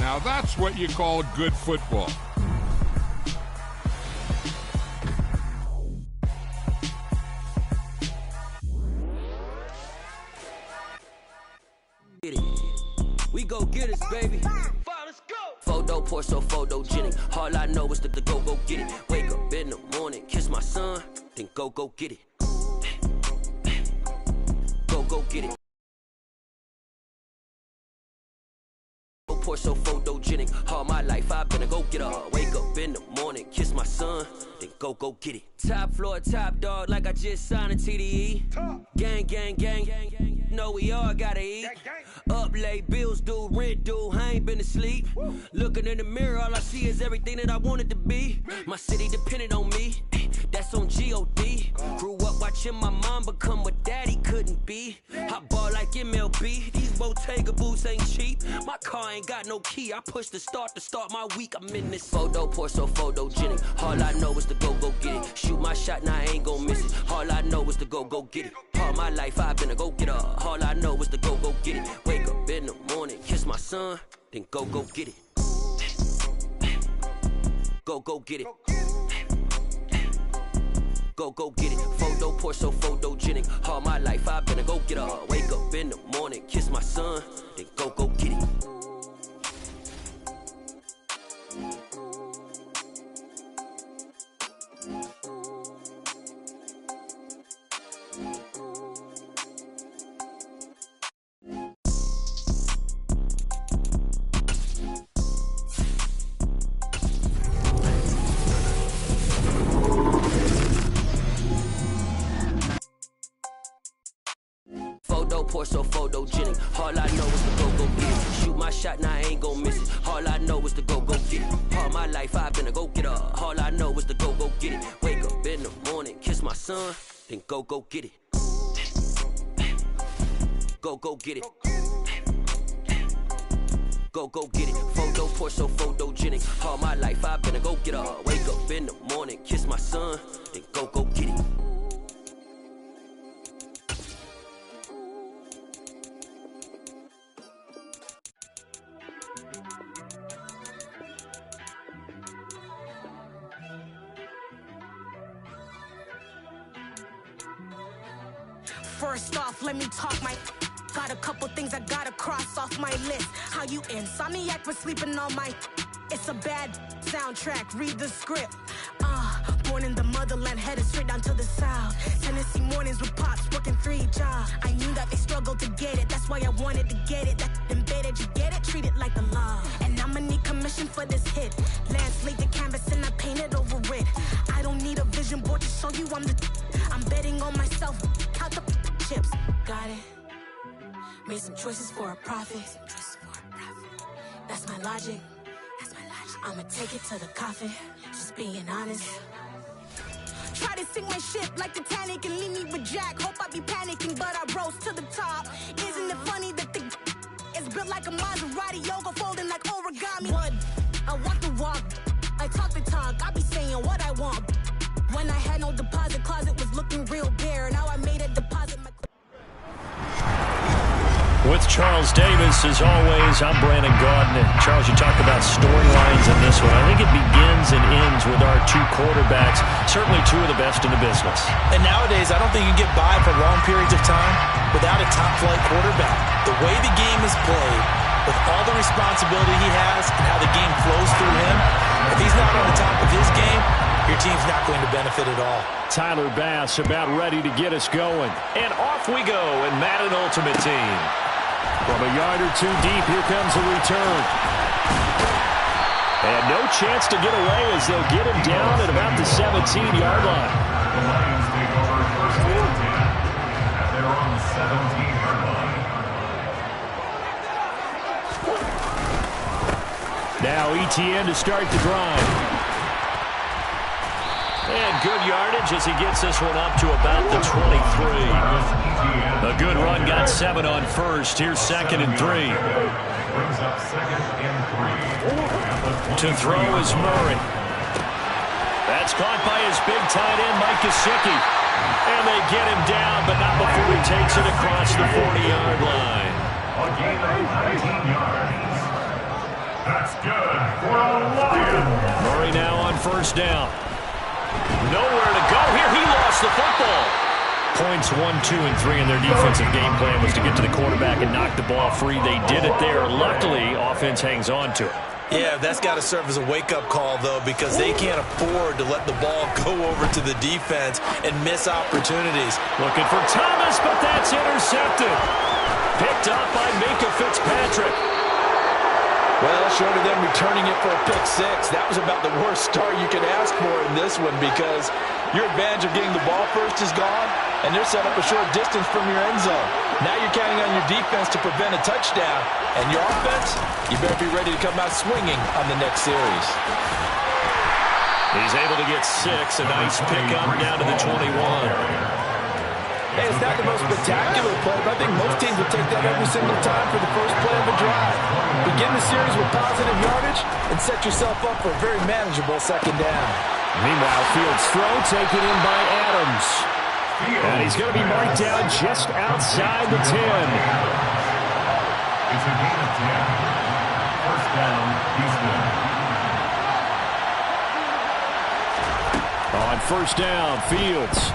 Now that's what you call good football. We go get it, baby. Let's go. Photo, pour so photogenic. All I know is to go get it. Wake up in the morning, kiss my son, then go get it. Go get it. Pour so photogenic. All my life I've been a go-getter. Wake up in the morning, kiss my son, then go get it. Top floor, top dog, like I just signed a TDE. Gang. Know we all gotta eat. Up late, bills due, rent due, I ain't been asleep. Looking in the mirror, all I see is everything that I wanted to be. My city depended on me, that's on G.O.D. Grew up watching my mom become what daddy couldn't be. I ball like MLB, these Bottega boots ain't cheap. My car ain't got no key, I push the start to start my week. I'm in this photo, pour so photogenic. All I know is to go get it. Shoot my shot, now I ain't gon' miss it. All I know is to go get it. All my life I've been a go-getter. All I know is to go get it. Wake up in the morning, kiss my son, then go get it. Go get it. Go get it. Photo, pour so photogenic. All my life I've been a go-getter. Wake up in the morning, kiss my son, then go get it. Pour so photogenic. All I know is to go get it. Shoot my shot, now I ain't gon' miss it. All I know is to go get it. All my life I've been a go-getter. All I know is to go get it. Wake up in the morning, kiss my son, then go get it. Go get it. Go get it. Photo, pour so photogenic. All my life I've been a go-getter. Wake up in the morning, kiss my son, then go get it. First off, let me talk my... Got a couple things I gotta cross off my list. How you insomniac for sleeping on my... It's a bad soundtrack, read the script. Born in the motherland, headed straight down to the south. Tennessee mornings with pops, working 3 jobs. I knew that they struggled to get it, that's why I wanted to get it. That embedded, you get it, treat it like a law. And I'ma need commission for this hit. Lance laid the canvas and I painted over it. I don't need a vision board to show you I'm betting on myself, count the chips. Got it. Made some choices for a profit. That's my logic. I'ma take it to the coffin. Just being honest. Try to sink my ship like Titanic and leave me with Jack. Hope I be panicking, but I rose to the top. Isn't it funny that the is built like a Maserati, yoga folding like origami? What? I walk the walk. I talk the talk. I be saying what I want. When I had no deposit, closet was looking real bare. Now I made a deposit. With Charles Davis, as always, I'm Brandon Gaudin. Charles, you talk about storylines in this one. I think it begins and ends with our 2 quarterbacks, certainly 2 of the best in the business. And nowadays, I don't think you can get by for long periods of time without a top-flight quarterback. The way the game is played, with all the responsibility he has and how the game flows through him, if he's not on the top of his game, your team's not going to benefit at all. Tyler Bass about ready to get us going. And off we go in Madden Ultimate Team. From a yard or 2 deep, here comes the return. And no chance to get away as they'll get him down at about the 17-yard line. The Lions take over first and 10 at their own 17-yard line. Now ETN to start the drive. And good yardage as he gets this one up to about the 23. A good run, got 7 on first. Here's 2nd and 3. Brings up 2nd and 3. To throw is Murray. That's caught by his big tight end, Mike Gesicki. And they get him down, but not before he takes it across the 40-yard line. A gain of 19 yards. That's good for a Lion. Murray now on first down. Nowhere to go here. He lost the football. Points 1, 2, and 3 in their defensive game plan was to get to the quarterback and knock the ball free. They did it there. Luckily, offense hangs on to it. Yeah, that's got to serve as a wake-up call, though, because they can't afford to let the ball go over to the defense and miss opportunities. Looking for Thomas, but that's intercepted. Picked up by Minka Fitzpatrick. Well, short of them returning it for a pick six, that was about the worst start you could ask for in this one because your advantage of getting the ball first is gone, and they're set up a short distance from your end zone. Now you're counting on your defense to prevent a touchdown, and your offense, you better be ready to come out swinging on the next series. He's able to get 6, a nice pickup down to the 21. Hey, it's not the most spectacular play, but I think most teams will take that every single time for the first play of a drive. Begin the series with positive yardage and set yourself up for a very manageable second down. Meanwhile, Fields' throw taken in by Adams. And he's going to be marked down just outside the 10. It's a gain of 10. First down, Houston. On first down, Fields.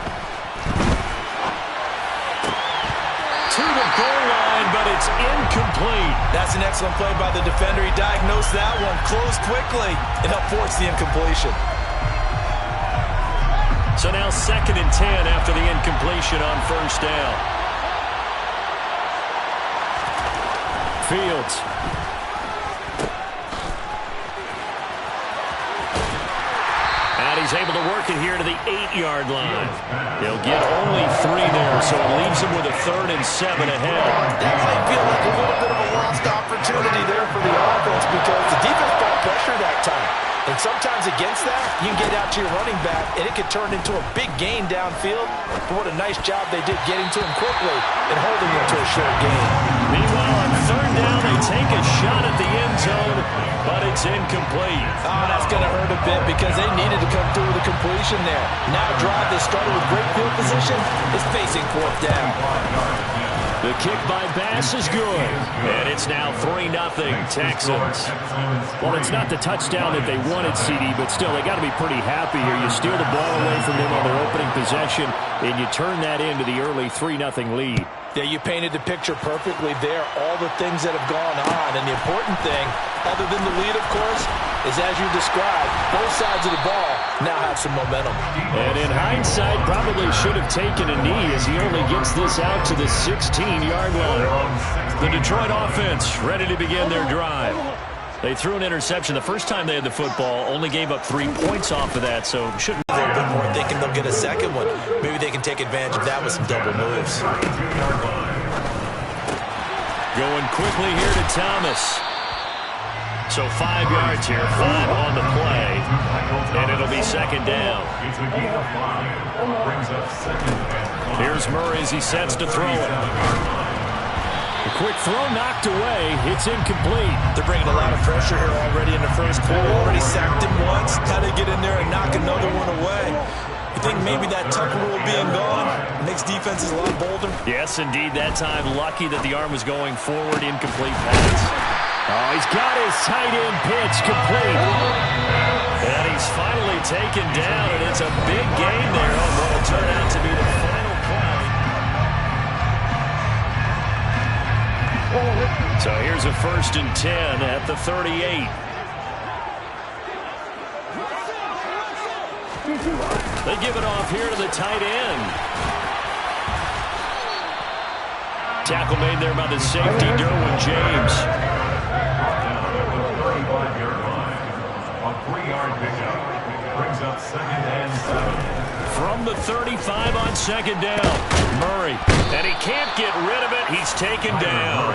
To the goal line, but it's incomplete. That's an excellent play by the defender. He diagnosed that one, closed quickly, and helped force the incompletion. So now 2nd and 10 after the incompletion on first down. Fields. And he's able to work it here to the 8-yard line. They'll get only 3 there, so it leaves them with a 3rd and 7 ahead. That might feel like a little bit of a lost opportunity there for the offense because the defense brought pressure that time. And sometimes against that, you can get out to your running back, and it could turn into a big gain downfield. But what a nice job they did getting to him quickly and holding him to a short gain. Meanwhile, on 3rd down, they take a shot at the end zone, but it's incomplete. Oh, that's going to hurt a bit because they needed to come through with a completion there. Now a drive that started with great field position is facing 4th down. The kick by Bass is good, and it's now 3-0 Texans. Well, it's not the touchdown that they wanted, CD, but still, they got to be pretty happy here. You steal the ball away from them on their opening possession, and you turn that into the early 3-0 lead. Yeah, you painted the picture perfectly there, all the things that have gone on. And the important thing, other than the lead, of course, is as you described, both sides of the ball now have some momentum. And in hindsight, probably should have taken a knee as he only gets this out to the 16-yard line. The Detroit offense ready to begin their drive. They threw an interception the first time they had the football, only gave up 3 points off of that, so shouldn't a little bit more thinking they'll get a second one. Maybe they can take advantage of that with some double moves. Going quickly here to Thomas. So 5 yards here, 5 on the play, and it'll be 2nd down. It's a gain of 5. Brings up 2nd and 5. Here's Murray as he sets to throw it. A quick throw knocked away. It's incomplete. They're bringing a lot of pressure here already in the first quarter. Already sacked him once. How to get in there and knock another one away. You think maybe that tuck rule being gone makes defenses a lot bolder? Yes, indeed. That time, lucky that the arm was going forward. Incomplete pass. Oh, he's got his tight end pitch complete. And he's finally taken down, and it's a big gain there on what will turn out to be the final play. So here's a 1st and 10 at the 38. They give it off here to the tight end. Tackle made there by the safety, Derwin James. A 3-yard pickup. Brings up 2nd and 7. From the 35 on 2nd down. Murray. And he can't get rid of it. He's taken down.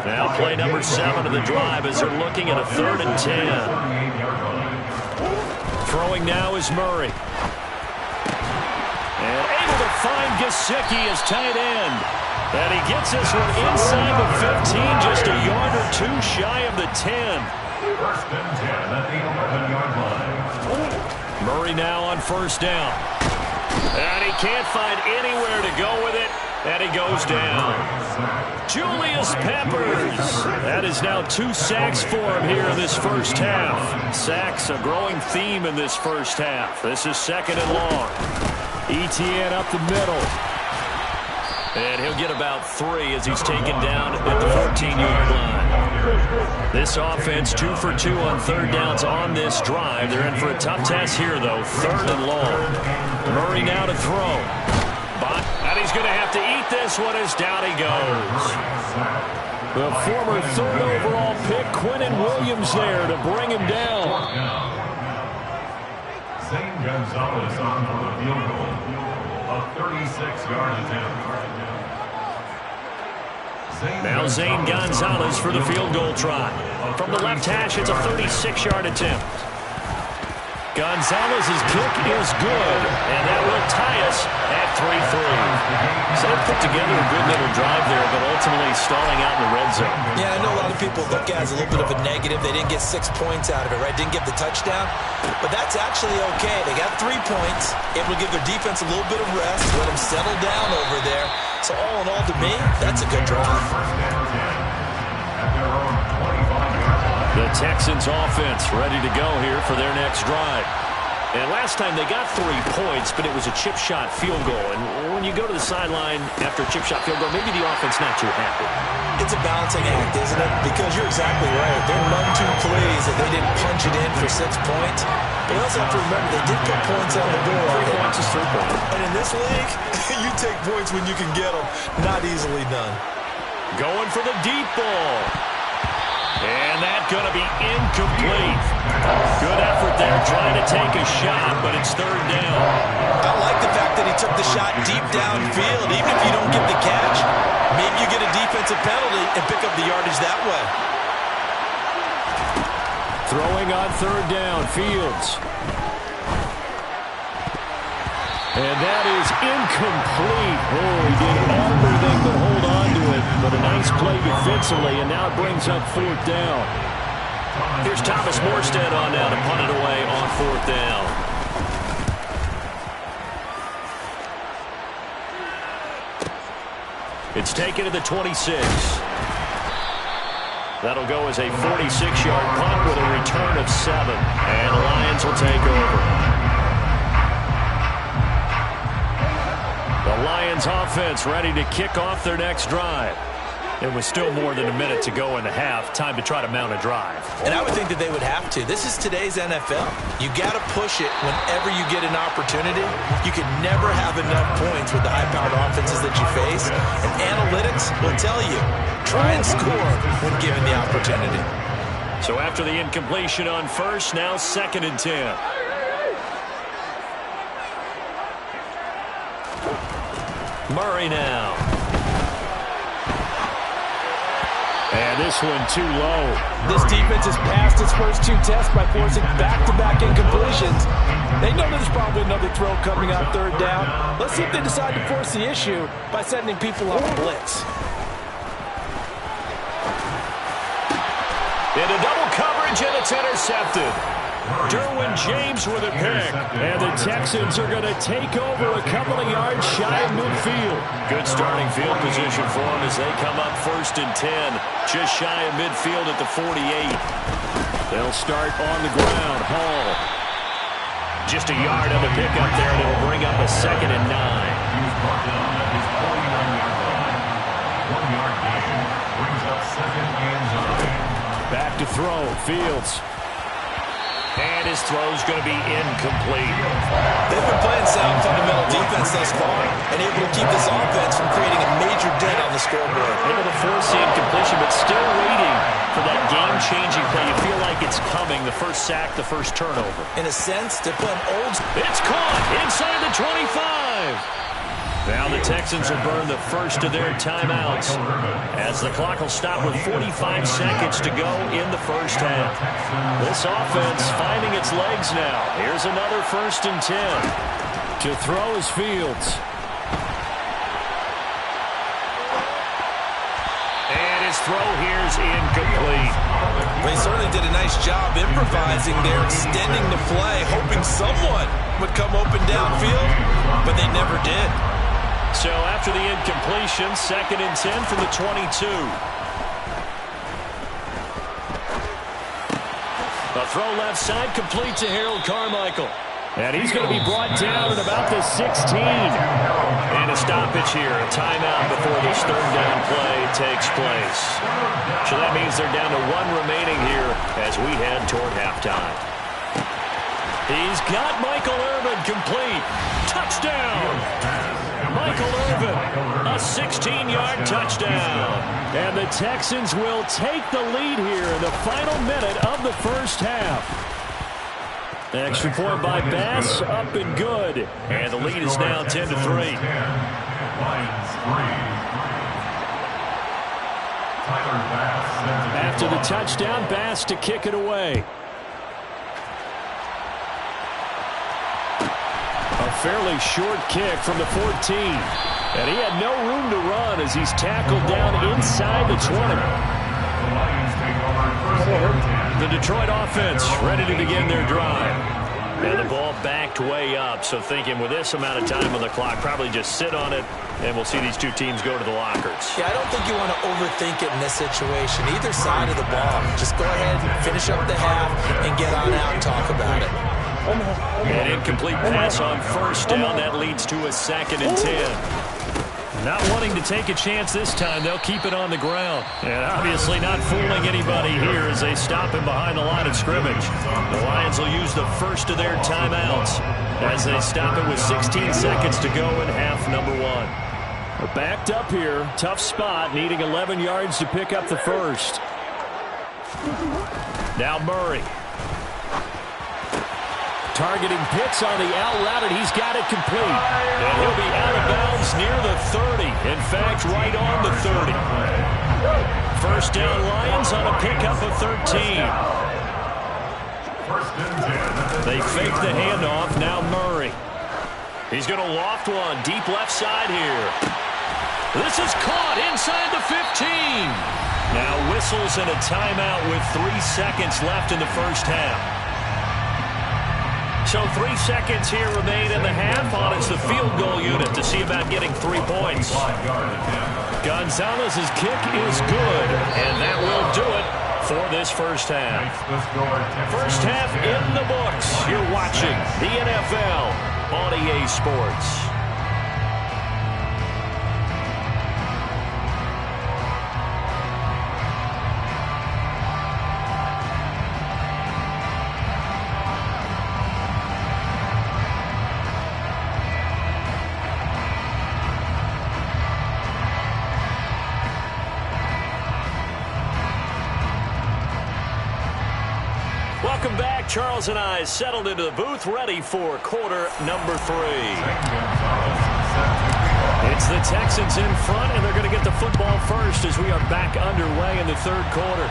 Now play number 7 of the drive as they're looking at a 3rd and 10. Throwing now is Murray. And able to find Gesicki as tight end. And he gets this one inside the 15, just a yard or 2 shy of the 10. 1st and 10 at the 11-yard line. Murray now on 1st down. And he can't find anywhere to go with it. And he goes down. Julius Peppers. That is now 2 sacks for him here in this first half. Sacks, a growing theme in this first half. This is 2nd and long. Etienne up the middle. And he'll get about 3 as he's taken down at the 14-yard line. This offense 2 for 2 on 3rd downs on this drive. They're in for a tough test here, though. 3rd and long. Murray now to throw. And he's going to have to eat this one as down he goes. The former 3rd overall pick, Quinnen Williams, there to bring him down. Zane Gonzalez on for the field goal. A 36-yard attempt. Now Zane Gonzalez for the field goal try. From the left hash, it's a 36-yard attempt. Gonzalez's kick is good, and that will tie us at 3-3. So they put together a good little drive there, but ultimately stalling out in the red zone. Yeah, I know a lot of people look at it as a little bit of a negative. They didn't get 6 points out of it, right? Didn't get the touchdown. But that's actually okay. They got 3 points, able to give their defense a little bit of rest, let them settle down over there. So all in all, to me, that's a good drive. The Texans offense ready to go here for their next drive. And last time they got 3 points, but it was a chip shot field goal. And when you go to the sideline after a chip shot field goal, maybe the offense not too happy. It's a balancing act, isn't it? Because you're exactly right. They're none too pleased that they didn't punch it in for 6 points. But you also have to remember they did put points on the board. 3 points is 3 points. And in this league, you take points when you can get them. Not easily done. Going for the deep ball. And that's going to be incomplete. Good effort there trying to take a shot, but it's 3rd down. I like the fact that he took the shot deep downfield. Even if you don't get the catch, maybe you get a defensive penalty and pick up the yardage that way. Throwing on 3rd down, Fields. And that is incomplete. Oh, he did everything but hold on to it. But a nice play defensively, and now it brings up 4th down. Here's Thomas Morstead on now to punt it away on 4th down. It's taken to the 26. That'll go as a 46-yard punt with a return of 7. And the Lions will take over. The Lions offense ready to kick off their next drive. It was still more than a minute to go in the half. Time to try to mount a drive. And I would think that they would have to. This is today's NFL. You got to push it whenever you get an opportunity. You can never have enough points with the high-powered offenses that you face. And analytics will tell you, try and score when given the opportunity. So after the incompletion on 1st, now 2nd and 10. Murray now. And this one too low. This defense has passed its first 2 tests by forcing back-to-back incompletions. They know there's probably another throw coming on 3rd down. Let's see if they decide to force the issue by sending people on a blitz. Into double coverage, and it's intercepted. Derwin James with a pick. And the Texans are going to take over a couple of yards shy of midfield. Good starting field position for them as they come up 1st and 10. Just shy of midfield at the 48. They'll start on the ground. Hall. Just a yard on the pickup there, and it'll bring up a 2nd and 9. He's brought down at his 49-yard line. 1-yard gain brings up 2nd and 9. Back to throw. Fields. And his throw's going to be incomplete. They've been playing sound fundamental defense thus far and able to keep this offense from creating a major dent on the scoreboard. Able to force the incompletion, but still waiting for that game-changing play. You feel like it's coming. The first sack, the first turnover. In a sense, they're playing old. It's caught inside the 25. Now the Texans will burn the first of their timeouts as the clock will stop with 45 seconds to go in the first half. This offense finding its legs now. Here's another 1st and 10. To throw is Fields. And his throw here is incomplete. They certainly did a nice job improvising there, extending the play, hoping someone would come open downfield, but they never did. So after the incompletion, 2nd and 10 from the 22. A throw left side complete to Harold Carmichael. And he's going to be brought down at about the 16. And a stoppage here, a timeout before this 3rd down play takes place. So that means they're down to 1 remaining here as we head toward halftime. He's got Michael Irvin complete. Touchdown! Michael Irvin, a 16-yard touchdown. And the Texans will take the lead here in the final minute of the first half. Extra point by Bass, up and good. And the lead is now 10-3. After the touchdown, Bass to kick it away. A fairly short kick from the 14. And he had no room to run as he's tackled down inside the 20. The Detroit offense ready to begin their drive. And the ball backed way up, so thinking with this amount of time on the clock, probably just sit on it, and we'll see these two teams go to the lockers. Yeah, I don't think you want to overthink it in this situation. Either side of the ball. Just go ahead, finish up the half, and get on out and talk about it. An incomplete pass on 1st down. That leads to a 2nd and 10. Not wanting to take a chance this time, they'll keep it on the ground. And obviously not fooling anybody here as they stop him behind the line of scrimmage. The Lions will use the first of their timeouts as they stop it with 16 seconds to go in half number 1. We're backed up here. Tough spot, needing 11 yards to pick up the first. Now Murray. Targeting Pitts on the out route, and he's got it complete. And he'll be out of bounds near the 30. In fact, right on the 30. 1st down Lions on a pickup of 13. They fake the handoff. Now Murray. He's going to loft one deep left side here. This is caught inside the 15. Now whistles and a timeout with 3 seconds left in the first half. So 3 seconds here remain in the half. On it's the field goal unit to see about getting 3 points. Gonzalez's kick is good, and that will do it for this first half. First half in the books. You're watching the NFL on EA Sports. Welcome back. Charles and I settled into the booth, ready for quarter number 3. It's the Texans in front, and they're going to get the football first as we are back underway in the 3rd quarter.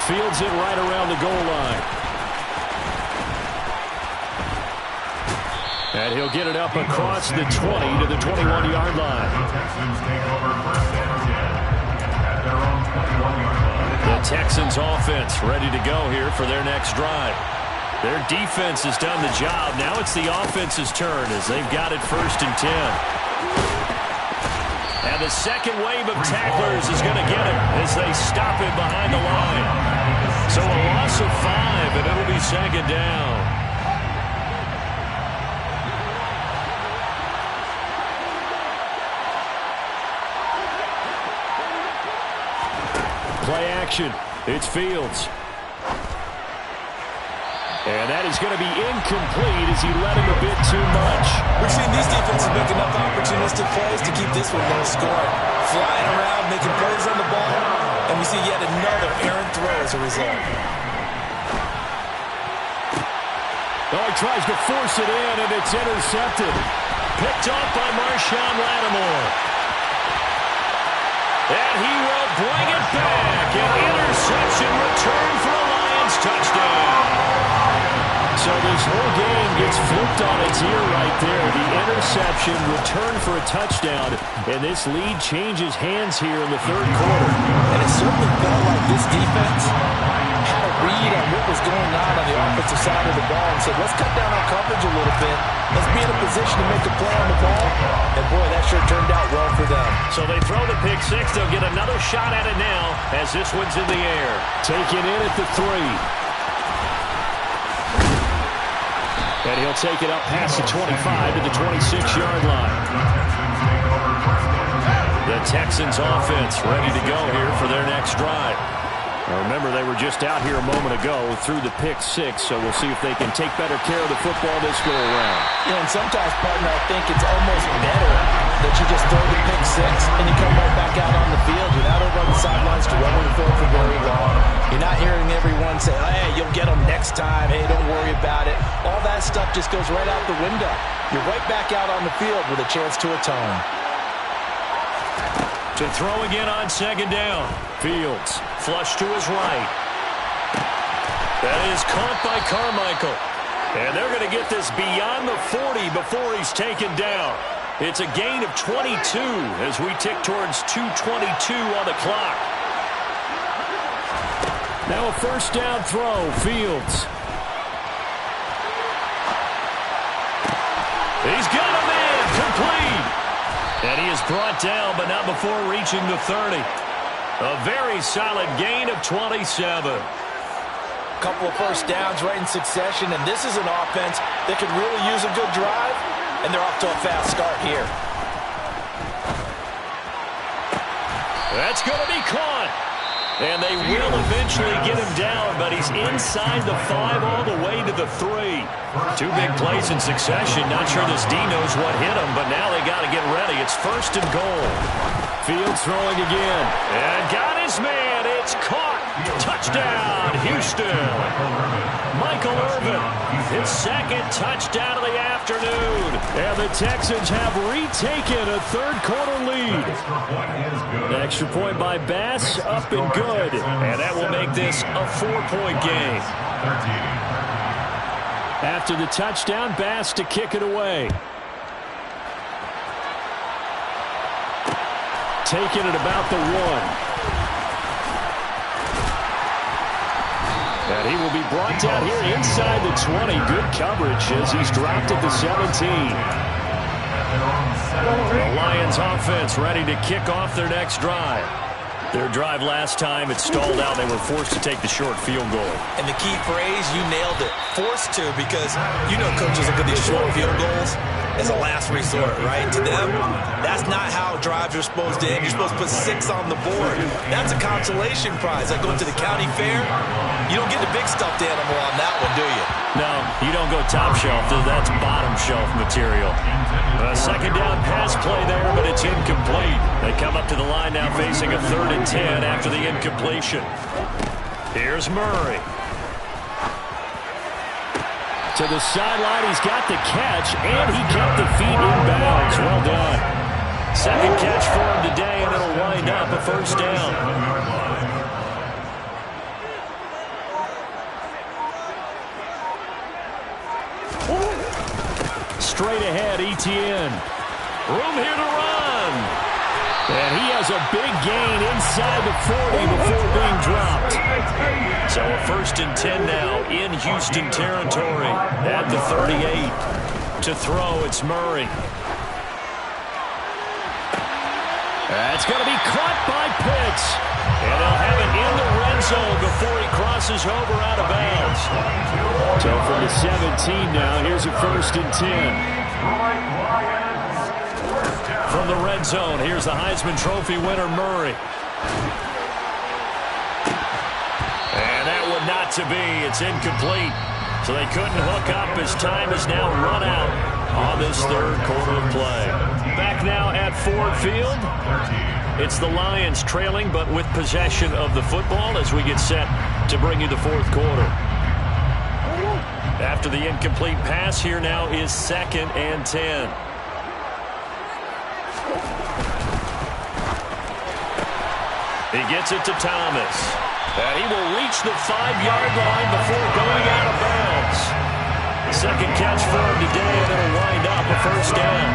Fields it right around the goal line. And he'll get it up across the 20 to the 21-yard line. The Texans offense ready to go here for their next drive. Their defense has done the job. Now it's the offense's turn as they've got it 1st and 10. And the second wave of tacklers is going to get him as they stop him behind the line. So a loss of 5, and it'll be 2nd down. Play action. It's Fields. And that is going to be incomplete as he led him a bit too much. We've seen these defenses make enough opportunistic plays to keep this one low scoring. Flying around, making plays on the ball, and we see yet another errant throw as a result. Oh, he tries to force it in, and it's intercepted. Picked off by Marshawn Lattimore. And he will bring it back. An interception return for a Lions touchdown. So this whole game gets flipped on its ear right there. The interception returned for a touchdown, and this lead changes hands here in the 3rd quarter. And it certainly felt like this defense had a read on what was going on the offensive side of the ball and said, let's cut down on coverage a little bit. Let's be in a position to make a play on the ball. And, boy, that sure turned out well for them. So they throw the pick six. They'll get another shot at it now as this one's in the air. Taken in at the 3. And he'll take it up past the 25 to the 26-yard line. The Texans offense ready to go here for their next drive. Now remember, they were just out here a moment ago through the pick six, so we'll see if they can take better care of the football this go-around. Yeah, and sometimes, partner, I think it's almost better that you just throw the pick six and you come right back out on the field. You're not over on the sidelines to run the field for very long. You're not hearing everyone say, hey, you'll get them next time. Hey, don't worry about it. All that stuff just goes right out the window. You're right back out on the field with a chance to atone. To throw again on second down. Fields flush to his right. That is caught by Carmichael. And they're going to get this beyond the 40 before he's taken down. It's a gain of 22 as we tick towards 2:22 on the clock. Now a first down throw. Fields. He's got a man complete. And he is brought down, but not before reaching the 30. A very solid gain of 27. Couple of first downs right in succession, and this is an offense that could really use a good drive, and they're off to a fast start here. That's going to be caught. And they will eventually get him down, but he's inside the 5 all the way to the 3. 2 big plays in succession. Not sure this D knows what hit him, but now they got to get ready. It's first and goal. Fields throwing again. And got his man. It's caught. Touchdown, Houston. Michael Irvin, his second touchdown of the afternoon. And the Texans have retaken a third-quarter lead. An extra point by Bass, up and good. And that will make this a 4-point game. After the touchdown, Bass to kick it away. Taking it about the 1. And he will be brought down here inside the 20. Good coverage as he's dropped at the 17. The Lions offense ready to kick off their next drive. Their drive last time, it stalled out. They were forced to take the short field goal. And the key phrase, you nailed it. Forced to, because you know coaches look at these short field goals as a last resort, right? To them, that's not how drives are supposed to end. You're supposed to put 6 on the board. That's a consolation prize. Like going to the county fair, you don't get the big stuffed animal on that one, do you? No, you don't go top shelf. That's bottom shelf material. A second down pass play there, but it's incomplete. They come up to the line now facing a 3rd and 10 after the incompletion. Here's Murray. To the sideline, he's got the catch, and he kept the feet in bounds. Well done. Second catch for him today, and it'll wind up a first down. Straight ahead, Etienne. Room here to run. And he has a big gain inside the 40 before being dropped. So a 1st and 10 now in Houston territory at the 38. To throw, it's Murray. That's going to be caught by Pitts. And they'll have it in the red zone before he crosses over out of bounds. So from the 17 now, here's a 1st and 10. From the red zone, here's the Heisman Trophy winner, Murray. And that one not to be. It's incomplete. So they couldn't hook up as time has now run out on this 3rd quarter of play. Back now at Ford Field. It's the Lions trailing, but with possession of the football as we get set to bring you the 4th quarter. After the incomplete pass, here now is 2nd and 10. He gets it to Thomas. And he will reach the 5-yard line before going out of bounds. Second catch for him today, and it'll wind up a first down.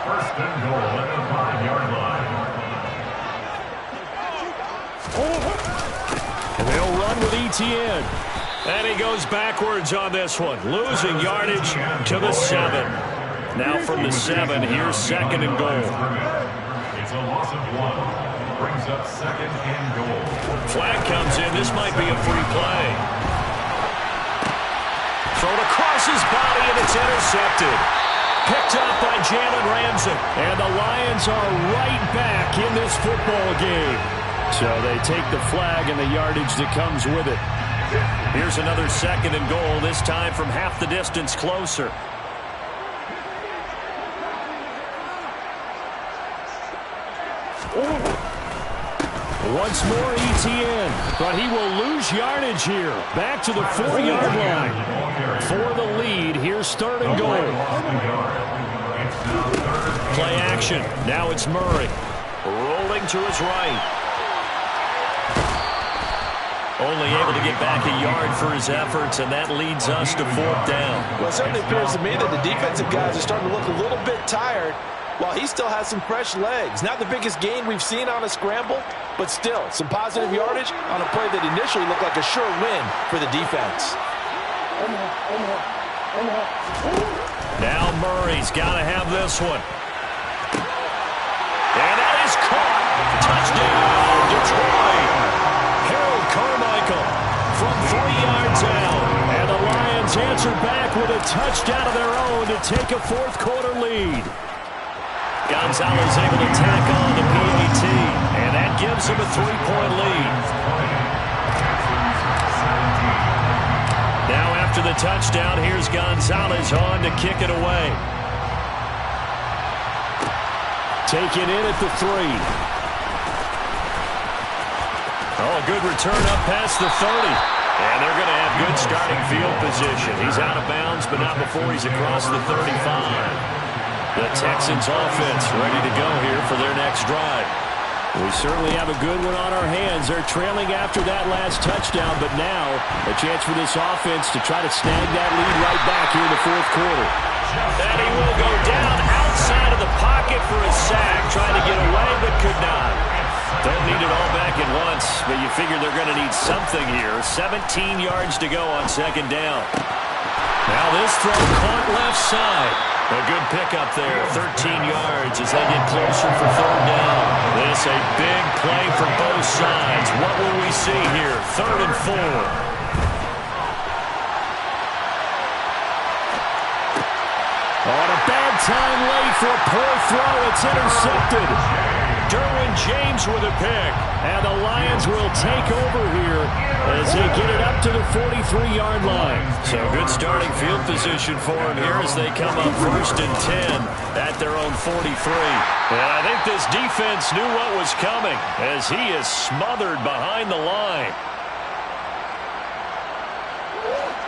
First and goal at the 5-yard line. Etienne. And he goes backwards on this one, losing yardage to the 7. Now from the 7, here's 2nd and goal. It's a loss of 1. Brings up 2nd and goal. Flag comes in. This might be a free play. Thrown across his body, and it's intercepted. Picked up by Jalen Ramsey. And the Lions are right back in this football game. So they take the flag and the yardage that comes with it. Here's another 2nd and goal, this time from half the distance closer. Once more Etienne, but he will lose yardage here. Back to the 4-yard line. For the lead, here's 3rd and goal. Play action. Now it's Murray. Rolling to his right. Only able to get back a yard for his efforts, and that leads us to 4th down. Well, it certainly appears to me that the defensive guys are starting to look a little bit tired while he still has some fresh legs. Not the biggest gain we've seen on a scramble, but still some positive yardage on a play that initially looked like a sure win for the defense. Now Murray's got to have this one. And that is caught. Touchdown, Detroit. Harold Carmichael from 3 yards out. And the Lions answer back with a touchdown of their own to take a 4th quarter lead. Gonzalez able to tack on the PAT, and that gives him a 3-point lead. Now after the touchdown, here's Gonzalez on to kick it away. Taken in at the 3. Oh, a good return up past the 30. And they're going to have good starting field position. He's out of bounds, but not before he's across the 35. The Texans offense ready to go here for their next drive. We certainly have a good one on our hands. They're trailing after that last touchdown, but now a chance for this offense to try to snag that lead right back here in the 4th quarter. And he will go down outside of the pocket for a sack, trying to get away but could not. Don't need it all back at once, but you figure they're going to need something here. 17 yards to go on 2nd down. Now this throw caught left side. A good pickup there, 13 yards as they get closer for 3rd down. This a big play for both sides. What will we see here? 3rd and 4. On a bad time late for a poor throw. It's intercepted. Derwin James with a pick. And the Lions will take over here as they get it up to the 43-yard line. So good starting field position for them here as they come up 1st and 10 at their own 43. And I think this defense knew what was coming as he is smothered behind the line.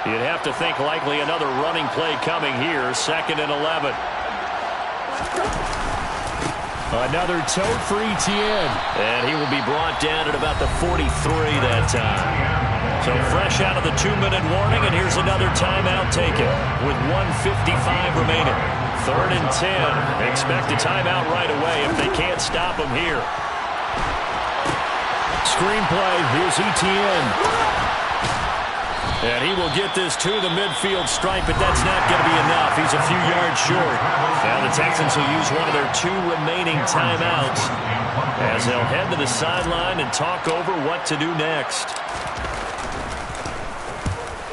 You'd have to think likely another running play coming here. 2nd and 11. Another tote for Etienne. And he will be brought down at about the 43 that time. So fresh out of the 2-minute warning, and here's another timeout taken with 1:55 remaining. 3rd and 10. Expect a timeout right away if they can't stop him here. Screenplay. Here's Etienne. And he will get this to the midfield stripe, but that's not going to be enough. He's a few yards short. Now the Texans will use one of their 2 remaining timeouts as they'll head to the sideline and talk over what to do next.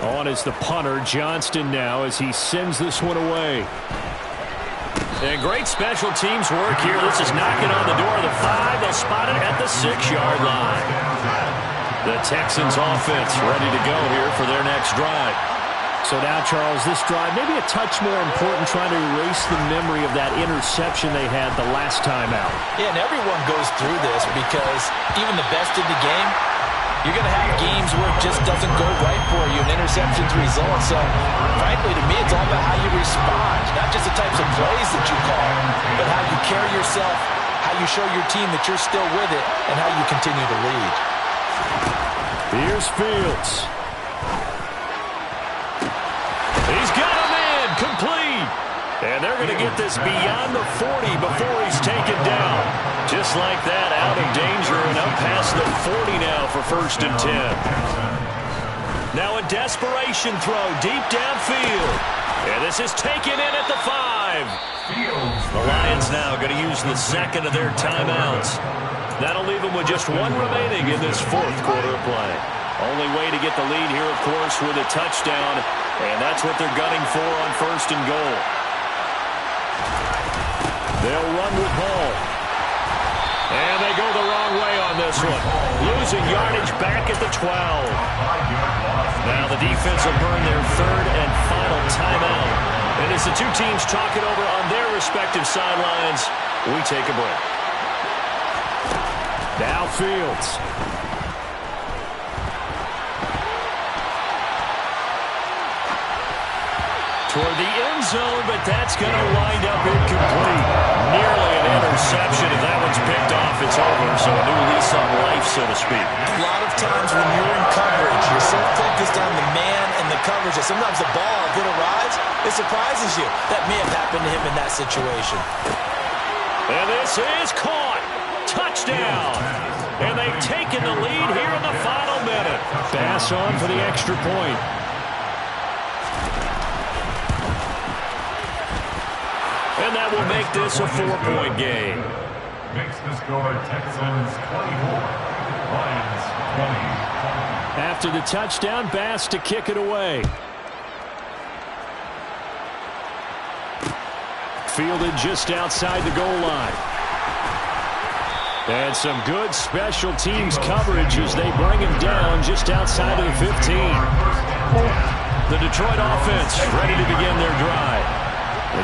On is the punter, Johnston, now as he sends this one away. And great special teams work here. This is knocking on the door of the 5. They'll spot it at the 6-yard line. The Texans offense ready to go here for their next drive. So now, Charles, this drive maybe a touch more important, trying to erase the memory of that interception they had the last time out. Yeah, and everyone goes through this because even the best in the game, you're going to have games where it just doesn't go right for you, and interceptions result. So, frankly, to me, it's all about how you respond, not just the types of plays that you call, but how you carry yourself, how you show your team that you're still with it, and how you continue to lead. Here's Fields. He's got a man complete. And they're going to get this beyond the 40 before he's taken down. Just like that, out of danger and up past the 40 now for 1st and 10. Now a desperation throw deep downfield. And this is taken in at the 5. The Lions now going to use the second of their timeouts. That'll leave them with just one remaining in this fourth quarter of play. Only way to get the lead here, of course, with a touchdown. And that's what they're gunning for on 1st and goal. They'll run with Hall. And they go the wrong way on this one. Losing yardage back at the 12. Now the defense will burn their 3rd and final timeout. And as the two teams talk it over on their respective sidelines, we take a break. Now Fields. Toward the end zone, but that's going to wind up incomplete. Nearly an interception. If that one's picked off, it's over. So a new lease on life, so to speak. A lot of times when you're in coverage, you're so focused on the man and the coverage that sometimes the ball, if it arrives, it surprises you. That may have happened to him in that situation. And this is caught. Touchdown. And they've taken the lead here in the final minute. Pass on for the extra point. And that will make this a 4-point game. Makes the score Texans 24, Lions 20. After the touchdown, Bass to kick it away. Fielded just outside the goal line. And some good special teams coverage as they bring him down just outside of the 15. The Detroit offense ready to begin their drive.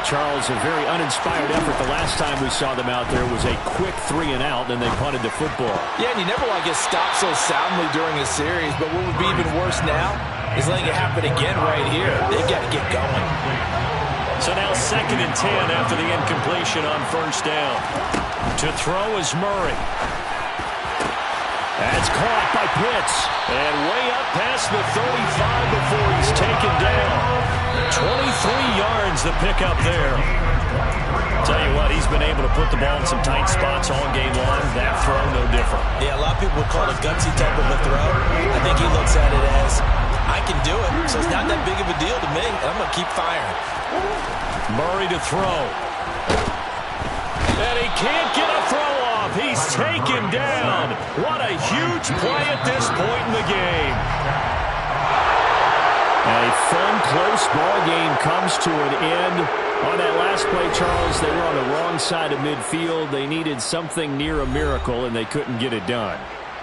Charles, a very uninspired effort. The last time we saw them out there was a quick 3-and-out, and they punted the football. Yeah, and you never want to get stopped so soundly during a series, but what would be even worse now is letting it happen again right here. They've got to get going. So now 2nd and 10 after the incompletion on 1st down. To throw is Murray. That's caught by Pitts. And way up past the 35 before he's taken down. 23 yards the pickup there. Tell you what, he's been able to put the ball in some tight spots all game long. That throw, no different. Yeah, a lot of people would call it a gutsy type of a throw. I think he looks at it as, I can do it, so it's not that big of a deal to me, and I'm going to keep firing. Murray to throw. And he can't get a throw off. He's taken down. What a huge play at this point in the game. A fun, close ball game comes to an end. On that last play, Charles, they were on the wrong side of midfield. They needed something near a miracle, and they couldn't get it done.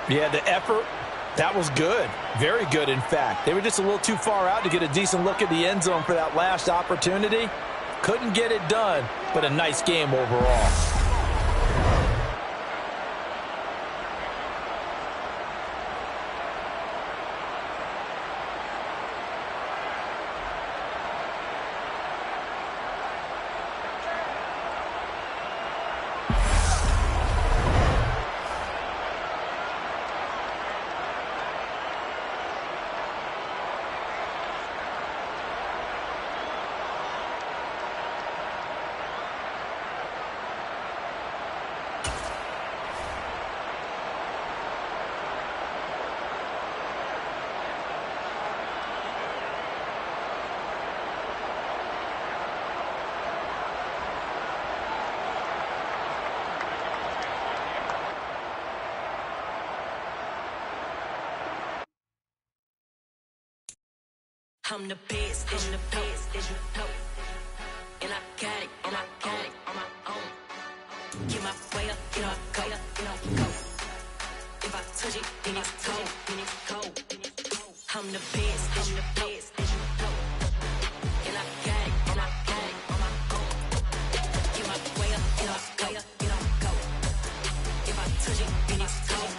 Yeah, the effort, that was good. Very good, in fact. They were just a little too far out to get a decent look at the end zone for that last opportunity. Couldn't get it done, but a nice game overall. I'm the best, and the best, and I got it, and I got it on my own. Get my way up, get up, go, go. If I touch it, then it's cold, I'm the best, and the best, and I got it, and I got it on my own. Get my way up, get up, go. If I touch it, then it's cold,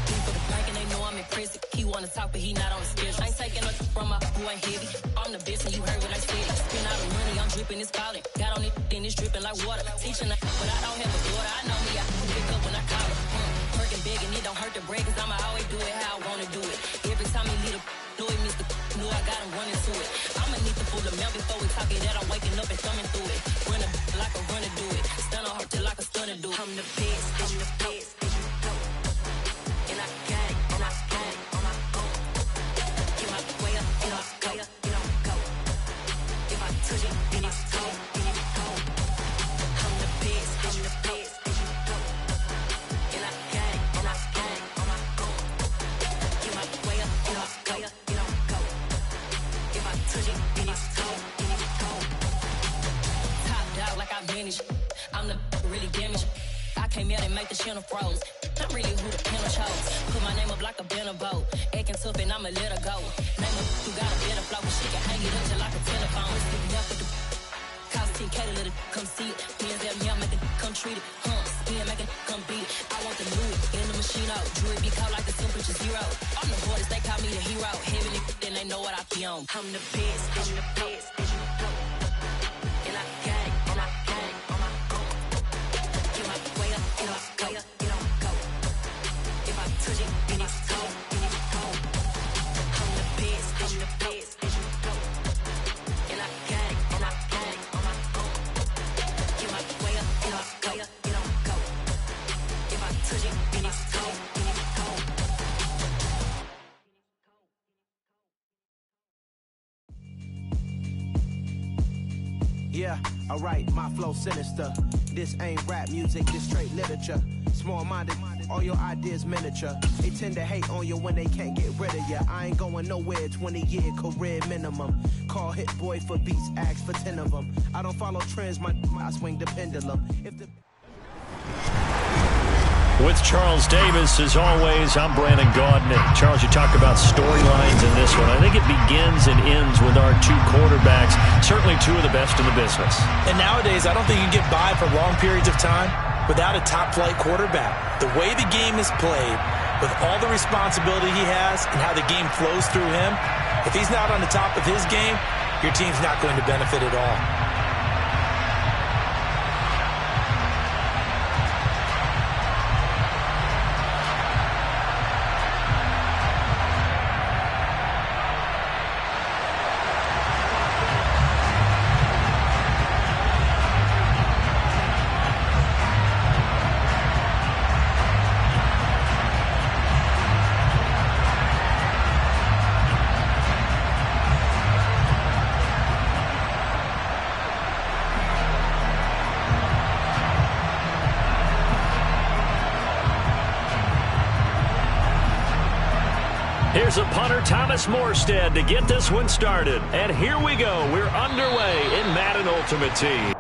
People drinking, they know I'm impressive. He wanna talk, but he not on the schedule. I ain't taking nothing from my boy heavy. I'm the best, and you heard what I said. Spend all the money, I'm dripping, it's falling. Got on it, then it's dripping like water. Teaching, but I don't have a daughter. I know me, I can pick up when I call her. Working big, and it don't hurt to break, cause I'ma always do it how I wanna do it. Every time he lead a know he missed the knew I got him running to it. I'ma need to pull the mail before we talk it that I'm waking up and thumbing through it. Run a like a runner do it. Stun on her till like a stunner do it. I'm the best, and the best, and I got it, and I got it on my own. finish. I'm the really damaged. I came out and make the channel froze. I'm really who the panel chose. Put my name up like a banner boat. Acting tough and I'ma let her go. Name her who got a better flow. She can hang it up just like a telephone. Speaking up with the cost 10K to let it come see it. Hands down here, make it come treat it. Spin, make it come beat it. I want the Louis in the machine out. Jewelry be caught like the temperature zero. I'm the hardest, they call me the hero. Heaven, then they know what I be on. I'm the best, I'm the best, and you know. And I got it, and I got it on my own. Get my way up, get my way up, it don't go. If I touch it, then it's cold, then it's cold. I'm the best, I'm the best, and you know. And I got it, and I got it on my own. Get my way up, get my way up, it don't go. If I touch it, then it's cold, then it's cold. Yeah, alright, my flow sinister. This ain't rap music, this straight literature. Small-minded, all your ideas miniature. They tend to hate on you when they can't get rid of you. I ain't going nowhere, 20-year career minimum. Call Hit Boy for beats, ask for 10 of them. I don't follow trends, I swing the pendulum. With Charles Davis, as always, I'm Brandon Gaudin. Charles, you talk about storylines in this one. I think it begins and ends with our two quarterbacks, certainly two of the best in the business. And nowadays, I don't think you can get by for long periods of time without a top-flight quarterback. The way the game is played, with all the responsibility he has and how the game flows through him, if he's not on the top of his game, your team's not going to benefit at all. Here's a punter, Thomas Morstead, to get this one started. And here we go. We're underway in Madden Ultimate Team.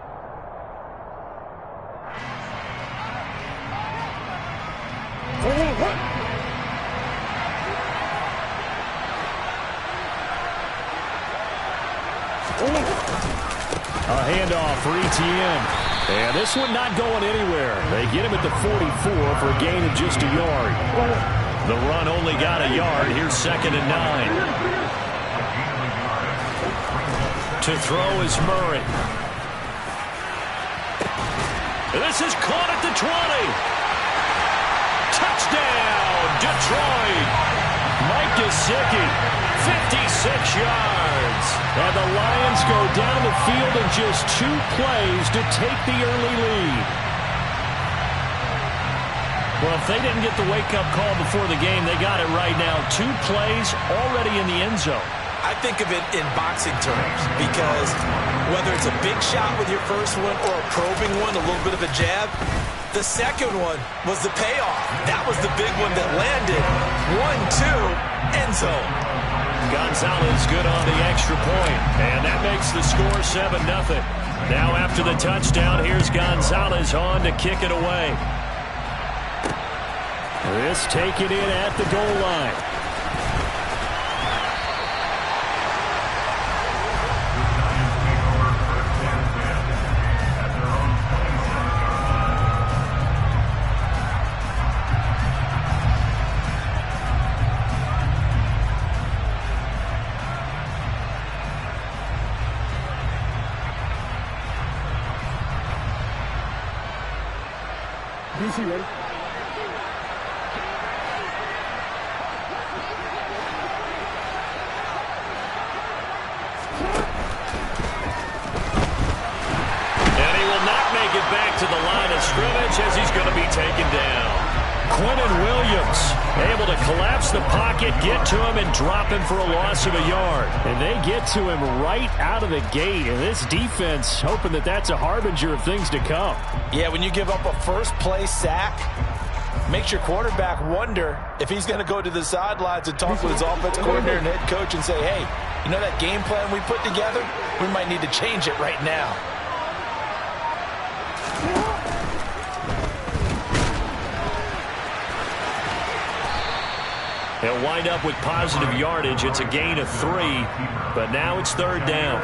A handoff for ETN. And this one not going anywhere. They get him at the 44 for a gain of just a yard. The run only got a yard. Here's 2nd and 9. To throw is Murray. This is caught at the 20. Touchdown, Detroit. Mike Gesicki, 56 yards. And the Lions go down the field in just 2 plays to take the early lead. Well, if they didn't get the wake-up call before the game, they got it right now. 2 plays already in the end zone. I think of it in boxing terms because whether it's a big shot with your first one or a probing one, a little bit of a jab, the second one was the payoff. That was the big one that landed. 1-2, end zone. Gonzalez good on the extra point, and that makes the score 7-0. Now after the touchdown, here's Gonzalez on to kick it away. This taken in at the goal line. DC ready? Back to the line of scrimmage as he's going to be taken down. Quinnen Williams able to collapse the pocket, get to him, and drop him for a loss of a yard. And they get to him right out of the gate. And this defense hoping that that's a harbinger of things to come. Yeah, when you give up a first-play sack, makes your quarterback wonder if he's going to go to the sidelines and talk with his offensive coordinator and head coach and say, hey, you know that game plan we put together? We might need to change it right now. They'll wind up with positive yardage. It's a gain of 3, but now it's third down.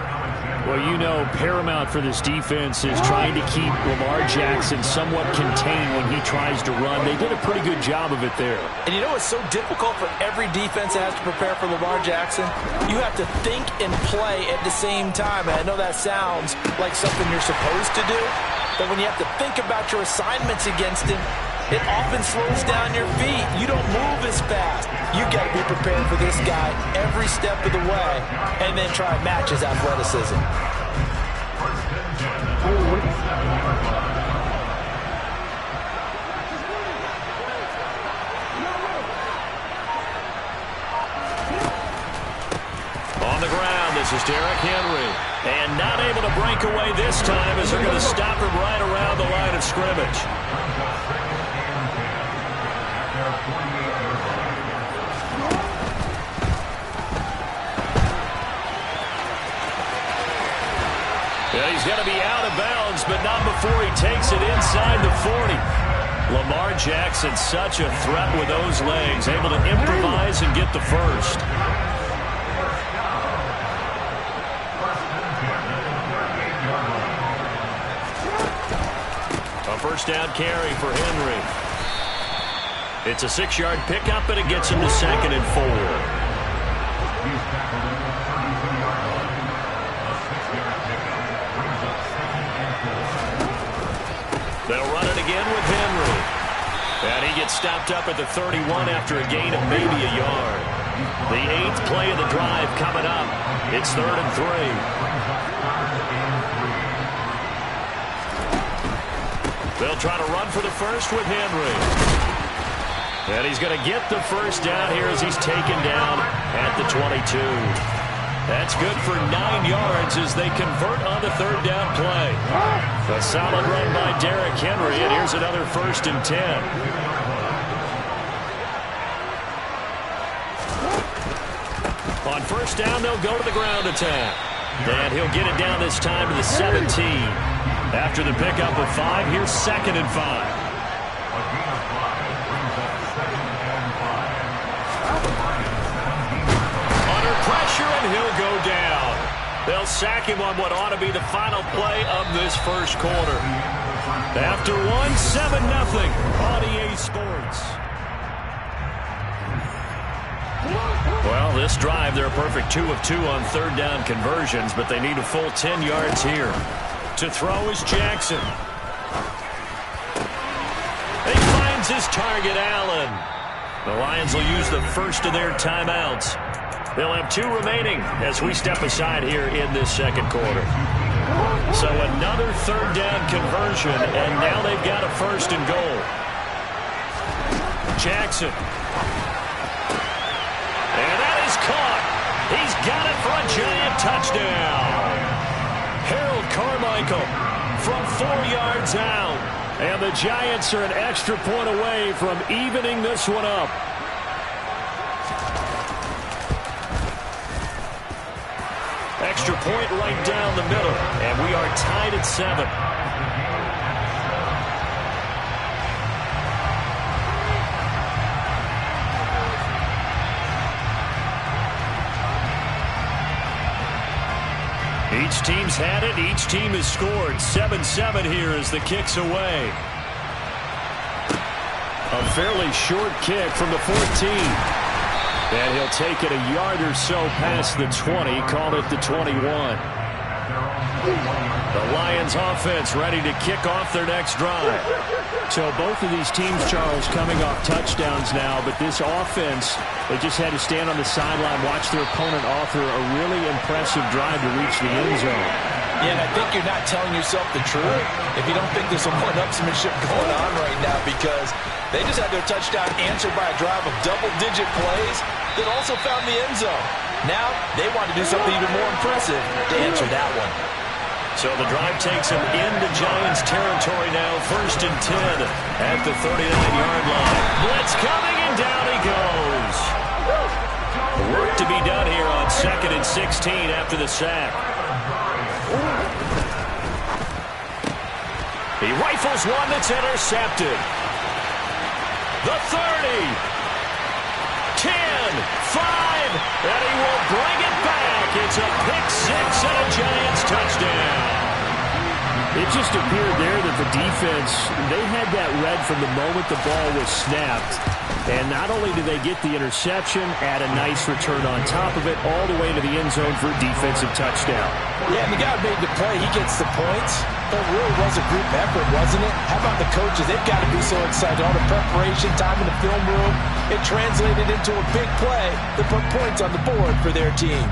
Well, you know, paramount for this defense is trying to keep Lamar Jackson somewhat contained when he tries to run. They did a pretty good job of it there. And you know what's so difficult for every defense that has to prepare for Lamar Jackson? You have to think and play at the same time. And I know that sounds like something you're supposed to do, but when you have to think about your assignments against him, it often slows down your feet. You don't move as fast. You've got to be prepared for this guy every step of the way and then try and match his athleticism. On the ground, this is Derrick Henry. And not able to break away this time as they're going to stop him right around the line of scrimmage. Yeah, he's going to be out of bounds, but not before he takes it inside the 40. Lamar Jackson, such a threat with those legs, able to improvise and get the first. A first down carry for Henry. It's a 6-yard pickup, and it gets him to 2nd and 4. They'll run it again with Henry. And he gets stopped up at the 31 after a gain of maybe a yard. The 8th play of the drive coming up. It's 3rd and 3. They'll try to run for the first with Henry. And he's going to get the first down here as he's taken down at the 22. That's good for 9 yards as they convert on the 3rd down play. A solid run by Derrick Henry, and here's another 1st and 10. On first down, they'll go to the ground attack. And he'll get it down this time to the 17. After the pickup of 5, here's 2nd and 5. Under pressure, and he'll go down. They'll sack him on what ought to be the final play of this first quarter. After 7-0 on EA Sports. Well, this drive, they're a perfect 2 of 2 on 3rd down conversions, but they need a full 10 yards here. To throw is Jackson. He finds his target, Allen. The Lions will use the first of their timeouts. They'll have 2 remaining as we step aside here in this second quarter. So another 3rd down conversion, and now they've got a 1st and goal. Jackson. And that is caught. He's got it for a giant touchdown. Harold Carmichael from 4 yards out. And the Giants are an extra point away from evening this one up. Extra point right down the middle. And we are tied at 7. Each team's had it. Each team has scored. 7-7 here as the kick's away. A fairly short kick from the 14. And he'll take it a yard or so past the 20. Call it the 21. The Lions offense ready to kick off their next drive. So both of these teams, Charles, coming off touchdowns now, but this offense, they just had to stand on the sideline, watch their opponent author a really impressive drive to reach the end zone. Yeah, and I think you're not telling yourself the truth if you don't think there's some one-upsmanship going on right now, because they just had their touchdown answered by a drive of double-digit plays that also found the end zone. Now they want to do something even more impressive to answer that one. So the drive takes him into Giants territory now. 1st and 10 at the 39-yard line. Blitz coming, and down he goes. Work to be done here on 2nd and 16 after the sack. He rifles one that's intercepted. The 30. 10, 5, and he will bring it back. It's a pick six and a Giants touchdown. It just appeared there that the defense, they had that read from the moment the ball was snapped. And not only did they get the interception, add a nice return on top of it, all the way to the end zone for a defensive touchdown. Yeah, and the guy who made the play, he gets the points. But it really was a group effort, wasn't it? How about the coaches? They've got to be so excited. All the preparation, time in the film room, it translated into a big play that put points on the board for their team.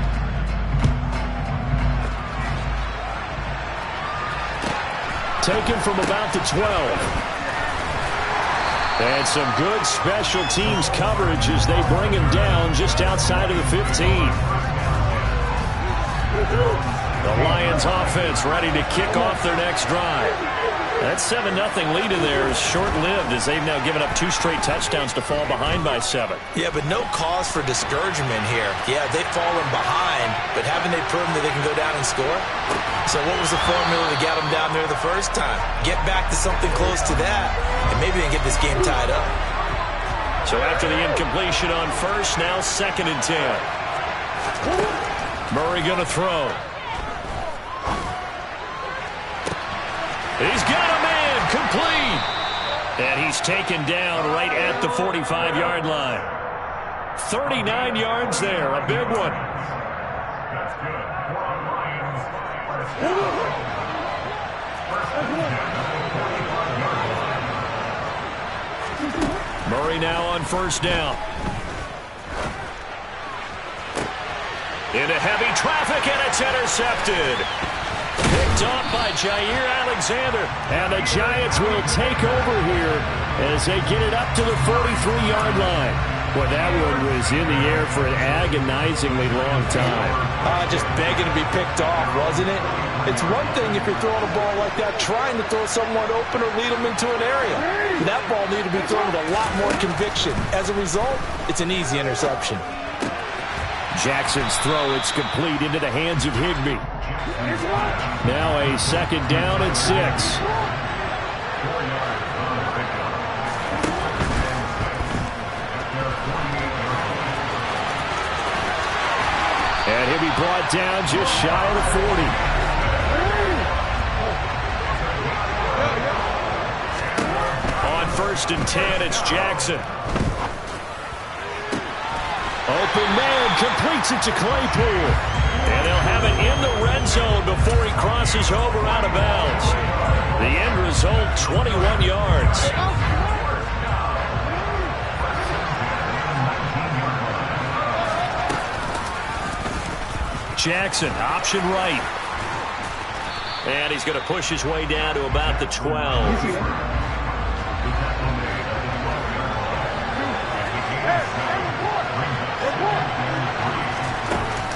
Taken from about the 12. And some good special teams coverage as they bring him down just outside of the 15. The Lions offense ready to kick off their next drive. That 7-0 lead in there is short-lived as they've now given up 2 straight touchdowns to fall behind by 7. Yeah, but no cause for discouragement here. Yeah, they've fallen behind, but haven't they proven that they can go down and score? So what was the formula to get them down there the first time? Get back to something close to that, and maybe they can get this game tied up. So after the incompletion on first, now 2nd and 10. Murray going to throw. He's got a man complete. And he's taken down right at the 45-yard line. 39 yards there, a big one. That's good. Murray now on first down. Into heavy traffic, and it's intercepted. Picked off by Jair Alexander. And the Giants will take over here as they get it up to the 43-yard line. Boy, that one was in the air for an agonizingly long time. Just begging to be picked off, wasn't it? It's one thing if you're throwing a ball like that, trying to throw someone open or lead them into an area. That ball needed to be thrown with a lot more conviction. As a result, it's an easy interception. Jackson's throw, it's complete into the hands of Higbee. Now a 2nd down and 6. And he'll be brought down just shy of the 40. On 1st and 10, it's Jackson. Open man, completes it to Claypool. And they'll have it in the red zone before he crosses over out of bounds. The end result, 21 yards. Jackson, option right. And he's going to push his way down to about the 12.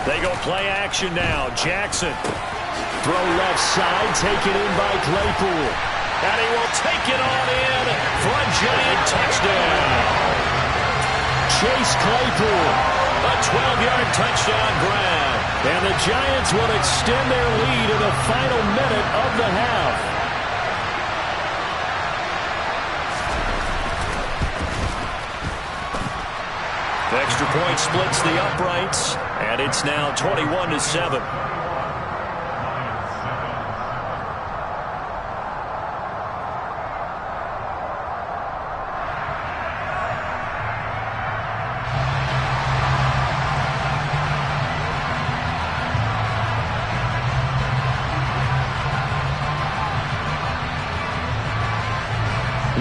They go play action now. Jackson. Throw left side, taken in by Claypool. And he will take it on in for a Giant touchdown. Chase Claypool. A 12-yard touchdown grab. And the Giants will extend their lead in the final minute of the half. The extra point splits the uprights, and it's now 21-7.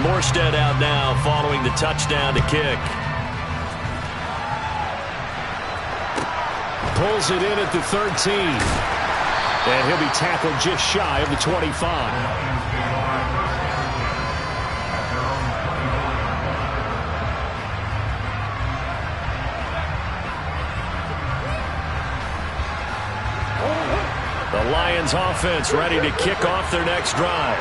Morstead out now following the touchdown to kick. Pulls it in at the 13. And he'll be tackled just shy of the 25. The Lions offense ready to kick off their next drive.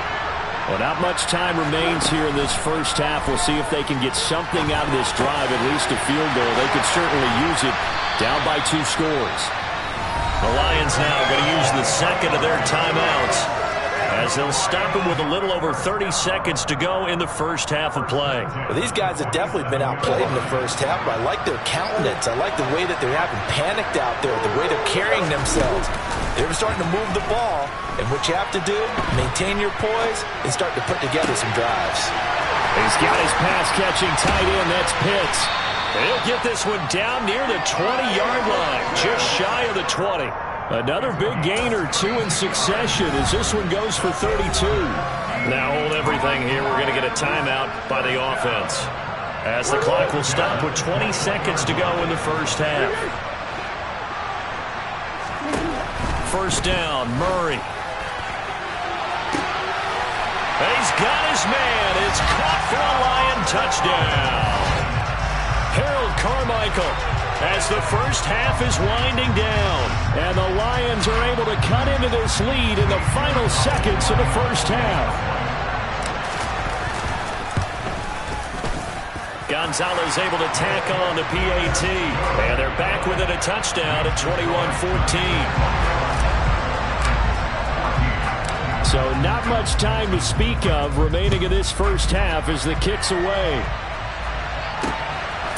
Well, not much time remains here in this first half. We'll see if they can get something out of this drive, at least a field goal. They could certainly use it. Down by 2 scores. The Lions now going to use the second of their timeouts. as they'll stop him with a little over 30 seconds to go in the first half of play. Well, these guys have definitely been outplayed in the first half, but I like their countenance. I like the way that they're having panicked out there, the way they're carrying themselves. They're starting to move the ball, and what you have to do, maintain your poise and start to put together some drives. He's got his pass-catching tight end. That's Pitts. He'll get this one down near the 20-yard line, just shy of the 20. Another big gain or two in succession as this one goes for 32. Now hold everything here. We're going to get a timeout by the offense, as the clock will stop with 20 seconds to go in the first half. First down, Murray. He's got his man. It's caught for a Lion touchdown. Harold Carmichael, as the first half is winding down. And the Lions are able to cut into this lead in the final seconds of the first half. Gonzalez able to tack on the PAT. And they're back within a touchdown at 21-14. So not much time to speak of remaining in this first half as the kick's away.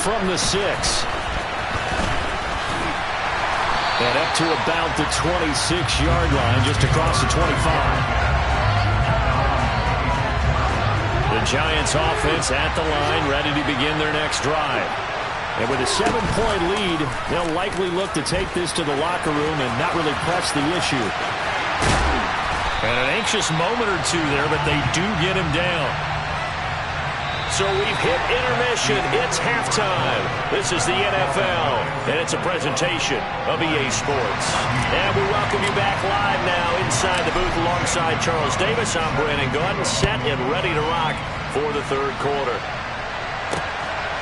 From the 6. And up to about the 26-yard line, just across the 25. The Giants offense at the line, ready to begin their next drive. And with a 7-point lead, they'll likely look to take this to the locker room and not really press the issue. And an anxious moment or two there, but they do get him down. So we've hit intermission. It's halftime. This is the NFL, and it's a presentation of EA Sports. And we welcome you back live now inside the booth alongside Charles Davis. I'm Brandon Gaudin, set and ready to rock for the third quarter.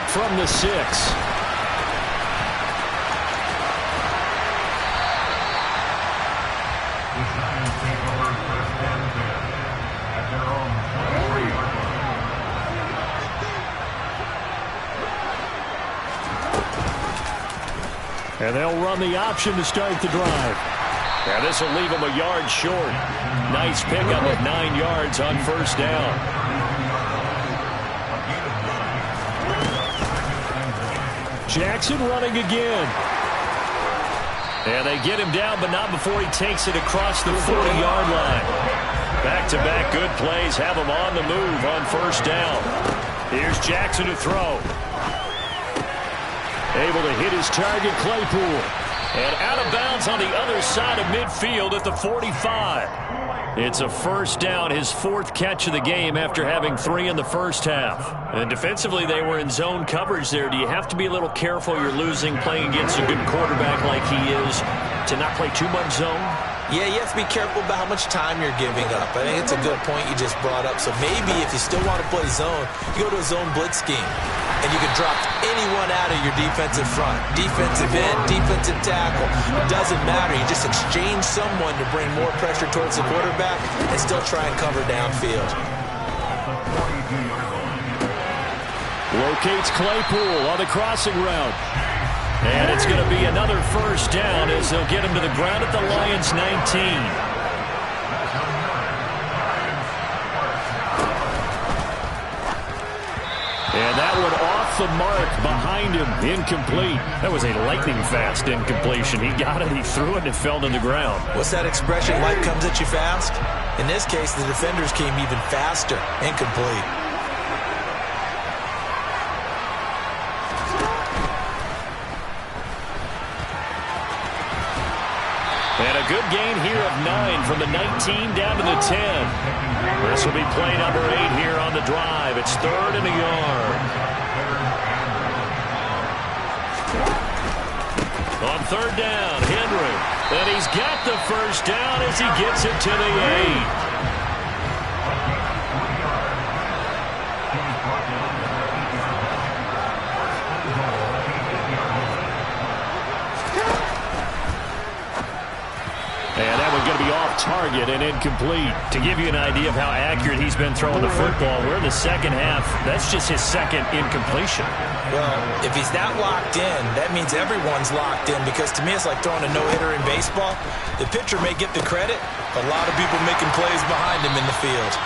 From the 6. And they'll run the option to start the drive. And this will leave them a yard short. Nice pickup of 9 yards on first down. Jackson running again. And they get him down, but not before he takes it across the 40-yard line. Back-to-back good plays have him on the move on first down. Here's Jackson to throw. Able to hit his target, Claypool. And out of bounds on the other side of midfield at the 45. It's a first down, his 4th catch of the game after having 3 in the first half. And defensively, they were in zone coverage there. Do you have to be a little careful you're losing playing against a good quarterback like he is to not play too much zone? Yeah, you have to be careful about how much time you're giving up. I think it's a good point you just brought up. So maybe if you still want to play zone, you go to a zone blitz scheme. And you can drop anyone out of your defensive front. Defensive end, defensive tackle. It doesn't matter. You just exchange someone to bring more pressure towards the quarterback and still try and cover downfield. Locates Claypool on the crossing route. And it's going to be another first down as they'll get him to the ground at the Lions' 19. And that one off the mark behind him, incomplete. That was a lightning-fast incompletion. He got it, he threw it, and it fell to the ground. What's that expression, life comes at you fast? In this case, the defenders came even faster, incomplete. And a good gain here of 9 from the 19 down to the 10. This will be play number 8 here on the drive. It's 3rd and a yard. On 3rd down, Henry. And he's got the first down as he gets it to the 8. And that one's going to be off target. target and incomplete. To give you an idea of how accurate he's been throwing the football, we're in the second half. That's just his second incompletion. Well, if he's not locked in, that means everyone's locked in, because to me it's like throwing a no-hitter in baseball. The pitcher may get the credit, a lot of people making plays behind him in the field.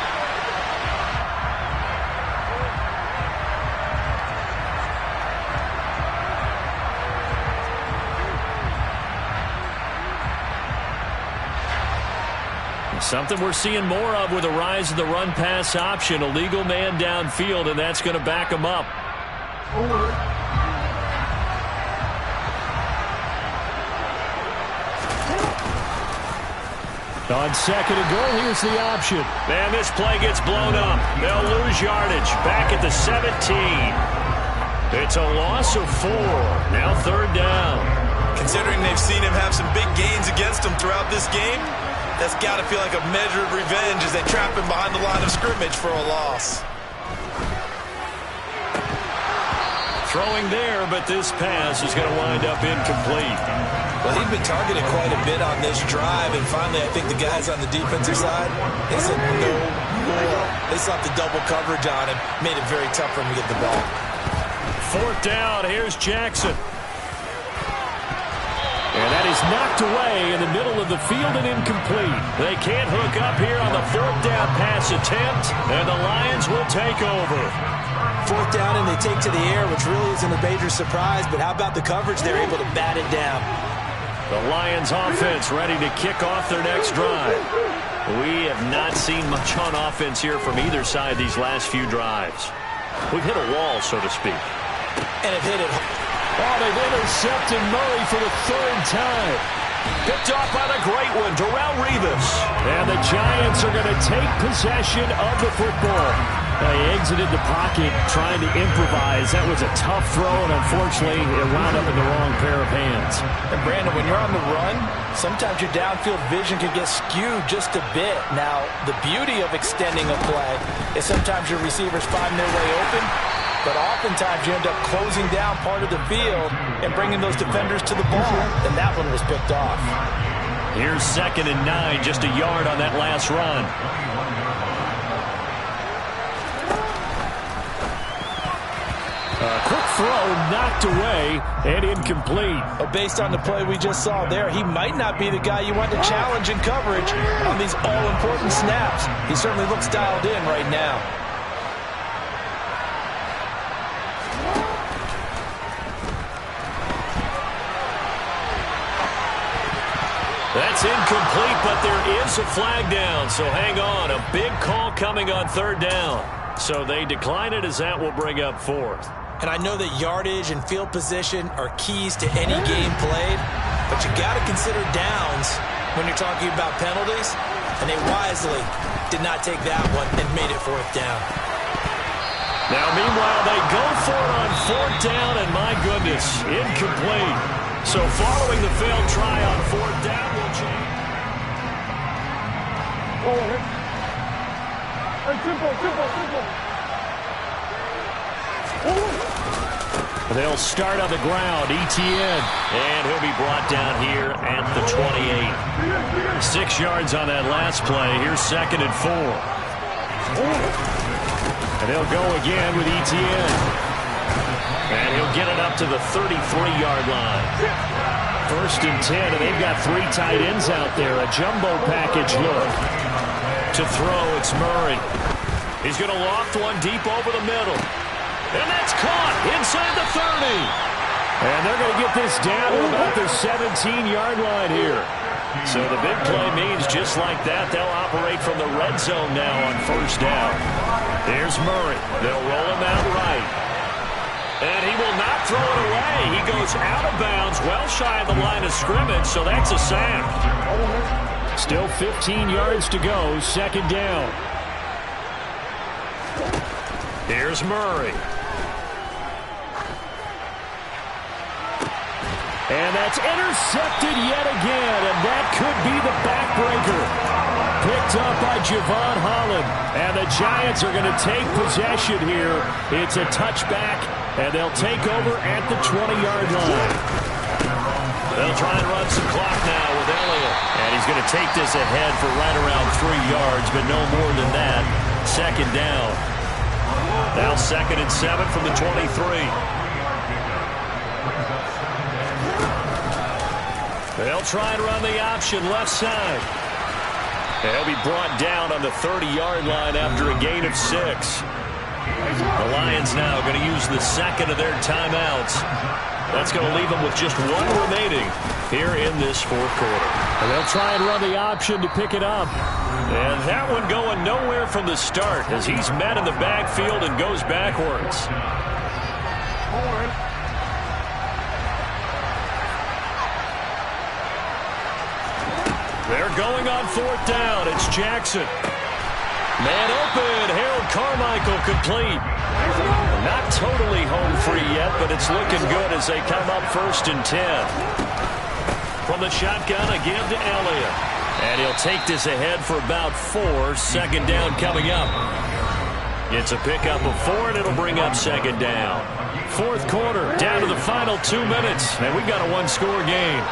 Something we're seeing more of with the rise of the run-pass option. A legal man downfield, and that's going to back him up. On second and goal, here's the option. Man, this play gets blown up. They'll lose yardage. Back at the 17. It's a loss of 4. Now third down. Considering they've seen him have some big gains against him throughout this game, that's got to feel like a measure of revenge as they trap him behind the line of scrimmage for a loss. Throwing there, but this pass is going to wind up incomplete. Well, he's been targeted quite a bit on this drive, and finally I think the guys on the defensive side, they said no more. They slapped the double coverage on him, made it very tough for him to get the ball. Fourth down, here's Jackson. And that is knocked away in the middle of the field and incomplete. They can't hook up here on the fourth down pass attempt, and the Lions will take over. Fourth down, and they take to the air, which really isn't a major surprise, but how about the coverage? They're able to bat it down. The Lions offense ready to kick off their next drive. We have not seen much on offense here from either side these last few drives. We've hit a wall, so to speak. And it hit it. Oh, they've intercepted Murray for the third time. Picked off by the great one, Darrelle Revis. And the Giants are going to take possession of the football. They exited the pocket trying to improvise. That was a tough throw, and unfortunately, it wound up in the wrong pair of hands. And Brandon, when you're on the run, sometimes your downfield vision can get skewed just a bit. Now, the beauty of extending a play is sometimes your receivers find their way open, but oftentimes you end up closing down part of the field and bringing those defenders to the ball, and that one was picked off. Here's 2nd and 9, just a yard on that last run. A quick throw knocked away and incomplete. But based on the play we just saw there, he might not be the guy you want to challenge in coverage on these all-important snaps. He certainly looks dialed in right now. That's incomplete, but there is a flag down, so hang on. A big call coming on third down. So they decline it, as that will bring up 4th. And I know that yardage and field position are keys to any game played, but you got to consider downs when you're talking about penalties, and they wisely did not take that one and made it 4th down. Now, meanwhile, they go for it on 4th down, and my goodness, incomplete. So following the failed try on 4th down, will change. They'll start on the ground. Etienne. And he'll be brought down here at the 28. 6 yards on that last play. Here's 2nd and 4. And they'll go again with Etienne. And he'll get it up to the 33-yard line. 1st and 10, and they've got 3 tight ends out there. A jumbo package look. To throw, it's Murray. He's going to loft one deep over the middle. And that's caught inside the 30. And they're going to get this down to about the 17-yard line here. So the big play means just like that, they'll operate from the red zone now on 1st down. Here's Murray. They'll roll him out right. And he will not throw it away. He goes out of bounds, well shy of the line of scrimmage, so that's a sack. Still 15 yards to go, 2nd down. Here's Murray. And that's intercepted yet again, and that could be the backbreaker. Picked up by Javon Holland, and the Giants are going to take possession here. It's a touchback, and they'll take over at the 20-yard line. They'll try and run some clock now with Elliott. And he's going to take this ahead for right around 3 yards, but no more than that. Second down. Now 2nd and 7 from the 23. They'll try and run the option left side. They'll be brought down on the 30-yard line after a gain of 6. The Lions now going to use the second of their timeouts. That's going to leave them with just 1 remaining here in this 4th quarter. And they'll try and run the option to pick it up. And that one going nowhere from the start as he's met in the backfield and goes backwards. They're going on 4th down. It's Jackson. Man open. Harold Carmichael complete. Not totally home free yet, but it's looking good as they come up 1st and 10. From the shotgun, a give to Elliott. And he'll take this ahead for about 4. 2nd down coming up. It's a pickup of 4, and it'll bring up 2nd down. 4th quarter, down to the final 2 minutes. And we've got a 1-score game.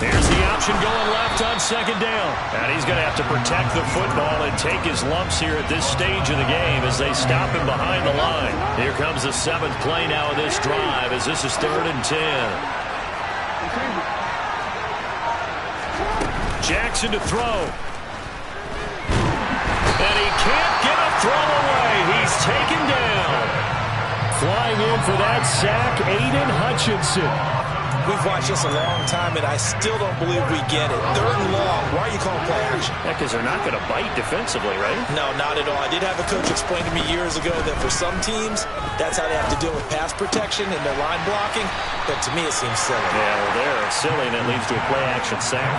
Here's the option going left on 2nd down. And he's going to have to protect the football and take his lumps here at this stage of the game as they stop him behind the line. Here comes the 7th play now of this drive as this is 3rd and 10. Jackson to throw. And he can't get a throw away. He's taken down. Flying in for that sack, Aiden Hutchinson. We've watched this a long time, and I still don't believe we get it. 3rd and long. Why are you calling play action? Yeah, because they're not going to bite defensively, right? No, not at all. I did have a coach explain to me years ago that for some teams, that's how they have to deal with pass protection and their line blocking. But to me, it seems silly. Yeah, well, there it's silly, and that leads to a play-action sack.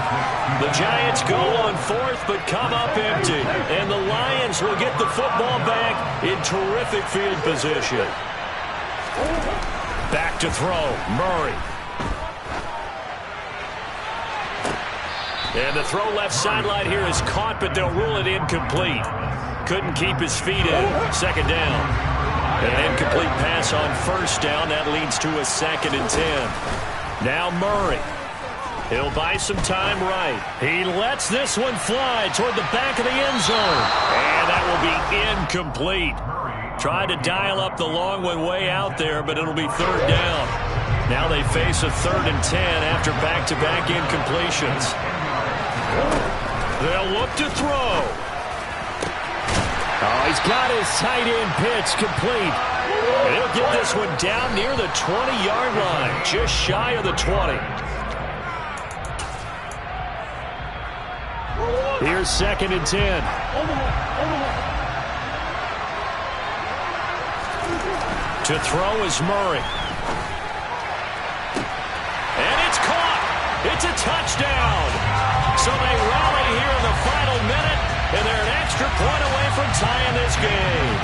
The Giants go on 4th, but come up empty. And the Lions will get the football back in terrific field position. Back to throw. Murray. And the throw left sideline here is caught, but they'll rule it incomplete. Couldn't keep his feet in. 2nd down. An incomplete pass on 1st down. That leads to a 2nd and 10. Now Murray. He'll buy some time right. He lets this one fly toward the back of the end zone. And that will be incomplete. Tried to dial up the long one way out there, but it'll be 3rd down. Now they face a 3rd and 10 after back-to-back incompletions. They'll look to throw. Oh, he's got his tight end pitch complete. And he'll get this one down near the 20-yard line, just shy of the 20. Here's 2nd and 10. To throw is Murray. And it's caught. It's a touchdown. So they rally here in the final minute, and they're an extra point away from tying this game.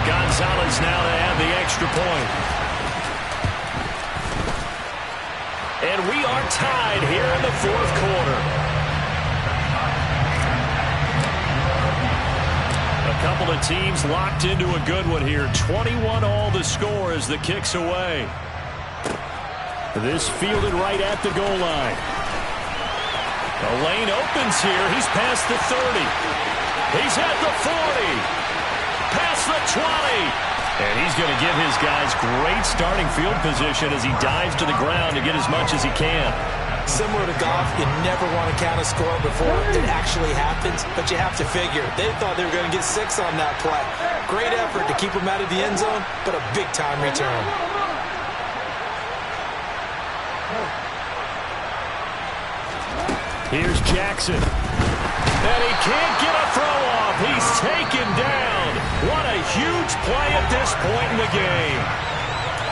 Gonzalez now to have the extra point. And we are tied here in the 4th quarter. A couple of teams locked into a good one here. 21 all the score as the kick's away. This fielded right at the goal line. The lane opens here. He's past the 30. He's at the 40. Past the 20. And he's going to give his guys great starting field position as he dives to the ground to get as much as he can. Similar to golf, you never want to count a score before it actually happens, but you have to figure. They thought they were going to get 6 on that play. Great effort to keep them out of the end zone, but a big-time return. Here's Jackson. And he can't get a throw off. He's taken down. What a huge play at this point in the game.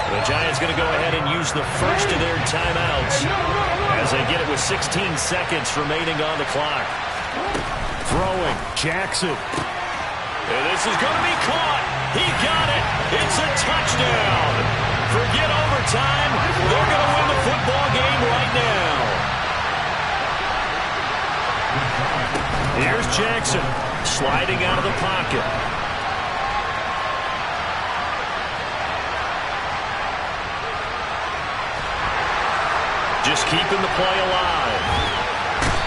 The Giants going to go ahead and use the first of their timeouts as they get it with 16 seconds remaining on the clock. Throwing, Jackson. And this is going to be caught. He got it. It's a touchdown. Forget overtime. They're going to win the football game right now. Here's Jackson sliding out of the pocket. just keeping the play alive.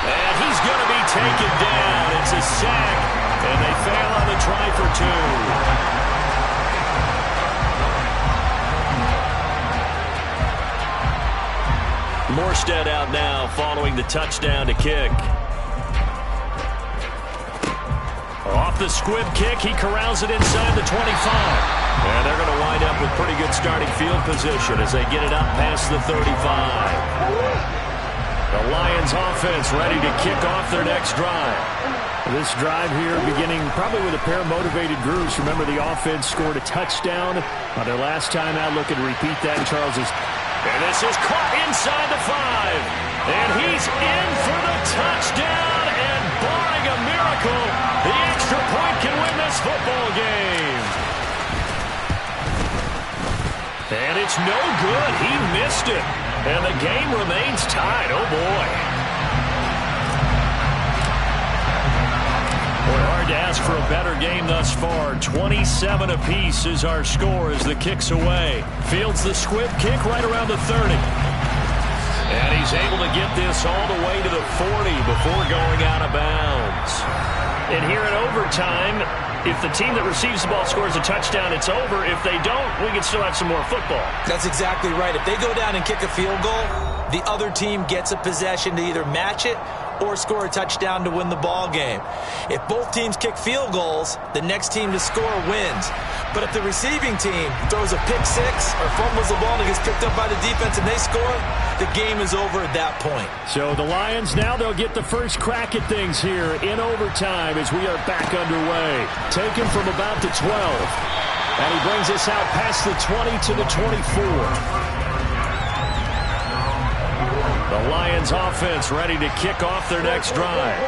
And he's going to be taken down. It's a sack, and they fail on the try for 2. Morstead out now following the touchdown to kick. Off the squib kick, he corrals it inside the 25. And they're going to wind up with pretty good starting field position as they get it up past the 35. The Lions offense ready to kick off their next drive. This drive here beginning probably with a pair of motivated groups. Remember, the offense scored a touchdown on their last time out. Looking to repeat that. And this is caught inside the 5. And he's in for the touchdown. And barring a miracle, the extra point can win this football game. And it's no good. He missed it. And the game remains tied. Oh, boy. Boy, hard to ask for a better game thus far. 27 apiece is our score as the kick's away. Fields the squib kick right around the 30. And he's able to get this all the way to the 40 before going out of bounds. And here in overtime, if the team that receives the ball scores a touchdown, it's over. If they don't, we can still have some more football. That's exactly right. If they go down and kick a field goal, the other team gets a possession to either match it or score a touchdown to win the ball game. If both teams kick field goals, the next team to score wins. But if the receiving team throws a pick six or fumbles the ball and it gets picked up by the defense and they score, the game is over at that point. So the Lions now, they'll get the first crack at things here in overtime as we are back underway. Taken from about the 12. And he brings us out past the 20 to the 24. The Lions offense ready to kick off their next drive.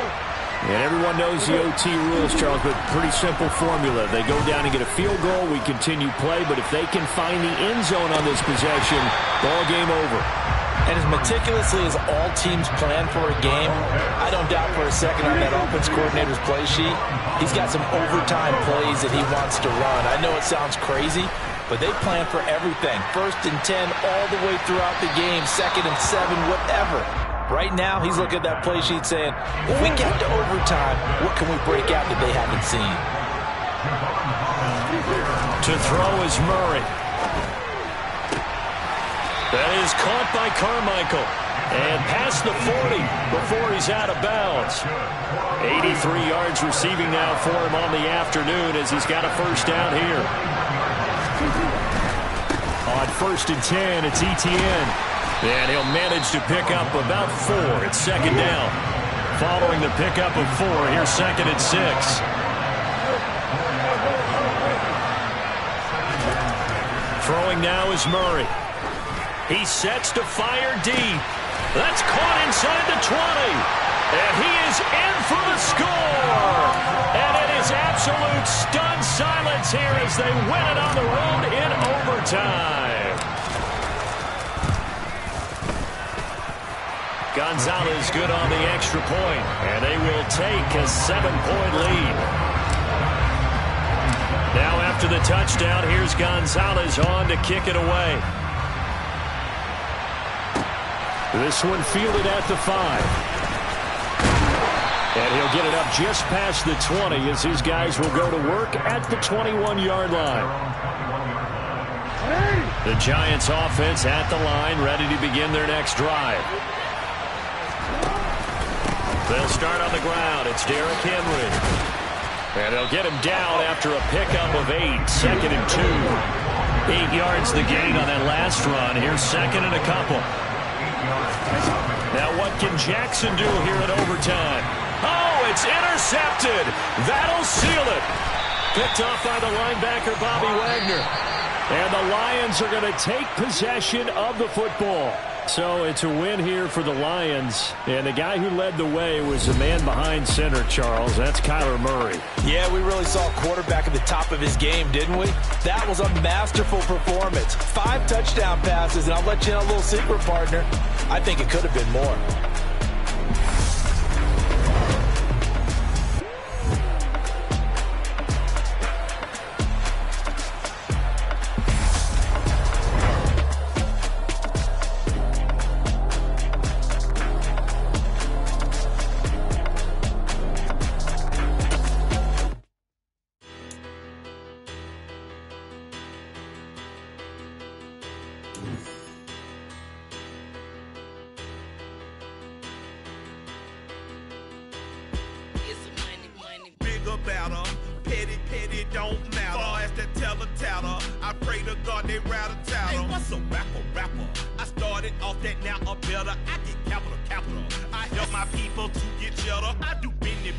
And everyone knows the OT rules, Charles, but pretty simple formula. They go down and get a field goal, we continue play, but if they can find the end zone on this possession, ball game over. And as meticulously as all teams plan for a game, I don't doubt for a second on that offense coordinator's play sheet, he's got some overtime plays that he wants to run. I know it sounds crazy, but they plan for everything. 1st and 10 all the way throughout the game, 2nd and 7, whatever. Right now, he's looking at that play sheet saying, if we get to overtime, what can we break out that they haven't seen? To throw is Murray. That is caught by Carmichael. And past the 40 before he's out of bounds. 83 yards receiving now for him on the afternoon as he's got a first down here. On 1st and 10, it's Etienne. And he'll manage to pick up about 4. It's 2nd down. Following the pickup of 4, here's 2nd and 6. Throwing now is Murray. He sets to fire deep. That's caught inside the 20. And he is in for the score. And it is absolute stunned silence here as they win it on the road in overtime. Gonzalez good on the extra point. And they will take a 7-point lead. Now after the touchdown, here's Gonzalez on to kick it away. This one fielded at the 5. And he'll get it up just past the 20 as his guys will go to work at the 21-yard line. The Giants offense at the line, ready to begin their next drive. They'll start on the ground. It's Derrick Henry. And they'll get him down after a pickup of 8. 2nd and 2. 8 yards the gain on that last run. Here's 2nd and a couple. Now what can Jackson do here in overtime? Oh, it's intercepted. That'll seal it. Picked off by the linebacker, Bobby Wagner. And the Lions are going to take possession of the football. So it's a win here for the Lions. And the guy who led the way was the man behind center, Charles. That's Kyler Murray. Yeah, we really saw a quarterback at the top of his game, didn't we? That was a masterful performance. 5 touchdown passes, and I'll let you know a little secret, partner. I think it could have been more. I pray to God they rattle tattle. Hey, what's a rapper? I started off that, now I'm better. I get capital. I help my people to get cheddar. I do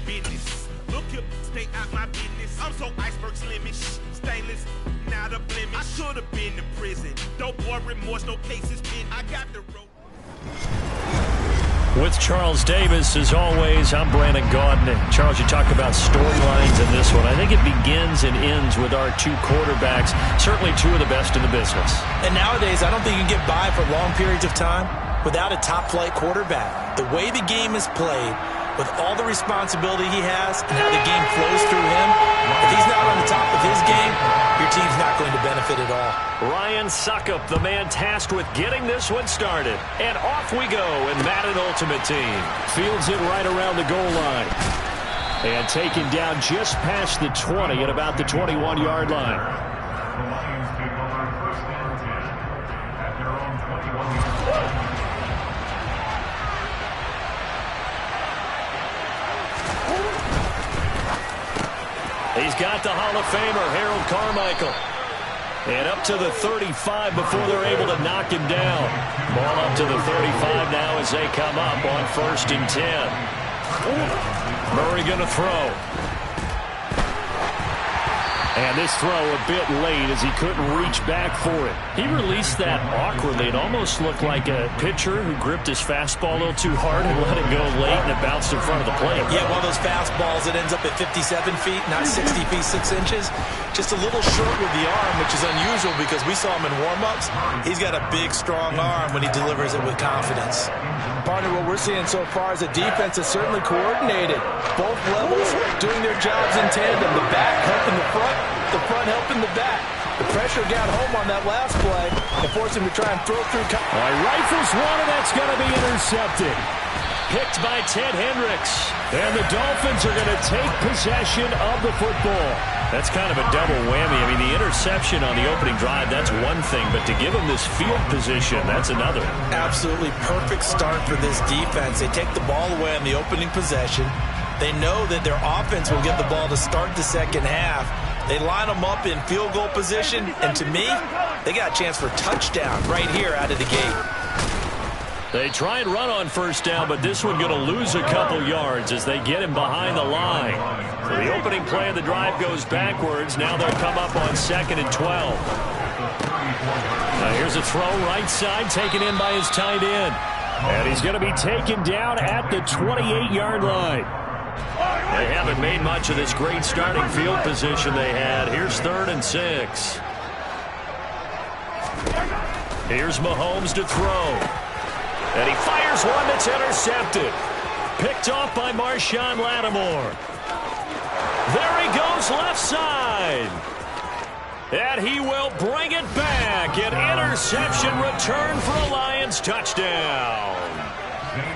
business. Look here, stay out my business. I'm so iceberg slimish, stainless, not a blemish. I should have been in prison. Don't boy remorse, no cases pinned. I got the road. With Charles Davis, as always, I'm Brandon Gaudin. And Charles, you talked about storylines in this one. I think it begins and ends with our two quarterbacks, certainly two of the best in the business. And nowadays, I don't think you can get by for long periods of time without a top-flight quarterback. The way the game is played, with all the responsibility he has and how the game flows through him, if he's not on the top of his game, your team's not going to benefit at all. Ryan Suckup, the man tasked with getting this one started. And off we go in Madden Ultimate Team. Fields it right around the goal line. And taken down just past the 20 at about the 21-yard line. The Lions take over 1st and 10 at their own 21-yard line. He's got the Hall of Famer, Harold Carmichael. And up to the 35 before they're able to knock him down. Ball up to the 35 now as they come up on 1st and 10. Murray going to throw. And this throw a bit late as he couldn't reach back for it. He released that awkwardly. It almost looked like a pitcher who gripped his fastball a little too hard and let it go late, and it bounced in front of the plate. Yeah, one of those fastballs that ends up at 57 feet, not 60 feet, 6 inches. Just a little short with the arm, which is unusual because we saw him in warm-ups. He's got a big, strong arm when he delivers it with confidence. Partner, what we're seeing so far is the defense is certainly coordinated. Both levels doing their jobs in tandem. The back helping the front helping the back. The pressure got home on that last play and forced him to try and throw through. Rifles one, and that's going to be intercepted. Picked by Ted Hendricks. And the Dolphins are going to take possession of the football. That's kind of a double whammy. I mean, the interception on the opening drive, that's one thing. But to give them this field position, that's another. Absolutely perfect start for this defense. They take the ball away on the opening possession. They know that their offense will get the ball to start the second half. They line them up in field goal position. And to me, they got a chance for a touchdown right here out of the gate. They try and run on 1st down, but this one going to lose a couple yards as they get him behind the line. So the opening play of the drive goes backwards. Now they'll come up on 2nd and 12. Now here's a throw right side taken in by his tight end. And he's going to be taken down at the 28-yard line. They haven't made much of this great starting field position they had. Here's 3rd and 6. Here's Mahomes to throw. And he fires one that's intercepted. Picked off by Marshawn Lattimore. There he goes left side. And he will bring it back. An interception return for a Lions touchdown.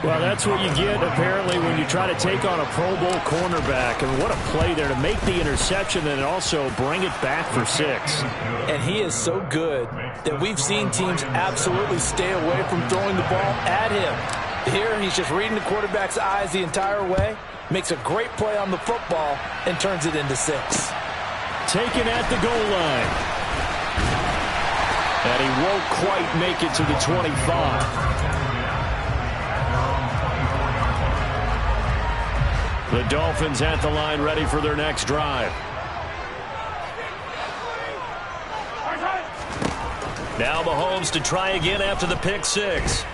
Well, that's what you get, apparently, when you try to take on a Pro Bowl cornerback. And what a play there to make the interception and also bring it back for 6. And he is so good that we've seen teams absolutely stay away from throwing the ball at him. Here, he's just reading the quarterback's eyes the entire way, makes a great play on the football, and turns it into 6. Taken at the goal line. And he won't quite make it to the 25. The Dolphins at the line ready for their next drive. Now Mahomes to try again after the pick 6.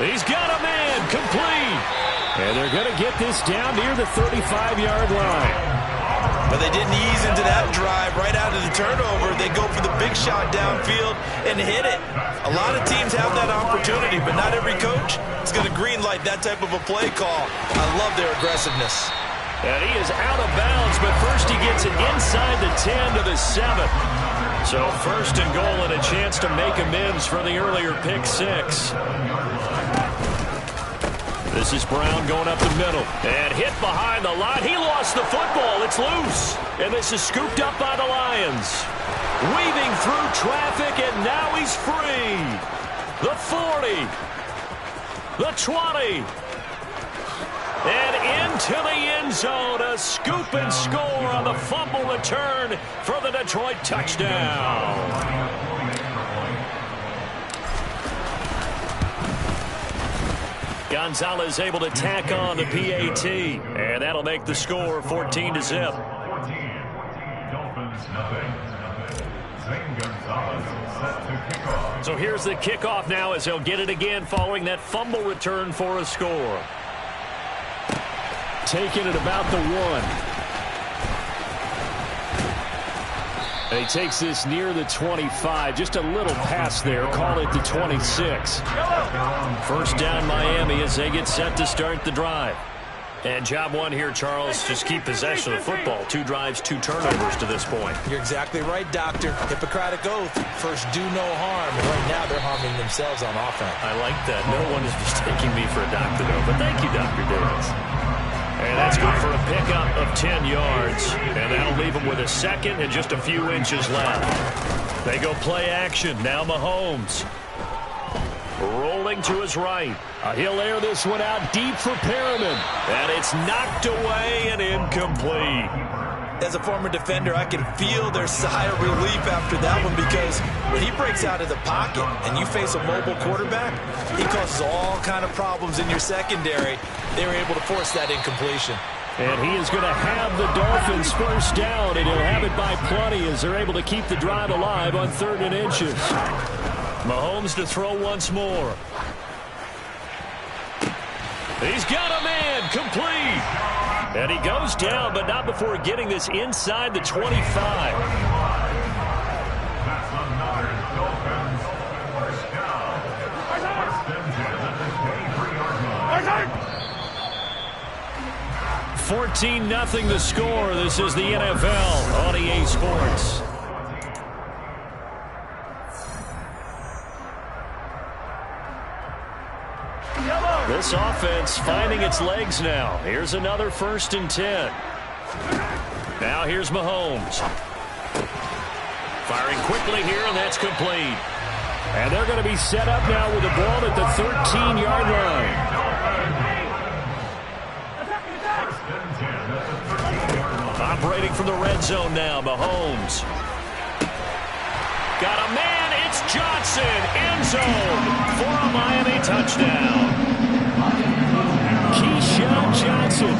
He's got a man complete. And they're going to get this down near the 35-yard line. But they didn't ease into that drive right out of the turnover. They go for the big shot downfield and hit it. A lot of teams have that opportunity, but not every coach is going to greenlight that type of a play call. I love their aggressiveness. And he is out of bounds, but first he gets it inside the 10 to the 7. So 1st and goal and a chance to make amends for the earlier pick 6. This is Brown going up the middle and hit behind the line. He lost the football. It's loose. And this is scooped up by the Lions. Weaving through traffic, and now he's free. The 40. The 20. And into the end zone. A scoop and score on the fumble return for the Detroit touchdown. Gonzalez able to tack on the PAT, and that'll make the score 14-0. So here's the kickoff now as they'll get it again following that fumble return for a score. Taking it about the 1. And he takes this near the 25. Just a little pass there. Call it the 26. First down Miami as they get set to start the drive. And job one here, Charles, just keep possession of the football. 2 drives, 2 turnovers to this point. You're exactly right, Doctor. Hippocratic oath. First, do no harm. And right now, they're harming themselves on offense. I like that. No one is mistaking me for a doctor, though. But thank you, Dr. Davis. And that's good for a pickup of 10 yards. And that'll leave them with a second and just a few inches left. They go play action. Now Mahomes. Rolling to his right. He'll air this one out deep for Perriman. And it's knocked away and incomplete. As a former defender, I can feel their sigh of relief after that one, because when he breaks out of the pocket and you face a mobile quarterback, he causes all kind of problems in your secondary. They were able to force that incompletion. And he is going to have the Dolphins first down, and he'll have it by plenty as they're able to keep the drive alive on 3rd and inches. Mahomes to throw once more. He's got a man, complete. And he goes down, but not before getting this inside the 25. That's another Dolphins first down. 14-0 the score. This is the NFL on EA Sports. This offense finding its legs now. Here's another 1st and 10. Now here's Mahomes. Firing quickly here, and that's complete. And they're going to be set up now with the ball at the 13-yard line. Operating from the red zone now, Mahomes. Got a man, it's Johnson, end zone for a Miami touchdown. Keyshawn Johnson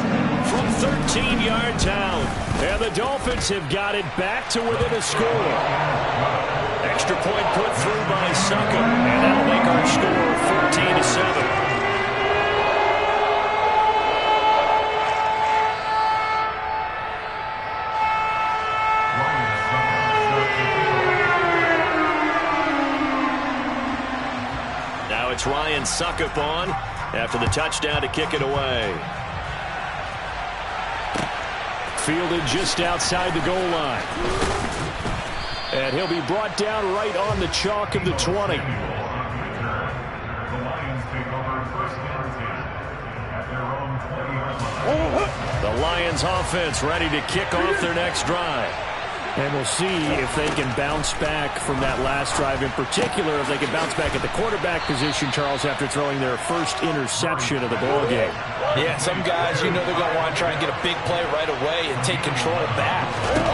from 13 yards out. And the Dolphins have got it back to within a score. Extra point put through by Suckup, and that'll make our score 14-7. Now it's Ryan Suckup on after the touchdown to kick it away. Fielded just outside the goal line. And he'll be brought down right on the chalk of the 20. The Lions take over 1st and 10 at their own 20-yard line. The Lions offense ready to kick off their next drive. And we'll see if they can bounce back from that last drive. In particular, if they can bounce back at the quarterback position, Charles, after throwing their first interception of the ballgame. Yeah, some guys, you know they're going to want to try and get a big play right away and take control back.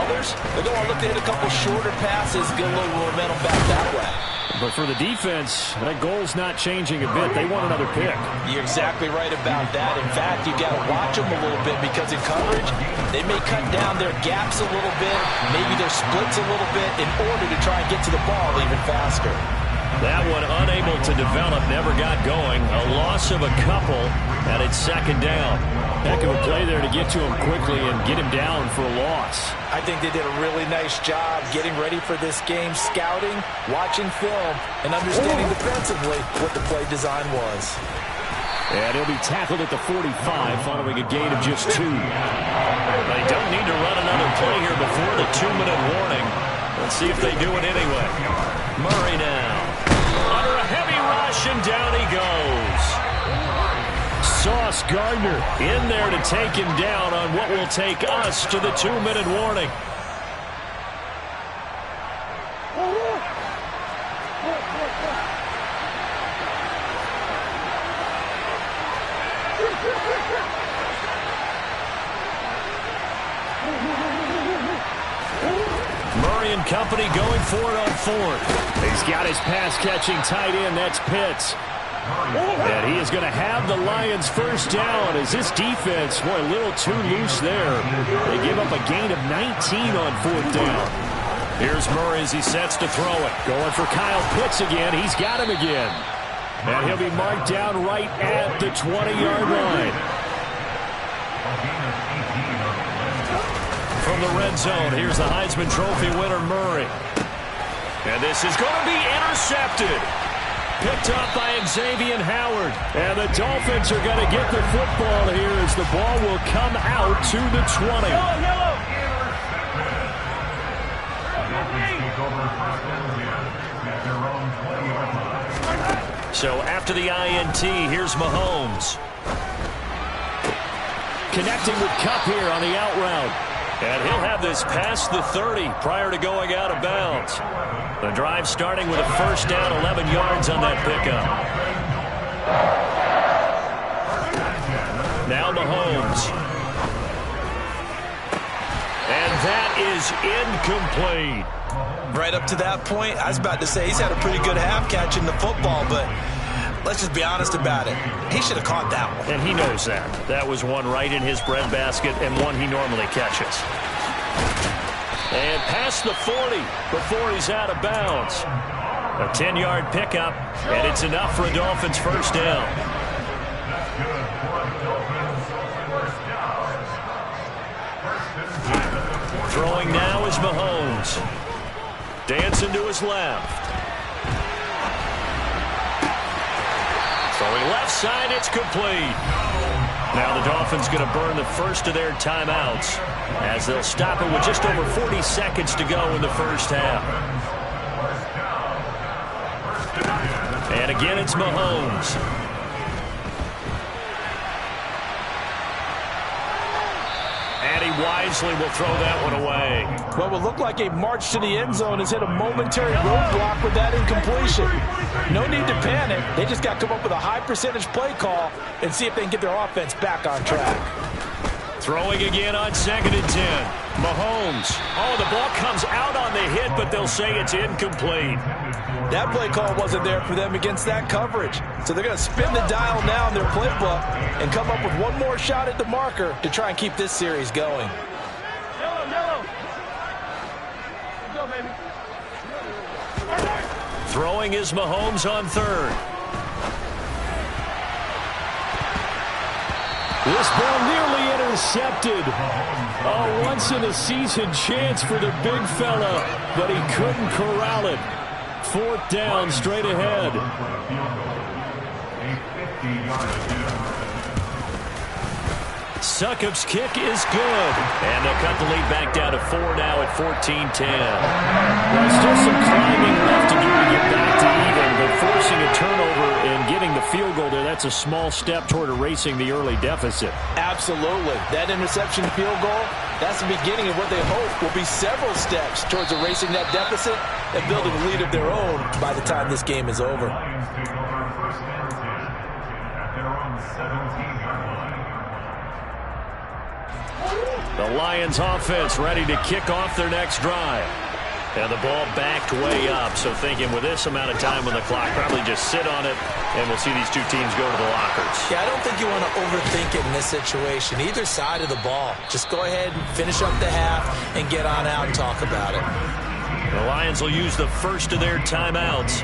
Others, they're going to look to hit a couple shorter passes, get a little momentum back that way. But for the defense, that goal's not changing a bit. They want another pick. You're exactly right about that. In fact, you got to watch them a little bit, because in coverage, they may cut down their gaps a little bit, maybe their splits a little bit, in order to try and get to the ball even faster. That one unable to develop, never got going. A loss of a couple, and it's 2nd down. Heck of a play there to get to him quickly and get him down for a loss. I think they did a really nice job getting ready for this game, scouting, watching film, and understanding defensively what the play design was. And he'll be tackled at the 45 following a gain of just 2. They don't need to run another play here before the 2-minute warning. Let's see if they do it anyway. Murray now. Under a heavy rush, and down he goes. Sauce Gardner in there to take him down on what will take us to the 2-minute warning. company going for it on fourth. He's got his pass-catching tight end. That's Pitts. And he is going to have the Lions first down as this defense, boy, a little too loose there. They give up a gain of 19 on fourth down. Here's Murray as he sets to throw it. Going for Kyle Pitts again. He's got him again. And he'll be marked down right at the 20-yard line. From the red zone, here's the Heisman Trophy winner, Murray. And this is going to be intercepted. Picked up by Xavier Howard. And the Dolphins are going to get the football here as the ball will come out to the 20. So after the INT, here's Mahomes. Connecting with Kupp here on the out route. And he'll have this past the 30 prior to going out of bounds. The drive starting with a first down, 11 yards on that pickup. Now Mahomes. And that is incomplete. Right up to that point, I was about to say he's had a pretty good half catching the football, but let's just be honest about it. He should have caught that one. And he knows that. That was one right in his breadbasket and one he normally catches. And past the 40 before he's out of bounds. A 10-yard pickup, and it's enough for a Dolphins first down. Throwing now is Mahomes. Dancing to his left. Throwing left side, it's complete. Now the Dolphins going to burn the first of their timeouts as they'll stop it with just over 40 seconds to go in the first half. And again, it's Mahomes. And he wisely will throw that one away. What will look like a march to the end zone has hit a momentary roadblock with that incompletion. No need to panic. They just got to come up with a high percentage play call and see if they can get their offense back on track. Throwing again on 2nd and 10. Mahomes. Oh, the ball comes out on the hit, but they'll say it's incomplete. That play call wasn't there for them against that coverage. So they're going to spin the dial now in their playbook and come up with one more shot at the marker to try and keep this series going. Yellow. Let's go, baby. Throwing is Mahomes on 3rd. This ball nearly intercepted. A once-in-a-season chance for the big fella, but he couldn't corral it. 4th down, straight ahead. Succop's kick is good. And they'll cut the lead back down to 4 now at 14-10. Well, still some climbing left to do to get back to even, but forcing a turnover and getting the field goal there, that's a small step toward erasing the early deficit. Absolutely. That interception field goal, that's the beginning of what they hope will be several steps towards erasing that deficit and building a lead of their own by the time this game is over. The Lions offense ready to kick off their next drive. And the ball backed way up, so thinking with this amount of time on the clock, probably just sit on it, and we'll see these two teams go to the lockers. Yeah, I don't think you want to overthink it in this situation. Either side of the ball. Just go ahead and finish up the half and get on out and talk about it. The Lions will use the first of their timeouts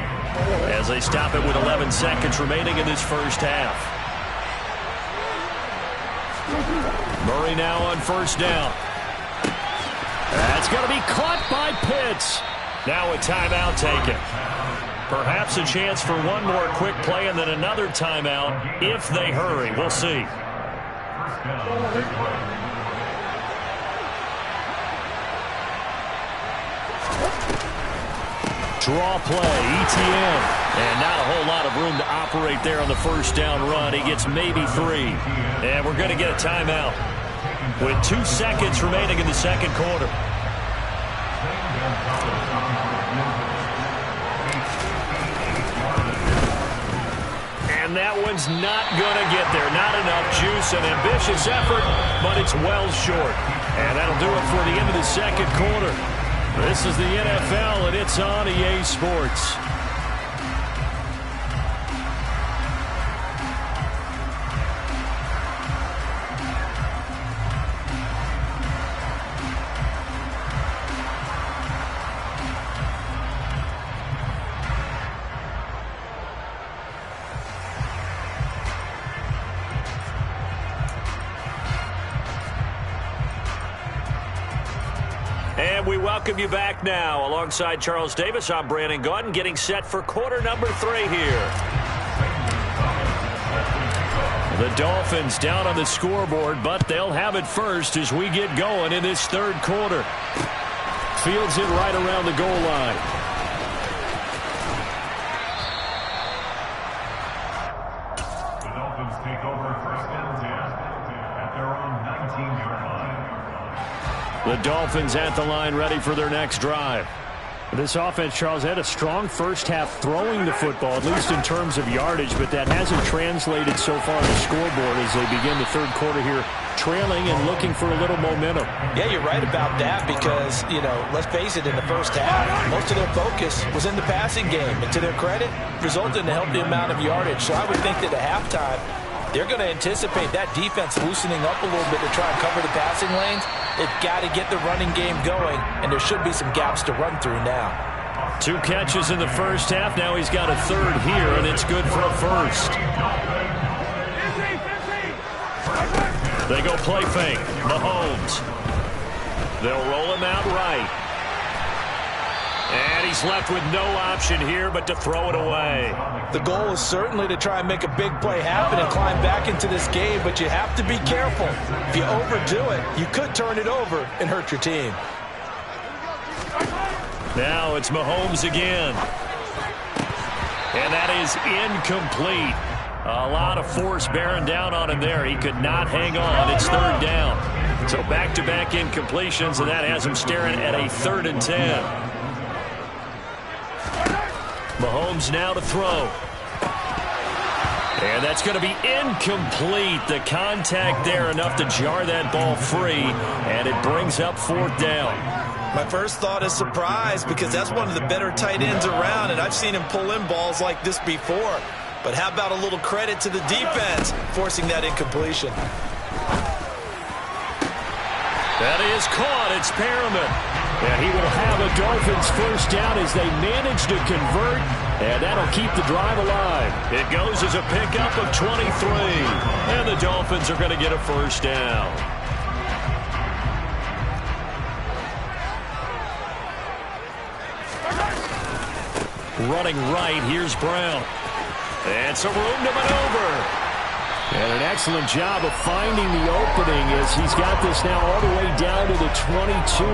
as they stop it with 11 seconds remaining in this first half. Murray now on first down. That's going to be caught by Pitts. Now a timeout taken. Perhaps a chance for one more quick play and then another timeout if they hurry. We'll see. Draw play, ETN. And not a whole lot of room to operate there on the first down run. He gets maybe 3. And we're going to get a timeout with 2 seconds remaining in the second quarter. And that one's not going to get there. Not enough juice, an ambitious effort, but it's well short. And that'll do it for the end of the second quarter. This is the NFL, and it's on EA Sports. And we welcome you back now. Alongside Charles Davis, I'm Brandon Gaudin, getting set for quarter number 3 here. The Dolphins down on the scoreboard, but they'll have it first as we get going in this third quarter. Fields it right around the goal line. The Dolphins take over first and 10 at their own 19-yard line. The Dolphins at the line, ready for their next drive. This offense, Charles, had a strong first half throwing the football, at least in terms of yardage, but that hasn't translated so far on the scoreboard as they begin the third quarter here, trailing and looking for a little momentum. Yeah, you're right about that because, let's face it, in the first half, most of their focus was in the passing game. And to their credit, resulted in a healthy amount of yardage. So I would think that at halftime, they're going to anticipate that defense loosening up a little bit to try and cover the passing lanes. They've got to get the running game going, and there should be some gaps to run through now. 2 catches in the first half. Now he's got a third here, and it's good for a first. They go play fake. Mahomes. They'll roll him out right. And he's left with no option here but to throw it away. The goal is certainly to try and make a big play happen and climb back into this game, but you have to be careful. If you overdo it, you could turn it over and hurt your team. Now it's Mahomes again. And that is incomplete. A lot of force bearing down on him there. He could not hang on. It's third down. So back-to-back incompletions, and that has him staring at a 3rd and 10. Mahomes now to throw. And that's going to be incomplete. The contact there enough to jar that ball free, and it brings up 4th down. My first thought is surprise because that's one of the better tight ends around, and I've seen him pull in balls like this before. But how about a little credit to the defense forcing that incompletion? That is caught. It's Perriman. And he will have a Dolphins first down as they manage to convert, and that'll keep the drive alive. It goes as a pickup of 23, and the Dolphins are going to get a first down. Running right, here's Brown. And some room to maneuver. And an excellent job of finding the opening as he's got this now all the way down to the 22.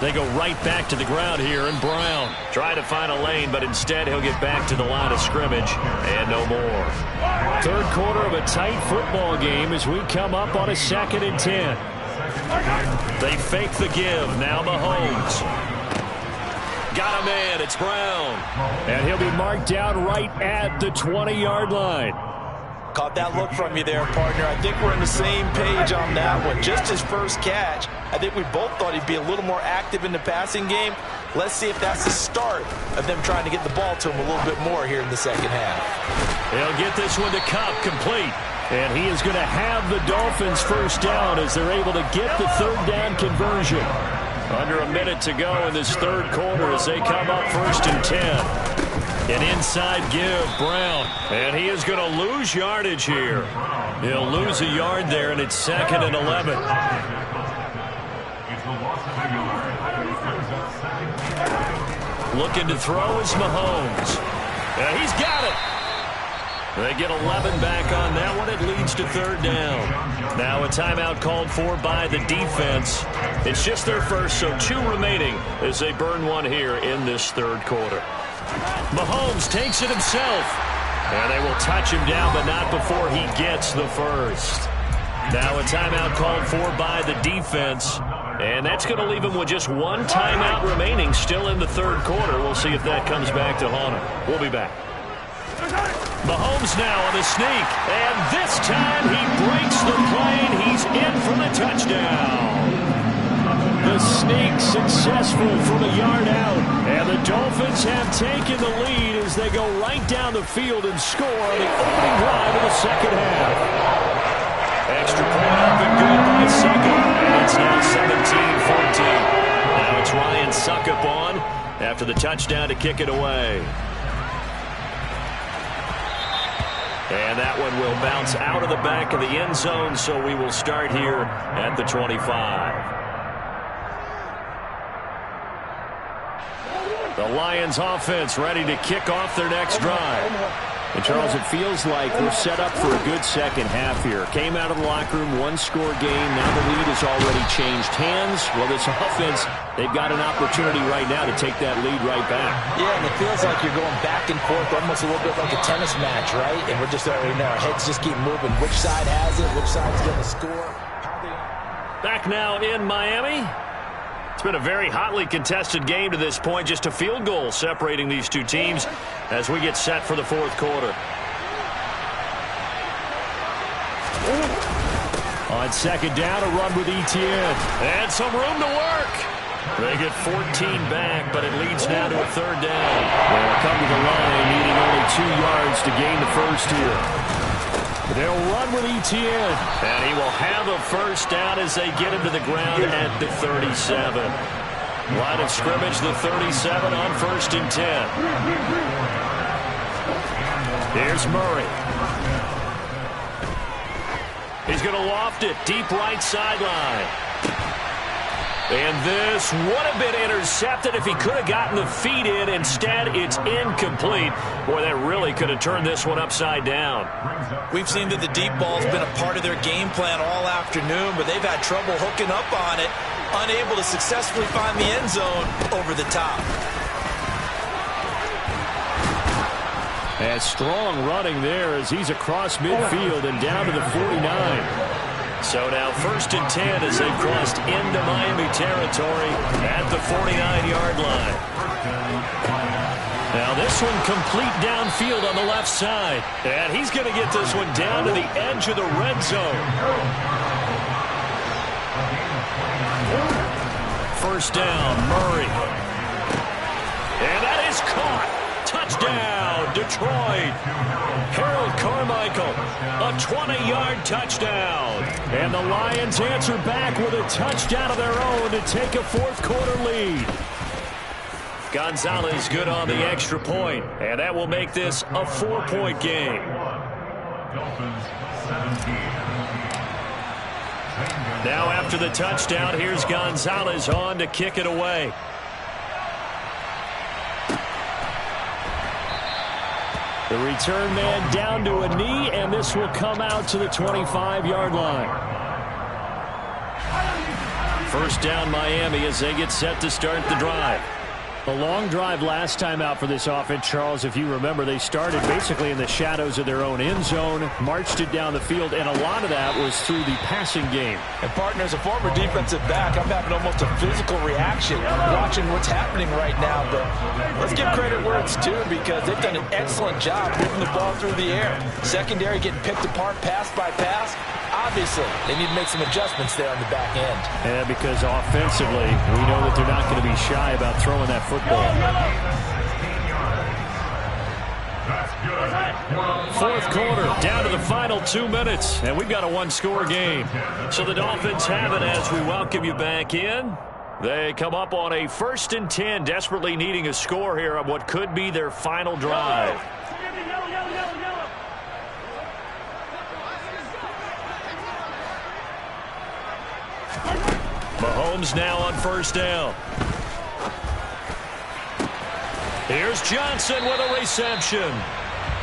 They go right back to the ground here, and Brown trying to find a lane, but instead he'll get back to the line of scrimmage and no more. Third quarter of a tight football game as we come up on a 2nd and 10. They fake the give. Now Mahomes. Got him in. It's Brown. And he'll be marked down right at the 20-yard line. Caught that look from you there, partner. I think we're on the same page on that one. Just his first catch. I think we both thought he'd be a little more active in the passing game. Let's see if that's the start of them trying to get the ball to him a little bit more here in the second half. They'll get this one to Cup, complete. And he is going to have the Dolphins first down as they're able to get the 3rd down conversion. Under a minute to go in this third quarter as they come up 1st and 10. An inside give, Brown. And he is going to lose yardage here. He'll lose a yard there, and it's 2nd and 11. Looking to throw is Mahomes. He's got it. They get 11 back on that one. It leads to 3rd down. Now a timeout called for by the defense. It's just their first, so 2 remaining as they burn one here in this third quarter. Mahomes takes it himself. And they will touch him down, but not before he gets the first. Now a timeout called for by the defense. And that's going to leave him with just 1 timeout remaining still in the third quarter. We'll see if that comes back to haunt him. We'll be back. Mahomes now on the sneak, and this time he breaks the plane. He's in for the touchdown. The sneak successful from a yard out, and the Dolphins have taken the lead as they go right down the field and score on the opening drive of the second half. Extra point up and good by Suckup, and it's now 17-14. Now it's Ryan Suckup on after the touchdown to kick it away. And that one will bounce out of the back of the end zone, so we will start here at the 25. The Lions offense ready to kick off their next drive. And, Charles, it feels like we're set up for a good second half here. Came out of the locker room, one-score game. Now the lead has already changed hands. Well, this offense, they've got an opportunity right now to take that lead right back. Yeah, and it feels like you're going back and forth, almost a little bit like a tennis match, right? And we're just already know our heads just keep moving. Which side has it? Which side's going to score? Back now in Miami. It's been a very hotly contested game to this point. Just a field goal separating these two teams as we get set for the fourth quarter. On second down, a run with Etienne. And some room to work. They get 14 back, but it leads now to a third down. They'll come to the line, needing only 2 yards to gain the first here. They'll run with Etienne, and he will have a first down as they get him to the ground at the 37. Line of scrimmage, the 37 on 1st and 10. Here's Murray. He's going to loft it, deep right sideline. And this would have been intercepted if he could have gotten the feet in. Instead, it's incomplete. Boy, that really could have turned this one upside down. We've seen that the deep ball's been a part of their game plan all afternoon, but they've had trouble hooking up on it, unable to successfully find the end zone over the top. And strong running there as he's across midfield and down to the 49. So now 1st and 10 as they've crossed into Miami territory at the 49-yard line. Now this one complete downfield on the left side. And he's going to get this one down to the edge of the red zone. First down, Murray. And that is caught. Touchdown, Detroit. Harold Carmichael, a 20-yard touchdown. And the Lions answer back with a touchdown of their own to take a fourth-quarter lead. Gonzalez good on the extra point, and that will make this a 4-point game. Now after the touchdown, here's Gonzalez on to kick it away. The return man down to a knee, and this will come out to the 25-yard line. First down Miami as they get set to start the drive. A long drive last time out for this offense, Charles. If you remember, they started basically in the shadows of their own end zone, marched it down the field, and a lot of that was through the passing game. And, partner, as a former defensive back, I'm having almost a physical reaction watching what's happening right now. But let's give credit where it's due because they've done an excellent job moving the ball through the air. Secondary getting picked apart pass by pass. Obviously, they need to make some adjustments there on the back end. Yeah, because offensively, we know that they're not going to be shy about throwing that football. Fourth quarter, down to the final 2 minutes, and we've got a one-score game. So the Dolphins have it as we welcome you back in. They come up on a 1st and 10, desperately needing a score here on what could be their final drive. Mahomes now on first down. Here's Johnson with a reception.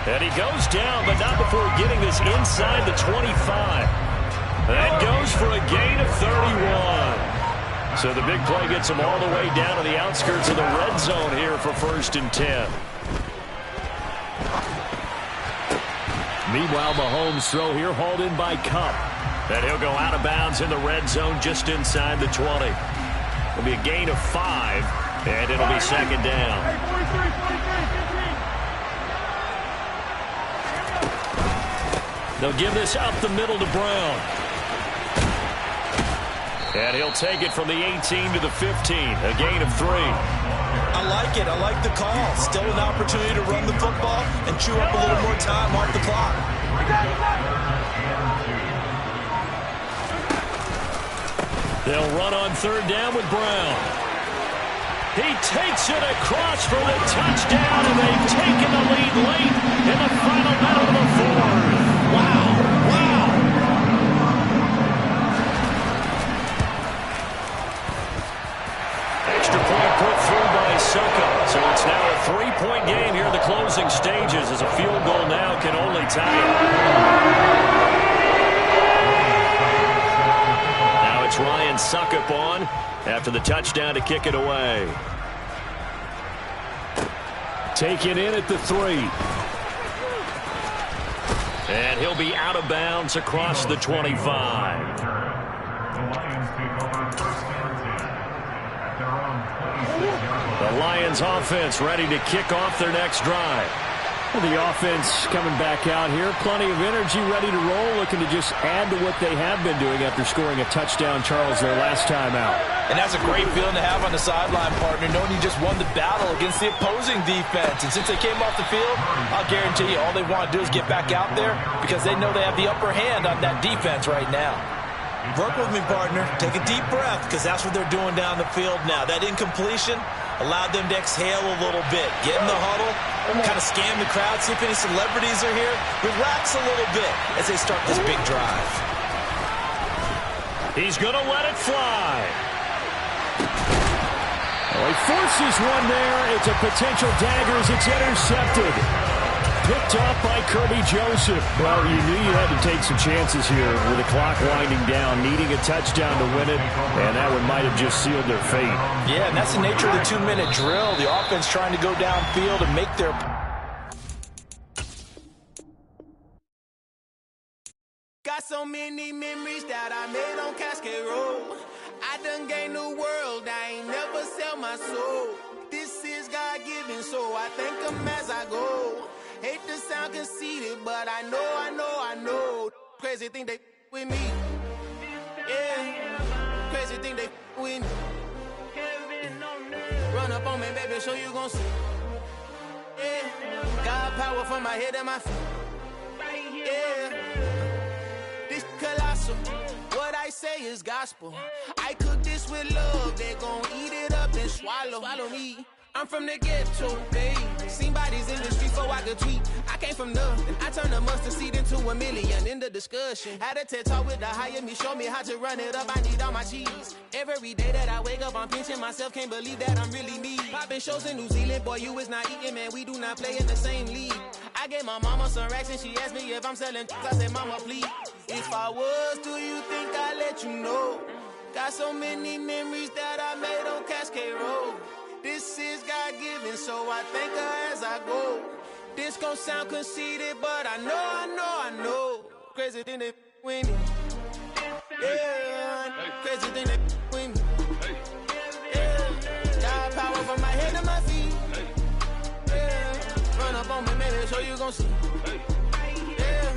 And he goes down, but not before getting this inside the 25. That goes for a gain of 31. So the big play gets him all the way down to the outskirts of the red zone here for 1st and 10. Meanwhile, Mahomes' throw here hauled in by Kupp. And he'll go out of bounds in the red zone just inside the 20. It'll be a gain of 5, and it'll be second down. They'll give this up the middle to Brown. And he'll take it from the 18 to the 15, a gain of 3. I like it. I like the call. Still an opportunity to run the football and chew up a little more time off the clock. They'll run on third down with Brown. He takes it across for the touchdown, and they've taken the lead late in the final minute of the fourth. Wow. Extra point put through by Succo. So it's now a 3-point game here in the closing stages, as a field goal now can only tie it. Now it's Ryan Suckup on after the touchdown to kick it away. Taken in at the 3. And he'll be out of bounds across the 25. The Lions take over first and 10 at their own 26-yard line. The Lions offense ready to kick off their next drive. Well, the offense coming back out here. Plenty of energy, ready to roll, looking to just add to what they have been doing after scoring a touchdown, Charles, their last time out. And that's a great feeling to have on the sideline, partner, knowing you just won the battle against the opposing defense. And since they came off the field, I'll guarantee you all they want to do is get back out there because they know they have the upper hand on that defense right now. Work with me, partner. Take a deep breath because that's what they're doing down the field now. That incompletion allowed them to exhale a little bit. Get in the huddle, kind of scan the crowd, see if any celebrities are here. Relax a little bit as they start this big drive. He's going to let it fly. Well, he forces one there. It's a potential dagger as it's intercepted. Picked off by Kirby Joseph. Well, you knew you had to take some chances here with the clock winding down, needing a touchdown to win it, and that one might have just sealed their fate. Yeah, and that's the nature of the 2-minute drill. The offense trying to go downfield and make their... Got so many memories that I made on Cascade Road. I done gained the world, I ain't never sell my soul. This is God-given, so I thank him as I go. Hate to sound conceited, but I know. Crazy thing they with me. Yeah, crazy thing they with me. Run up on me, baby, show you gon' see. Yeah, God power from my head and my feet. Yeah, this colossal. What I say is gospel. I cook this with love, they gon' eat it up and swallow. Follow me. I'm from the ghetto, baby. Seen bodies in the street so I could tweet. I came from nothing. I turned a mustard seed into a million in the discussion. Had a TED talk with the higher me, show me how to run it up. I need all my cheese. Every day that I wake up, I'm pinching myself. Can't believe that I'm really me. Popping shows in New Zealand, boy, you is not eating, man. We do not play in the same league. I gave my mama some racks and she asked me if I'm selling. I said, mama, please. If I was, do you think I'd let you know? Got so many memories that I made on Cascade Road. This is God-given, so I thank her as I go. This gon' sound conceited, but I know. Crazy thing they with me. Yeah, crazy thing they with me. Yeah, God power from my head to my feet. Yeah, run up on me, maybe so you gon' see. Yeah.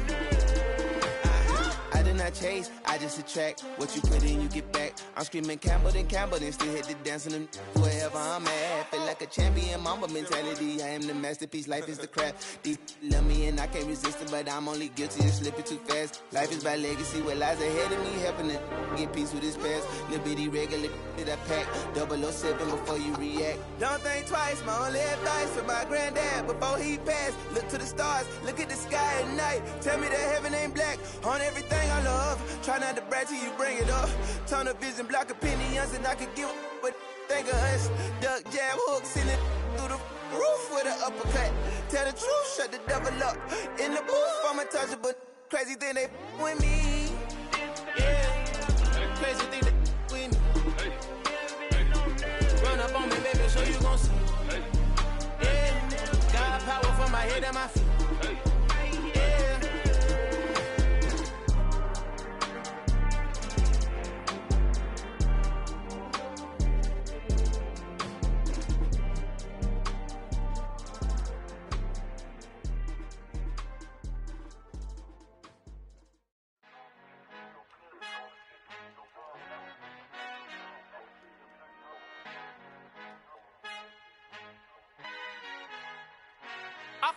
I did not chase, I just attract. What you put in, you get back. I'm screaming Campbell, then still hit the dance and them wherever I'm at. Feel like a champion, mama mentality. I am the masterpiece, life is the crap. Deep love me and I can't resist it, but I'm only guilty of slipping too fast. Life is by legacy, what lies ahead of me, helping to get peace with his past. Little bitty regular that I pack, 007 before you react. Don't think twice, my only advice for my granddad before he passed. Look to the stars, look at the sky at night. Tell me that heaven ain't black on everything I love. Try not to brag till you bring it up. Tunnel vision, block opinions, and I could give but think of us. Duck jab hooks in it through the roof with an uppercut. Tell the truth, shut the devil up. In the booth, I'm untouchable. Crazy thing they with me. Yeah, crazy thing they with me. Run up on me, baby, so you gon' see. Yeah, God power from my head and my feet.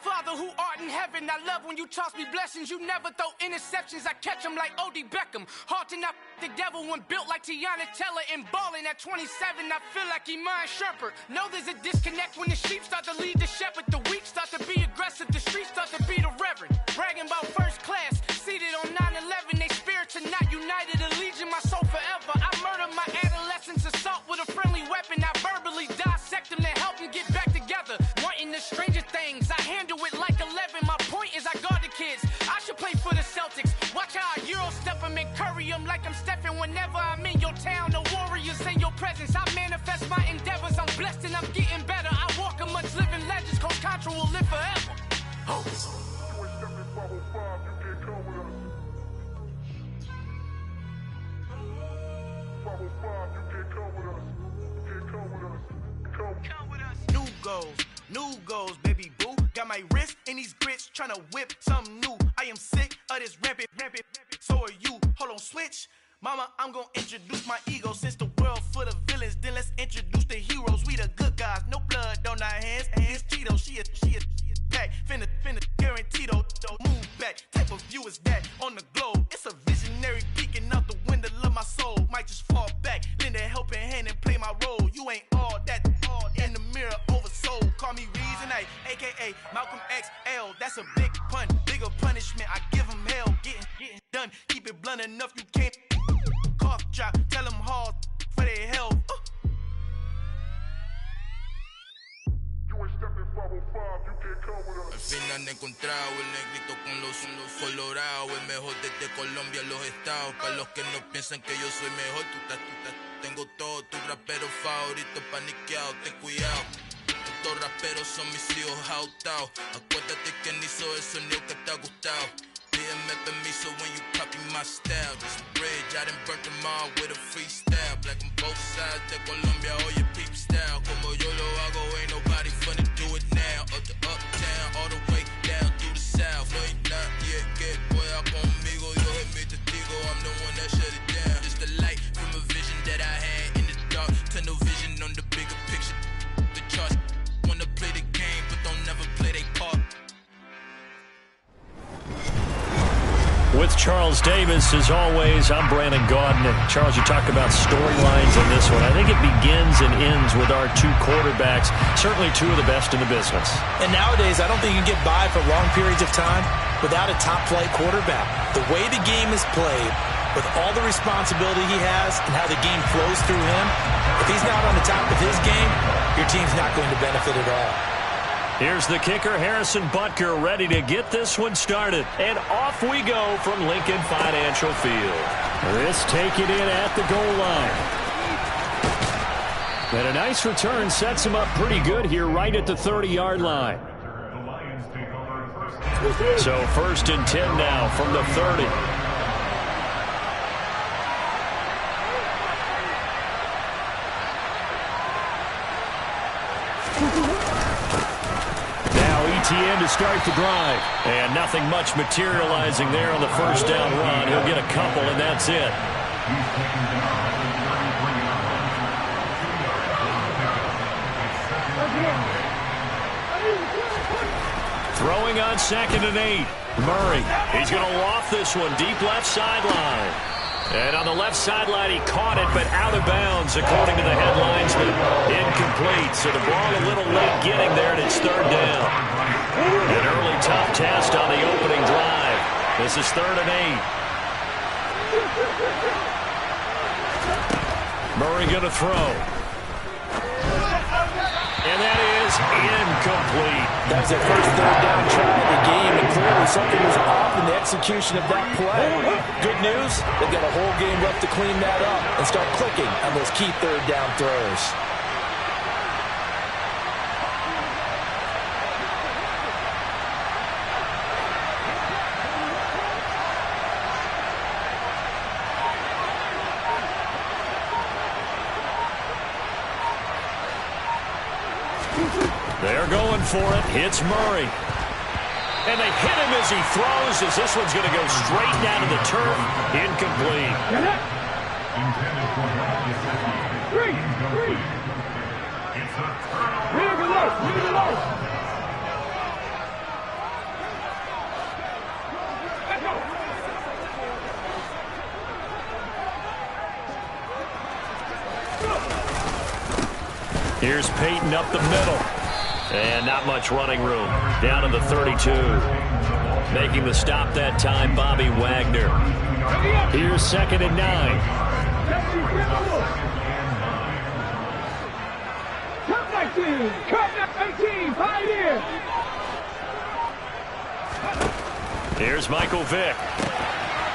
Father who art in heaven, I love when you toss me blessings. You never throw interceptions, I catch them like O.D. Beckham. Hard to not the devil when built like Tiana Teller and balling at 27. I feel like Iman Shumpert. Know there's a disconnect when the sheep start to lead the shepherd. The weak start to be aggressive, the streets start to be the reverend. Bragging about first class, seated on 9/11. They spirits are not united, a legion, my soul forever. I murder my adolescence, assault with a friendly weapon. I verbally dissect them to help them get back together. Wanting the stranger things, I handle it like 11. My point is I guard the kids. I should play for the Celtics. Watch how I Euro step them and curry them like I'm Stephen. Whenever I'm in your town, the Warriors in your presence. I manifest my endeavors. I'm blessed and I'm getting better. I walk amongst living legends. Coach Contra will live forever. New goals, baby boo. Got my wrist in these grits, tryna whip something new. I am sick of this rampant. So are you. Hold on, switch. Mama, I'm gonna introduce my ego. Since the world full of villains, then let's introduce the heroes. We the good guys, no blood on our hands. Hands Cheeto, she is back. Finna, guaranteed don't move back. Type of view is that on the globe? It's a visionary peeking out the window of my soul. Might just fall back, lend a helping hand and play my role. You ain't all that in the mirror oversold. Call me Reason A, aka Malcolm XL. That's a big pun, bigger punishment. I give him hell, getting done. Keep it blunt enough, you can't cough drop. Tell them hard for their health. Al fin han encontrado el negrito con los colorados, el mejor desde Colombia a los estados. Para los que no piensan que yo soy mejor, tengo todo, tu rapero favorito paniqueado, ten cuidado. Estos raperos son mis hijos jautados. Acuérdate quién hizo el sonido que te ha gustado. Pídeme permiso when you copy my style. This bridge, I done burnt them all with a freestyle. Black on both sides de Colombia, oye peep style. Como yo lo hago, ain't nobody finna do it now. Up to uptown, all the way down through the south. No hay nadie que pueda conmigo, Dios es mi testigo. I'm the one that shut it down. Just the light from a vision that I had in the dark. Tunnel vision on the bigger picture. The charts wanna play the game, but don't never play their part. With Charles Davis, as always, I'm Brandon Gaudin. Charles, you talk about storylines in this one. I think it begins and ends with our two quarterbacks, certainly two of the best in the business. And nowadays, I don't think you can get by for long periods of time without a top-flight quarterback. The way the game is played, with all the responsibility he has and how the game flows through him, if he's not on the top of his game, your team's not going to benefit at all. Here's the kicker, Harrison Butker, ready to get this one started. And off we go from Lincoln Financial Field. This take it in at the goal line. And a nice return sets him up pretty good here right at the 30-yard line. So 1st and 10 now from the 30. ETN to start the drive. And nothing much materializing there on the first down run. He'll get a couple, and that's it. Throwing on 2nd and 8. Murray. He's going to loft this one deep left sideline. And on the left sideline, he caught it, but out of bounds, according to the headlinesman. Incomplete, so the ball a little late getting there, and it's 3rd down. An early tough test on the opening drive. This is 3rd and 8. Murray going to throw. And that is incomplete. That was their first 3rd down try of the game, and clearly something was off in the execution of that play. Good news, they've got a whole game left to clean that up and start clicking on those key 3rd down throws. They're going for it. Hits Murray. And they hit him as he throws, as this one's going to go straight down to the turf. Incomplete. Here's Peyton up the middle. And not much running room. Down to the 32. Making the stop that time, Bobby Wagner. Here's 2nd and 9. Here's Michael Vick.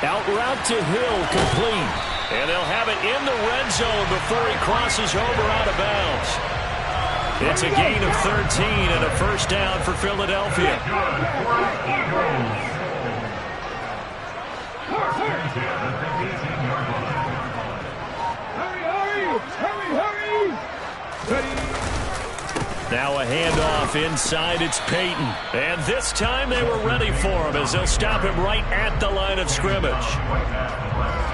Out route to Hill, complete. And they'll have it in the red zone before he crosses over out of bounds. It's a gain of 13 and a first down for Philadelphia. Now a handoff inside. It's Peyton. And this time they were ready for him as they'll stop him right at the line of scrimmage.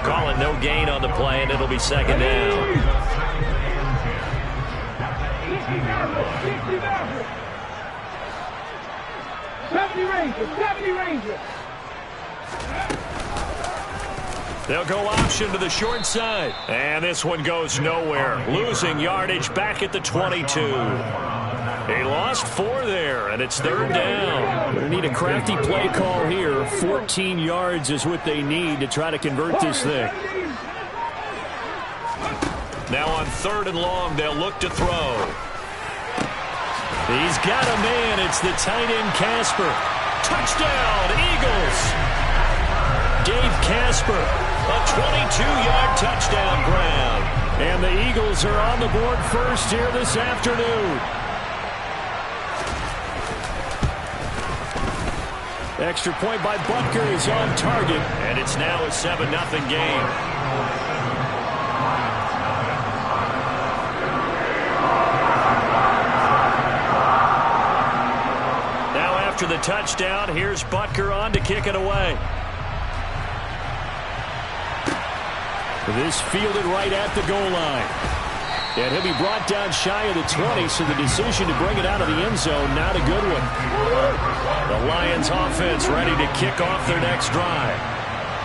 Calling no gain on the play, and it'll be 2nd down. 70 Rangers. They'll go option to the short side. And this one goes nowhere. Losing yardage back at the 22. They lost 4 there, and it's 3rd down. They need a crafty play call here. 14 yards is what they need to try to convert this thing. Now on 3rd and long, they'll look to throw. He's got a man. It's the tight end, Casper. Touchdown, Eagles. Dave Casper, a 22-yard touchdown grab. And the Eagles are on the board first here this afternoon. Extra point by Butker is on target. And it's now a 7-0 game. Now after the touchdown, here's Butker on to kick it away. This fielded right at the goal line. And he'll be brought down shy of the 20, so the decision to bring it out of the end zone, not a good one. The Lions offense ready to kick off their next drive.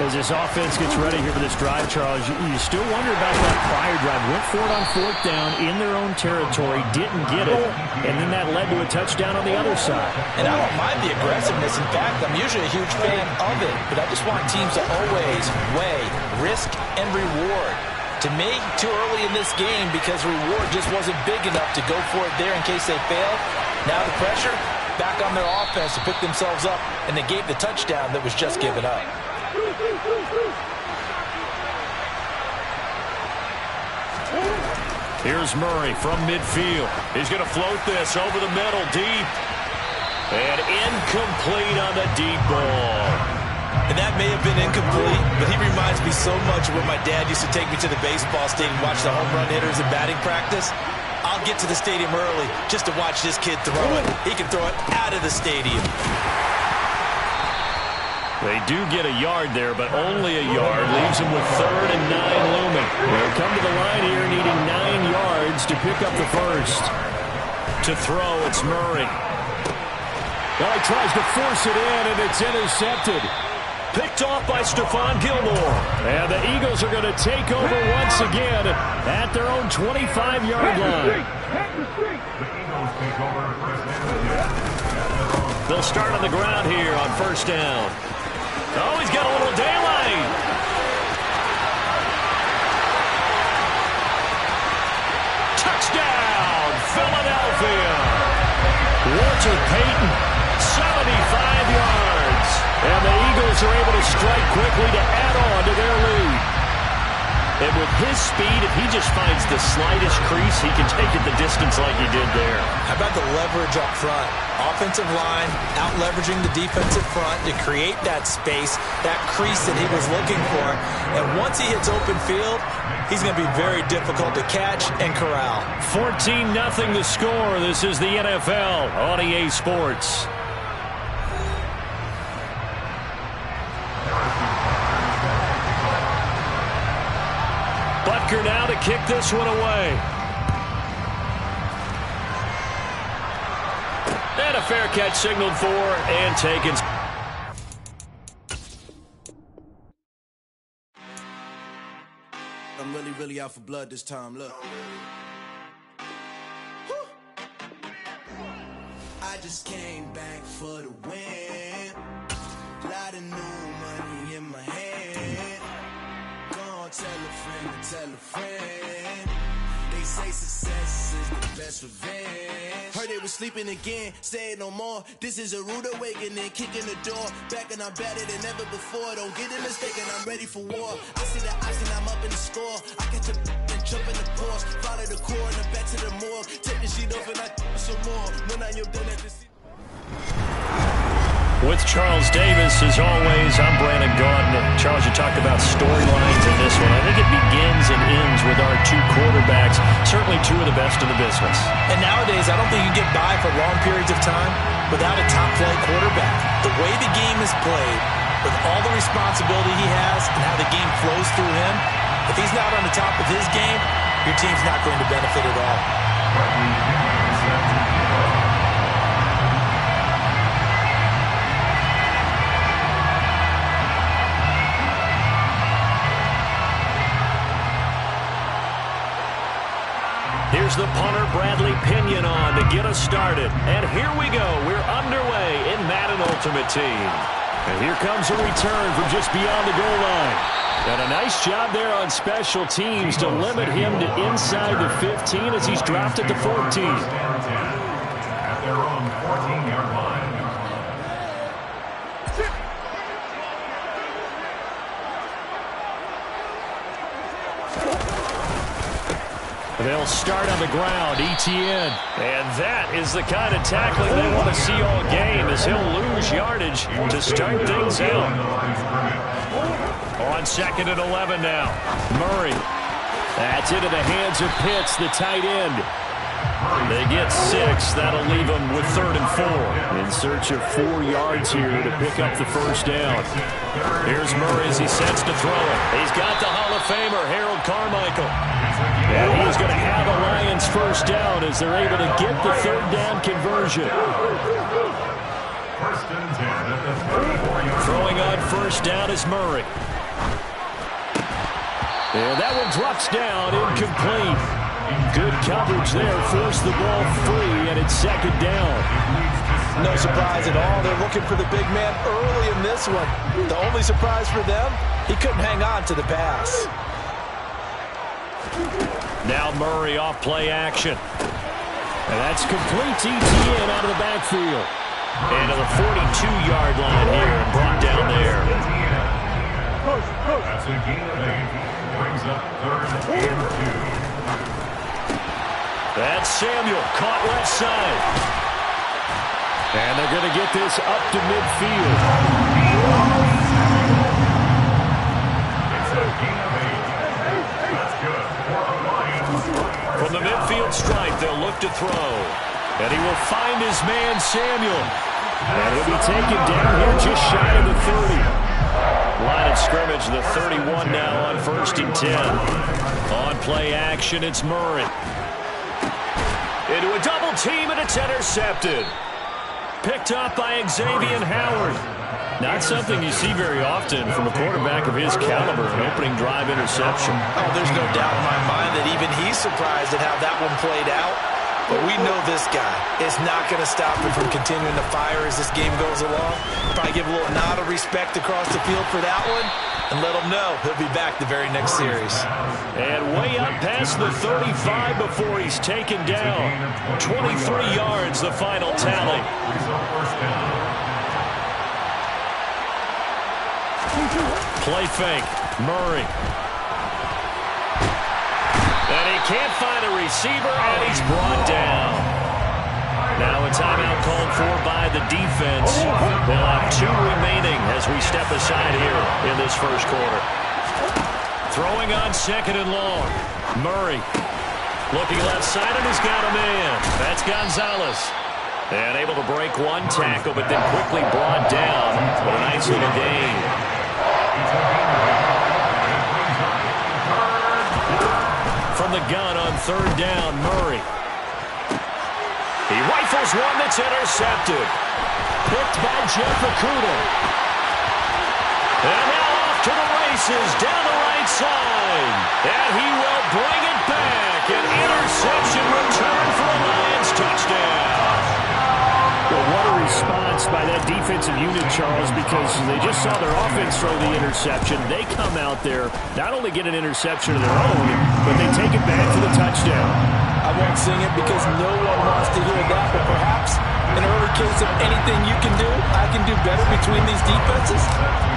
As this offense gets ready here for this drive, Charles, you still wonder about that prior drive. Went for it on 4th down in their own territory, didn't get it, and then that led to a touchdown on the other side. And I don't mind the aggressiveness. In fact, I'm usually a huge fan of it, but I just want teams to always weigh risk and reward. To me, too early in this game because reward just wasn't big enough to go for it there in case they failed. Now the pressure back on their offense to pick themselves up, and they gave the touchdown that was just given up. Here's Murray from midfield. He's going to float this over the middle, deep. And incomplete on the deep ball. And that may have been incomplete, but he reminds me so much of when my dad used to take me to the baseball stadium and watch the home run hitters in batting practice. I'll get to the stadium early just to watch this kid throw it. He can throw it out of the stadium. They do get a yard there, but only a yard. Leaves them with 3rd and 9 looming. They'll come to the line here needing 9 yards to pick up the first. To throw, it's Murray. Well, he tries to force it in, and it's intercepted. Picked off by Stephon Gilmore. And the Eagles are going to take over once again at their own 25-yard line. They'll start on the ground here on 1st down. Oh, he's got a little daylight. Touchdown, Philadelphia. Walter Payton, 75 yards. And the Eagles are able to strike quickly to add on to their lead. And with his speed, if he just finds the slightest crease, he can take it the distance like he did there. How about the leverage up front? Offensive line out-leveraging the defensive front to create that space, that crease that he was looking for. And once he hits open field, he's going to be very difficult to catch and corral. 14-0 the score. This is the NFL on EA Sports. Butker now to kick this one away. And a fair catch signaled for and taken. I'm really out for blood this time, look. just came back for the win. Lot of new money in my hand. Gonna tell a friend. They say success is the best revenge. Heard they was sleeping again, say it no more. This is a rude awakening, kicking the door. Back and I'm better than ever before. Don't get it mistaken, I'm ready for war. I see the option, I'm up in the score. I catch a and jump in the course. Follow the core and the back to the morgue. Take the sheet off and I some more. When I am done at the With Charles Davis, as always, I'm Brandon Gaudin. Charles, you talked about storylines in this one. I think it begins and ends with our two quarterbacks, certainly two of the best in the business. And nowadays, I don't think you can get by for long periods of time without a top-flight quarterback. The way the game is played, with all the responsibility he has and how the game flows through him, if he's not on the top of his game, your team's not going to benefit at all. Here's the punter, Bradley Pinion, on to get us started. And here we go. We're underway in Madden Ultimate Team. And here comes a return from just beyond the goal line. And a nice job there on special teams to limit him to inside the 15 as he's dropped at the 14. At their own 14-yard line. They'll start on the ground, ETN. And that is the kind of tackling they want to see all game as he'll lose yardage to start things out. On 2nd and 11 now. Murray. That's into the hands of Pitts, the tight end. They get 6. That'll leave them with 3rd and 4. In search of 4 yards here to pick up the first down. Here's Murray as he sets to throw it. He's got the Hall of Famer, Harold Carmichael. And he's going to have the Lions first down as they're able to get the 3rd down conversion. First and 10 at the 34-yard. Throwing on first down is Murray. And that one drops down, incomplete. Good coverage there, forced the ball free, and it's 2nd down. No surprise at all. They're looking for the big man early in this one. The only surprise for them, he couldn't hang on to the pass. Now Murray off play action. And that's complete to ETN out of the backfield. And to the 42-yard line here and brought down there. That's a gain of 8. Brings up 3rd and 2. That's Samuel, caught left side. And they're going to get this up to midfield. It's a gain of 8. That's good for the Lions. From the midfield stripe, they'll look to throw. And he will find his man, Samuel. And he'll be taken down here just shy of the 30. Line of scrimmage, the 31 now on 1st and 10. On play action, it's Murray. Into a double team, and it's intercepted. Picked up by Xavier Howard. Not something you see very often from a quarterback of his caliber, an opening drive interception. Oh, there's no doubt in my mind that even he's surprised at how that one played out. But we know this guy is not going to stop him from continuing to fire as this game goes along. Probably give a little nod of respect across the field for that one and let him know he'll be back the very next series. And way up past the 35 before he's taken down. 23 yards, the final tally. Play fake. Murray. And he can't find a receiver, and he's brought down. Now a timeout called for by the defense. They'll have 2 remaining as we step aside here in this first quarter. Throwing on 2nd and long. Murray looking left side, and he's got a man. That's Gonzalez. And able to break 1 tackle, but then quickly brought down. What a nice little gain. From the gun on 3rd down, Murray. He rifles one that's intercepted. Picked by Jeff Okuda. And now off to the races down the right side. And he will bring it back. An interception return for a Lions touchdown. Well, that defensive unit, Charles, because they just saw their offense throw the interception. They come out there, not only get an interception of their own, but they take it back for the touchdown. I won't sing it because no one wants to hear that, but perhaps an early case of anything you can do, I can do better between these defenses.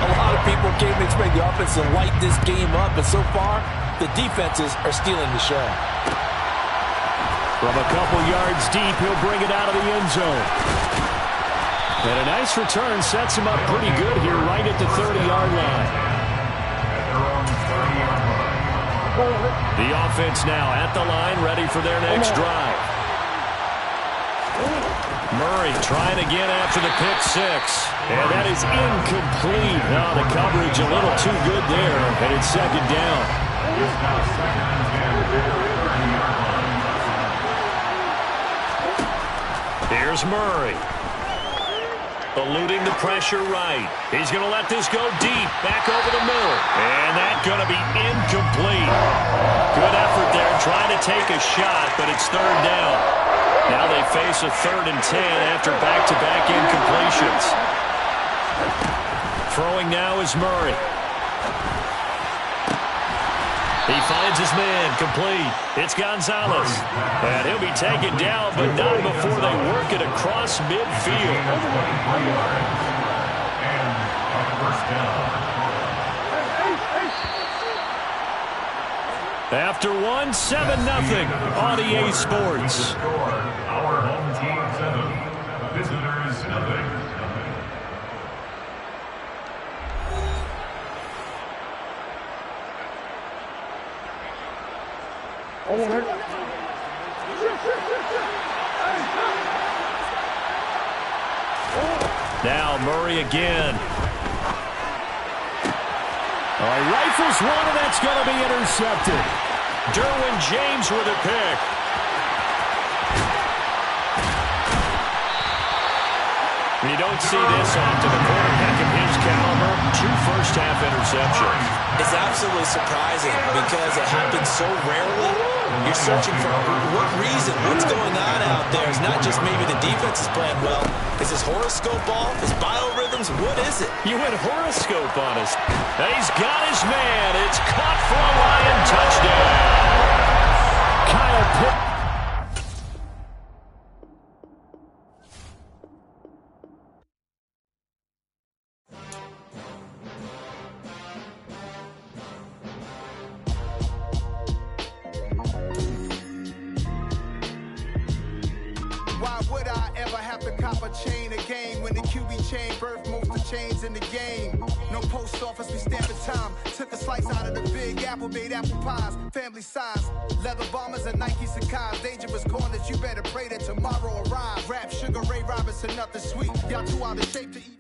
A lot of people came to expect the offense to light this game up, but so far, the defenses are stealing the show. From a couple yards deep, he'll bring it out of the end zone. And a nice return sets him up pretty good here right at the 30-yard line. The offense now at the line, ready for their next drive. Murray trying again after the pick six. And that is incomplete. Now the coverage a little too good there, and it's second down. Here's Murray. Eluding the pressure right. He's going to let this go deep, back over the middle. And that's going to be incomplete. Good effort there, trying to take a shot, but it's third down. Now they face a 3rd and 10 after back-to-back incompletions. Throwing now is Murray. He finds his man, complete. It's Gonzalez. And he'll be taken down, but not before they work it across midfield. After one, 7-0 on EA Sports. Our home team 7, visitors nothing. Now Murray again. All right, rifles one, and that's going to be intercepted. Derwin James with a pick. You don't see this often. A quarterback of his caliber, 2 first-half interceptions. It's absolutely surprising because it happens so rarely. You're searching for what reason, what's going on out there. It's not just maybe the defense is playing well. Is his horoscope off? His biorhythms? What is it? You went horoscope on us. And he's got his man. It's caught for a Lion touchdown. Kyle Pitt. Why would I ever have to cop a chain a game when the QB chain birthed most of chains in the game? No post office, we stamping time. Took a slice out of the big apple, made apple pies, family size. Leather bombers and Nike Sacai's. Dangerous corners, you better pray that tomorrow arrives. Rap, Sugar Ray Robinson, nothing sweet. Y'all too out of shape to eat.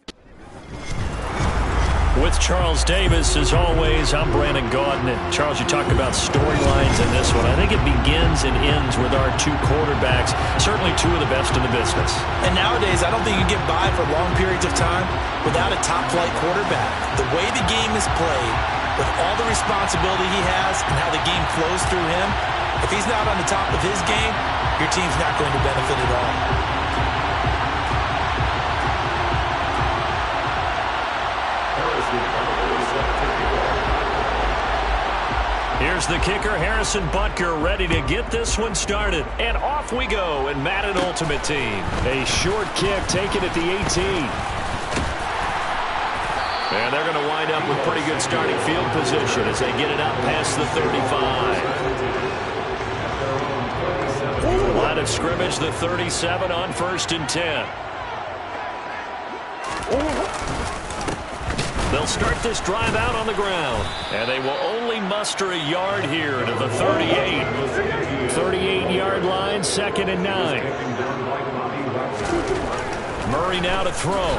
With Charles Davis, as always, I'm Brandon Gaudin. And Charles, you talked about storylines in this one. I think it begins and ends with our 2 quarterbacks, certainly 2 of the best in the business. And nowadays, I don't think you can get by for long periods of time without a top-flight quarterback. The way the game is played, with all the responsibility he has and how the game flows through him, if he's not on the top of his game, your team's not going to benefit at all. Here's the kicker, Harrison Butker, ready to get this one started. And off we go in Madden Ultimate Team. A short kick taken at the 18. And they're going to wind up with pretty good starting field position as they get it up past the 35. Line of scrimmage, the 37 on 1st and 10. They'll start this drive out on the ground, and they will only muster a yard here to the 38. 38-yard line, 2nd and 9. Murray now to throw.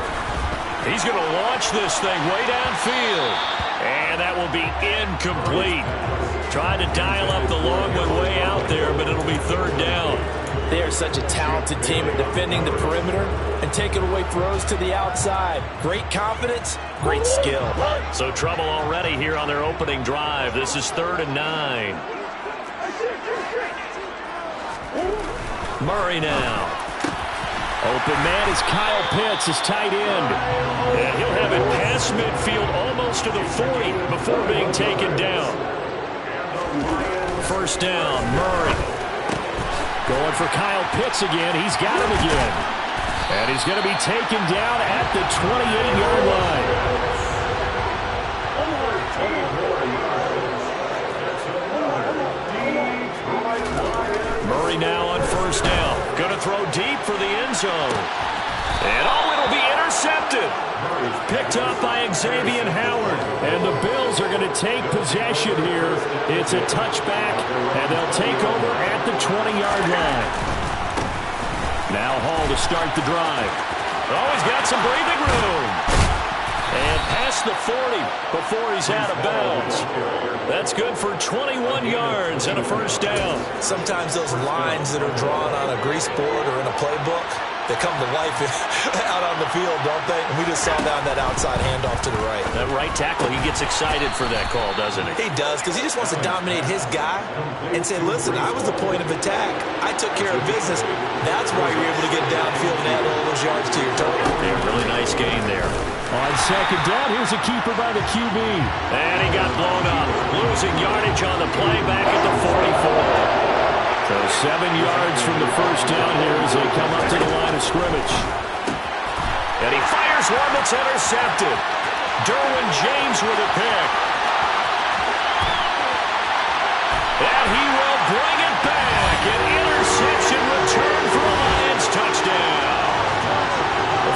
He's going to launch this thing way downfield, and that will be incomplete. Tried to dial up the long one way out there, but it'll be 3rd down. They are such a talented team at defending the perimeter and taking away throws to the outside. Great confidence, great skill. So trouble already here on their opening drive. This is 3rd and 9. Murray now. Open man is Kyle Pitts, his tight end. And he'll have it past midfield almost to the 40 before being taken down. First down, Murray. Going for Kyle Pitts again. He's got him again. And he's going to be taken down at the 28-yard line. Murray now on first down. Going to throw deep for the end zone. And it'll be intercepted. Picked up by Xavier Howard. And the Bills are going to take possession here. It's a touchback, and they'll take over at the 20-yard line. Now Hall to start the drive. Oh, he's got some breathing room. And past the 40 before he's out of bounds. That's good for 21 yards and a first down. Sometimes those lines that are drawn on a grease board or in a playbook, they come to life out on the field, don't they? And we just saw down that outside handoff to the right. That right tackle, he gets excited for that call, doesn't he? He does, because he just wants to dominate his guy and say, listen, I was the point of attack. I took care of business. That's why you're able to get downfield and add all those yards to your total. Yeah, really nice gain there. On second down, here's a keeper by the QB. And he got blown up. Losing yardage on the play back at the 44. So 7 yards from the first down here as they come up to the line of scrimmage. And he fires one that's intercepted. Derwin James with a pick. And he will bring it back. An interception return for a Lions touchdown.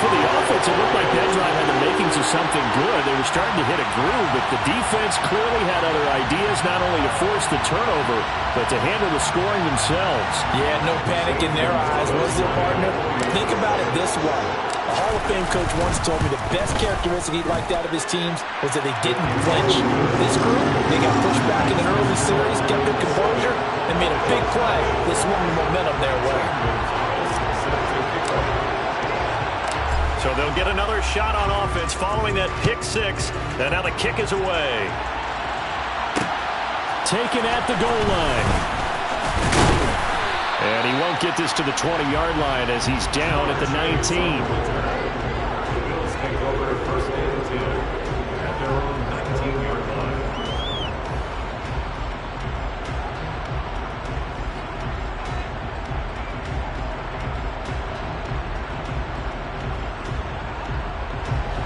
For the offense, it looked like that drive had the makings of something good. They were starting to hit a groove, but the defense clearly had other ideas, not only to force the turnover, but to handle the scoring themselves. Yeah, no panic in their eyes, was there, partner? Think about it this way. A Hall of Fame coach once told me the best characteristic he liked out of his teams was that they didn't flinch. This group, they got pushed back in an early series, kept their composure, and made a big play. They swung the momentum their way. So they'll get another shot on offense following that pick six. And now the kick is away. Taken at the goal line. And he won't get this to the 20-yard line as he's down at the 19. Bills take over first and 10 at their own 19-yard line.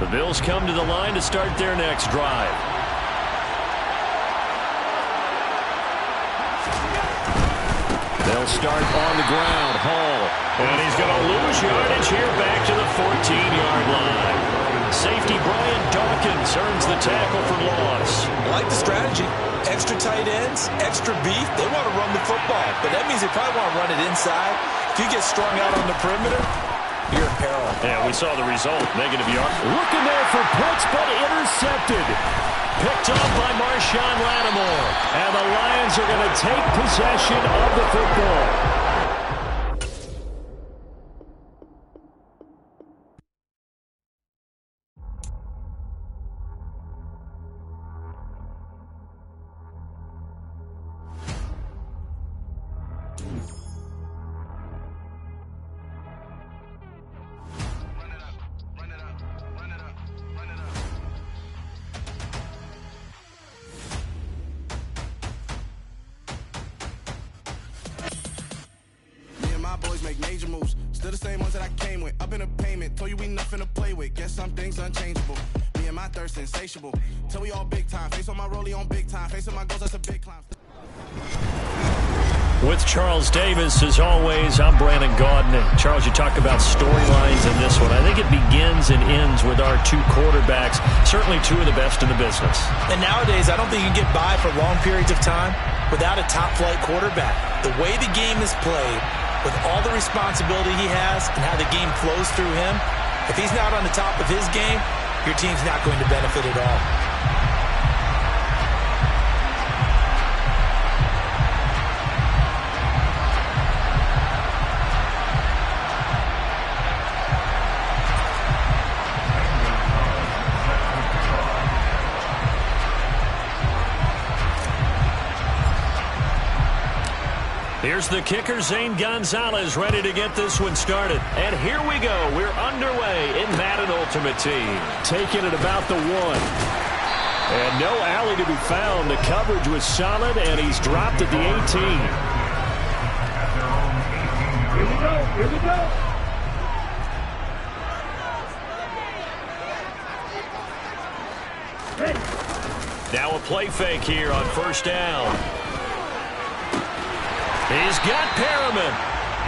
The Bills come to the line to start their next drive. They'll start on the ground. Hall. And he's going to lose yardage here back to the 14-yard line. Safety Brian Dawkins earns the tackle for loss. I like the strategy. Extra tight ends, extra beef. They want to run the football, but that means they probably want to run it inside. If you get strung out on the perimeter, you're in peril. Yeah, we saw the result. Negative yard. Looking there for Pitts, but intercepted. Picked up by Marshawn Lattimore. And the Lions are going to take possession of the football. Make major moves, still the same ones that I came with. Up in a payment, told you we nothing to play with. Guess some things unchangeable. Me and my thirst insatiable. Till we all big time. Face on my rollie on big time. Face on my goals, that's a big climb. With Charles Davis, as always, I'm Brandon Gaudin. And Charles, you talk about storylines in this one. I think it begins and ends with our two quarterbacks, certainly two of the best in the business. And nowadays, I don't think you can get by for long periods of time without a top-flight quarterback. The way the game is played, with all the responsibility he has and how the game flows through him, if he's not on the top of his game, your team's not going to benefit at all. Here's the kicker, Zane Gonzalez, ready to get this one started. And here we go. We're underway in Madden Ultimate Team. Taking it about the 1. And no alley to be found. The coverage was solid, and he's dropped at the 18. Here we go. Here we go. Now a play fake here on first down. He's got Perriman.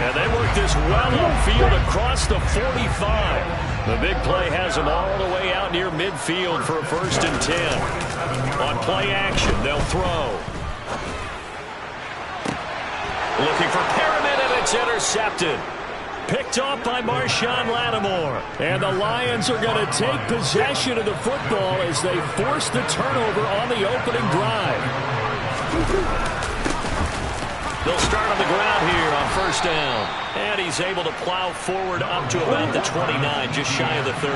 And they work this well upfield across the 45. The big play has him all the way out near midfield for a 1st and 10. On play action, they'll throw. Looking for Perriman, and it's intercepted. Picked off by Marshawn Lattimore. And the Lions are going to take possession of the football as they force the turnover on the opening drive. They'll start on the ground here on first down. And he's able to plow forward up to about the 29, just shy of the 30.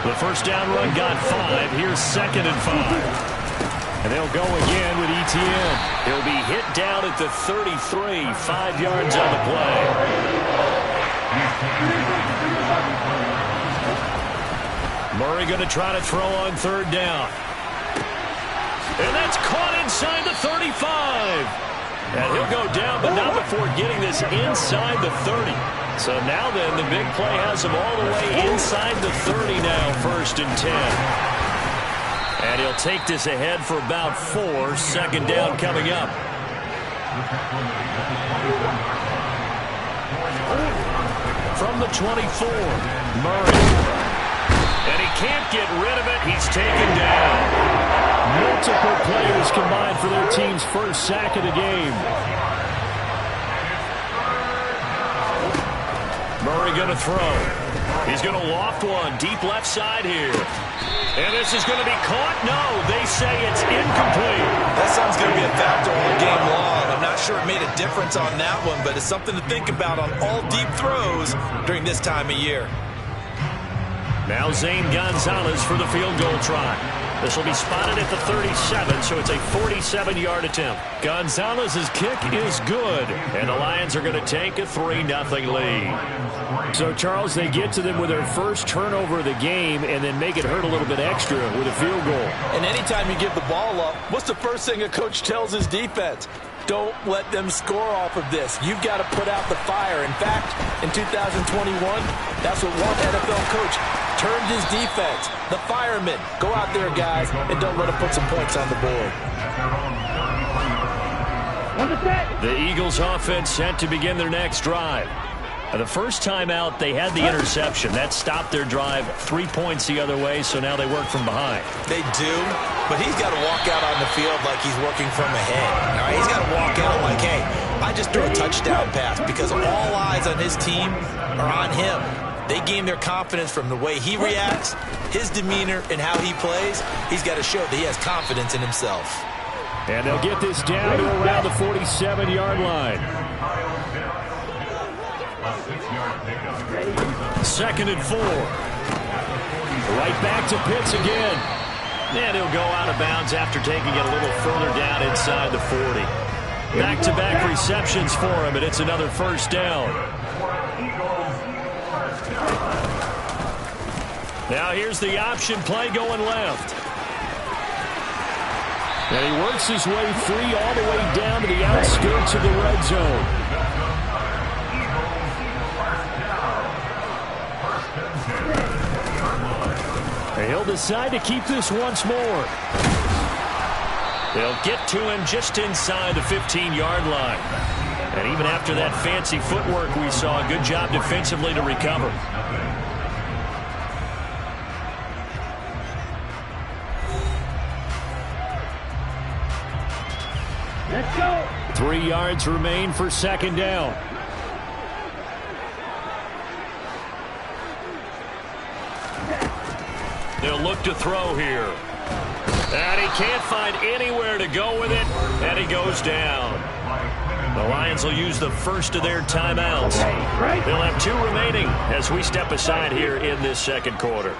The first down run got 5. Here's 2nd and 5. And they'll go again with Etienne. He'll be hit down at the 33, 5 yards on the play. Murray going to try to throw on 3rd down. And that's caught inside the 35. And he'll go down, but not before getting this inside the 30. So now then, the big play has him all the way inside the 30 now, 1st and 10. And he'll take this ahead for about 4. 2nd down coming up. From the 24, Murray. And he can't get rid of it. He's taken down. Multiple players combined for their team's first sack of the game. Murray going to throw. He's going to loft one deep left side here. And this is going to be caught? No, they say it's incomplete. That sounds going to be a factor all game long. I'm not sure it made a difference on that one, but it's something to think about on all deep throws during this time of year. Now Zane Gonzalez for the field goal try. This will be spotted at the 37, so it's a 47-yard attempt. Gonzalez's kick is good, and the Lions are going to take a 3-0 lead. So, Charles, they get to them with their first turnover of the game and then make it hurt a little bit extra with a field goal. And anytime you give the ball up, what's the first thing a coach tells his defense? Don't let them score off of this. You've got to put out the fire. In fact, in 2021, that's what one NFL coach termed his defense. The firemen. Go out there, guys, and don't let them put some points on the board. The Eagles offense set to begin their next drive. The first time out, they had the interception. That stopped their drive 3 points the other way, so now they work from behind. They do, but he's got to walk out on the field like he's working from ahead. All right, he's got to walk out like, hey, I just threw a touchdown pass, because all eyes on his team are on him. They gain their confidence from the way he reacts, his demeanor, and how he plays. He's got to show that he has confidence in himself. And they'll get this down to around the 47-yard line. 2nd and 4. Right back to Pitts again. And he'll go out of bounds after taking it a little further down inside the 40. Back-to-back receptions for him, and it's another first down. Now here's the option play going left. And he works his way free all the way down to the outskirts of the red zone. He'll decide to keep this once more. They'll get to him just inside the 15-yard line. And even after that fancy footwork we saw, a good job defensively to recover. Let's go. 3 yards remain for 2nd down. They'll look to throw here. And he can't find anywhere to go with it, and he goes down. The Lions will use the first of their timeouts. They'll have 2 remaining as we step aside here in this second quarter.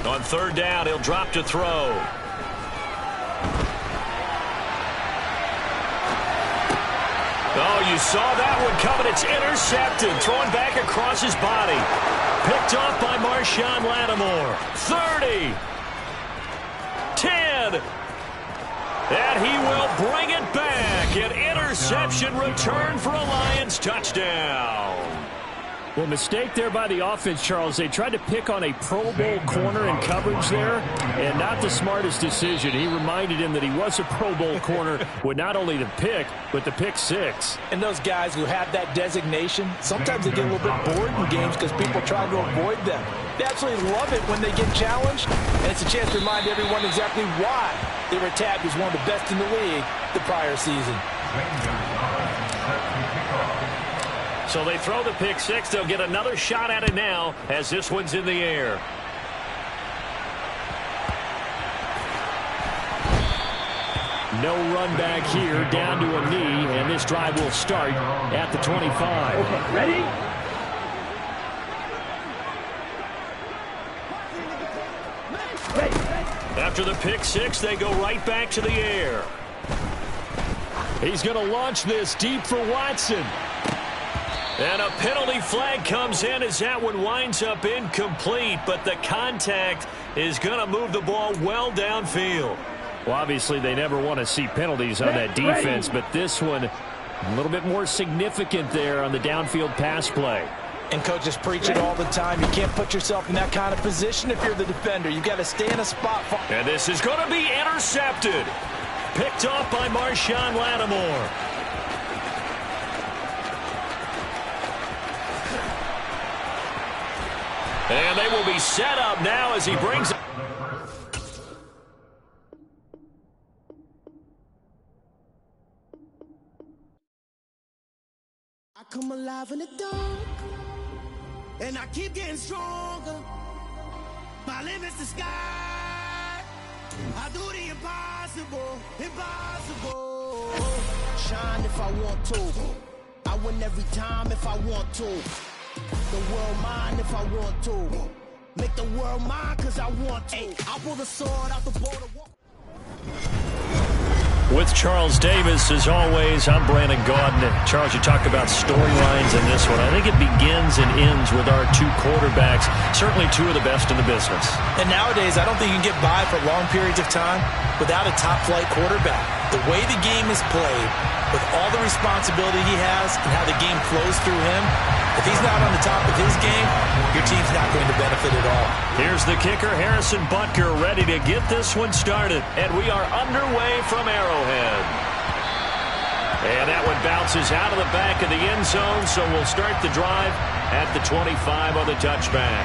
On 3rd down, he'll drop to throw. Oh, you saw that one coming. It's intercepted. Thrown back across his body. Picked off by Marshawn Lattimore. 30. 10. And he will bring it back. An interception return for a Lions touchdown. Well, mistake there by the offense, Charles. They tried to pick on a Pro Bowl corner in coverage there, and not the smartest decision. He reminded him that he was a Pro Bowl corner with not only the pick, but the pick six. And those guys who have that designation, sometimes they get a little bit bored in games because people try to avoid them. They absolutely love it when they get challenged, and it's a chance to remind everyone exactly why they were tagged as one of the best in the league the prior season. So they throw the pick six. They'll get another shot at it now as this one's in the air. No run back here, down to a knee, and this drive will start at the 25. Okay, ready? After the pick six, they go right back to the air. He's going to launch this deep for Watson. And a penalty flag comes in as that one winds up incomplete, but the contact is going to move the ball well downfield. Well, obviously, they never want to see penalties on that defense, but this one a little bit more significant there on the downfield pass play. And coaches preach it all the time. You can't put yourself in that kind of position if you're the defender. You've got to stay in a spot. And this is going to be intercepted. Picked off by Marshawn Lattimore. And they will be set up now as he brings it. I come alive in the dark, and I keep getting stronger. My limit's the sky. I do the impossible, impossible. Shine if I want to. I win every time if I want to. The world mine if I want to. Make the world mine cause I want to. I pull the sword out the border. With Charles Davis, as always, I'm Brandon Gaudin. Charles, you talked about storylines in this one. I think it begins and ends with our two quarterbacks, certainly two of the best in the business. And nowadays, I don't think you can get by for long periods of time without a top-flight quarterback. The way the game is played, with all the responsibility he has and how the game flows through him, if he's not on the top of his game, your team's not going to benefit at all. Here's the kicker, Harrison Butker, ready to get this one started. And we are underway from Arrowhead. And that one bounces out of the back of the end zone, so we'll start the drive at the 25 on the touchback.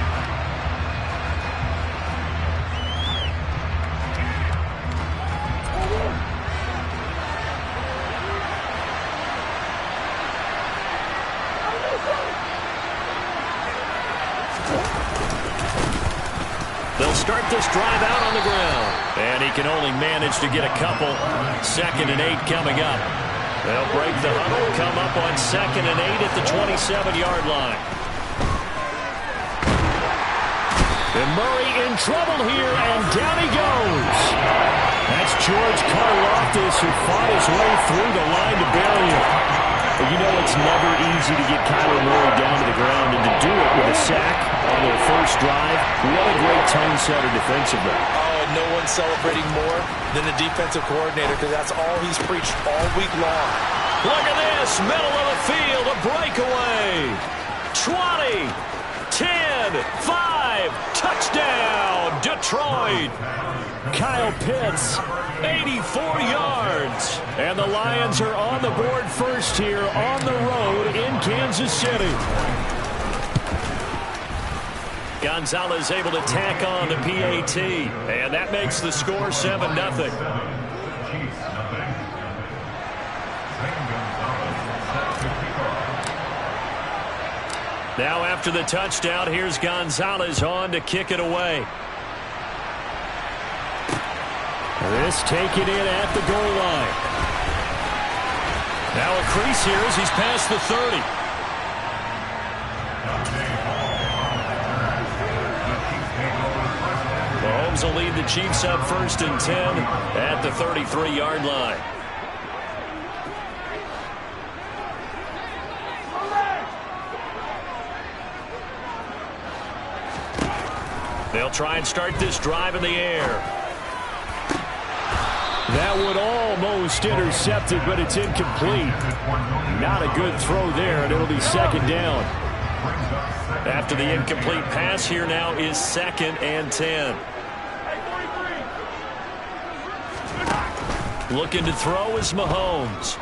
They'll start this drive out on the ground. And he can only manage to get a couple. 2nd and 8 coming up. They'll break the huddle, come up on 2nd and 8 at the 27-yard line. And Murray in trouble here, and down he goes. That's George Karlaftis, who fought his way through the line to bury him. But you know it's never easy to get Kyler Murray down to the ground, and to do it with a sack on their first drive, what a great tone setter defensively. Oh, and no one's celebrating more than the defensive coordinator, because that's all he's preached all week long. Look at this, middle of the field, a breakaway. 20, 10, 5, touchdown, Detroit. Kyle Pitts, 84 yards. And the Lions are on the board first here on the road in Kansas City. Gonzalez able to tack on the PAT, and that makes the score 7-0. Now after the touchdown, here's Gonzalez on to kick it away. This taken in at the goal line. Now a crease here as he's past the 30. Mahomes will lead the Chiefs up 1st and 10 at the 33-yard line. They'll try and start this drive in the air. That one almost intercepted, but it's incomplete. Not a good throw there, and it'll be second down. After the incomplete pass, here now is 2nd and 10. Looking to throw is Mahomes.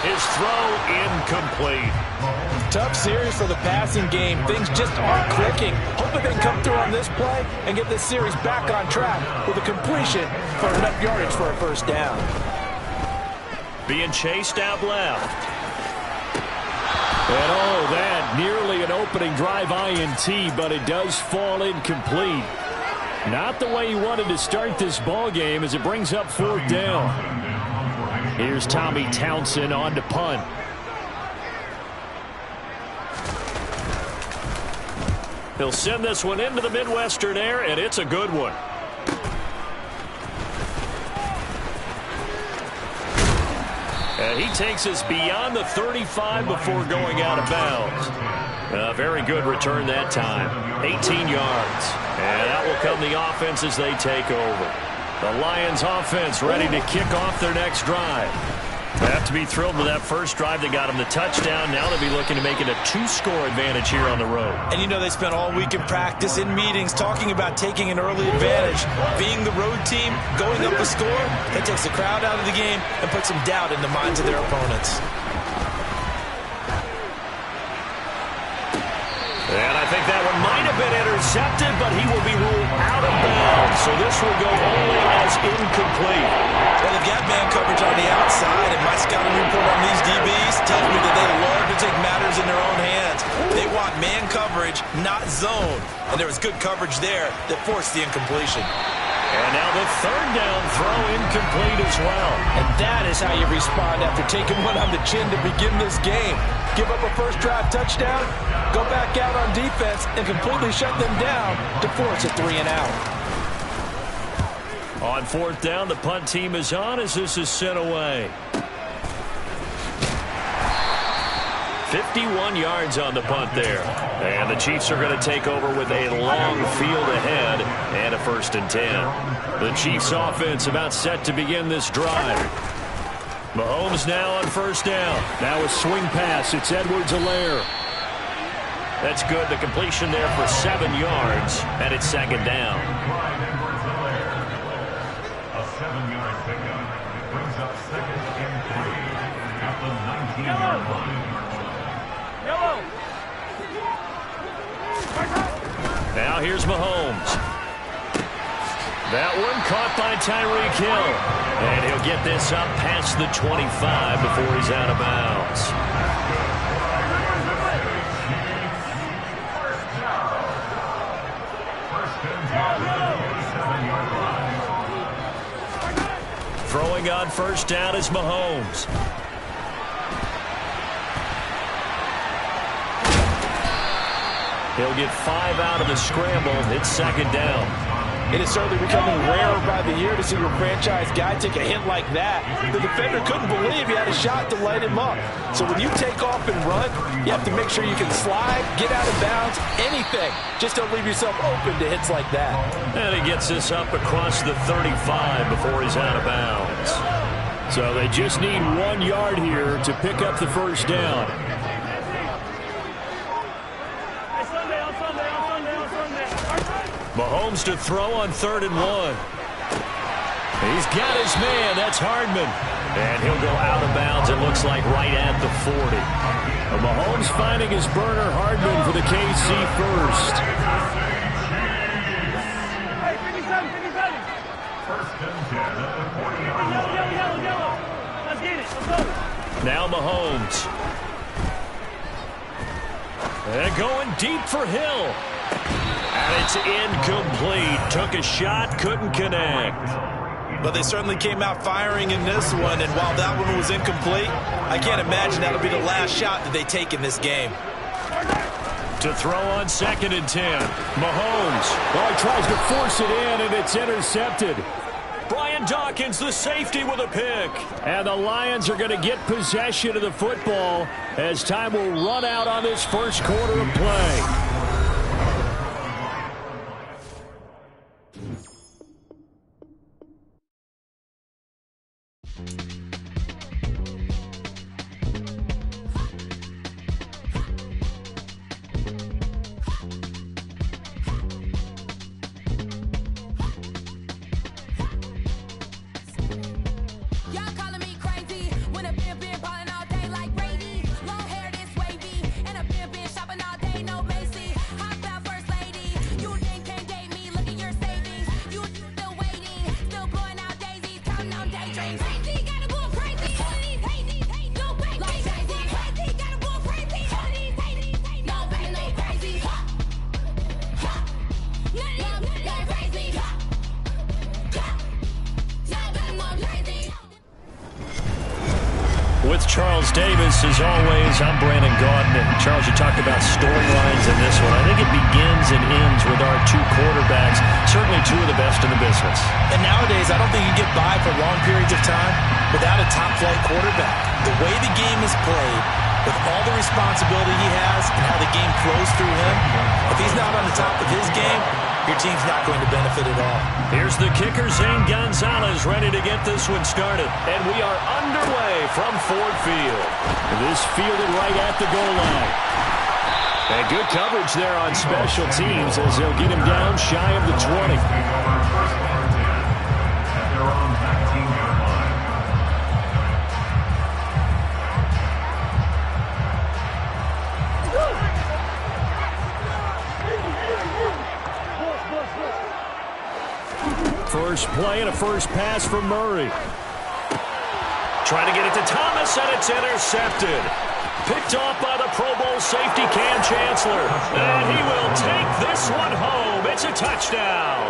His throw incomplete. Tough series for the passing game. Things just aren't clicking. Hoping they can come through on this play and get this series back on track with a completion for enough yardage for a first down. Being chased out left. And oh, that nearly an opening drive INT, but it does fall incomplete. Not the way he wanted to start this ball game as it brings up 4th down. Here's Tommy Townsend on to punt. He'll send this one into the Midwestern air, and it's a good one. And he takes us beyond the 35 before going out of bounds. A very good return that time. 18 yards. And out will come the offense as they take over. The Lions offense ready to kick off their next drive. They have to be thrilled with that first drive that got them the touchdown. Now they'll be looking to make it a 2-score advantage here on the road. And you know they spent all week in practice, in meetings, talking about taking an early advantage. Being the road team, going up a score, that takes the crowd out of the game and puts some doubt in the minds of their opponents. And I think that one might have been intercepted, but he will be ruled out of bounds. So this will go only as incomplete. Well, they've got man coverage on the outside, and my scouting report on these DBs tells me that they love to take matters in their own hands. They want man coverage, not zone. And there was good coverage there that forced the incompletion. And now the 3rd down throw incomplete as well. And that is how you respond after taking one on the chin to begin this game. Give up a first drive touchdown, go back out on defense, and completely shut them down to force a 3-and-out. On 4th down, the punt team is on as this is sent away. 51 yards on the punt there. And the Chiefs are going to take over with a long field ahead and a 1st and 10. The Chiefs offense about set to begin this drive. Mahomes now on 1st down. Now a swing pass. It's Edwards-Helaire. That's good. The completion there for 7 yards, and it's 2nd down. A 7-yard pickup brings up 2nd and 3 at the 19-yard line. Now here's Mahomes. That one caught by Tyreek Hill. And he'll get this up past the 25 before he's out of bounds. Throwing on 1st down is Mahomes. He'll get 5 out of the scramble. It's 2nd down. It is certainly becoming rarer by the year to see your franchise guy take a hit like that. The defender couldn't believe he had a shot to light him up. So when you take off and run, you have to make sure you can slide, get out of bounds, anything. Just don't leave yourself open to hits like that. And he gets this up across the 35 before he's out of bounds. So they just need 1 yard here to pick up the 1st down. Mahomes to throw on 3rd and 1. He's got his man. That's Hardman. And he'll go out of bounds, it looks like, right at the 40. Well, Mahomes finding his burner, Hardman, for the KC first. Now Mahomes. And going deep for Hill. And it's incomplete. Took a shot, couldn't connect. But they certainly came out firing in this one, and while that one was incomplete, I can't imagine that'll be the last shot that they take in this game. To throw on 2nd and 10. Mahomes. Well, he tries to force it in, and it's intercepted. Brian Dawkins, the safety, with a pick. And the Lions are going to get possession of the football as time will run out on this first quarter of play. Charles Davis, as always, I'm Brandon Gaudin. And Charles, you talked about storylines in this one. I think it begins and ends with our two quarterbacks, certainly two of the best in the business. And nowadays, I don't think you get by for long periods of time without a top-flight quarterback. The way the game is played, with all the responsibility he has and how the game flows through him, if he's not on the top of his game, your team's not going to benefit at all. Here's the kicker, Zane Gonzalez, ready to get this one started. And we are underway from Ford Field. This fielded right at the goal line. And good coverage there on special teams as they'll get him down shy of the 20. First play and a first pass from Murray. Trying to get it to Thomas, and it's intercepted. Picked off by the Pro Bowl safety Cam Chancellor. And he will take this one home. It's a touchdown.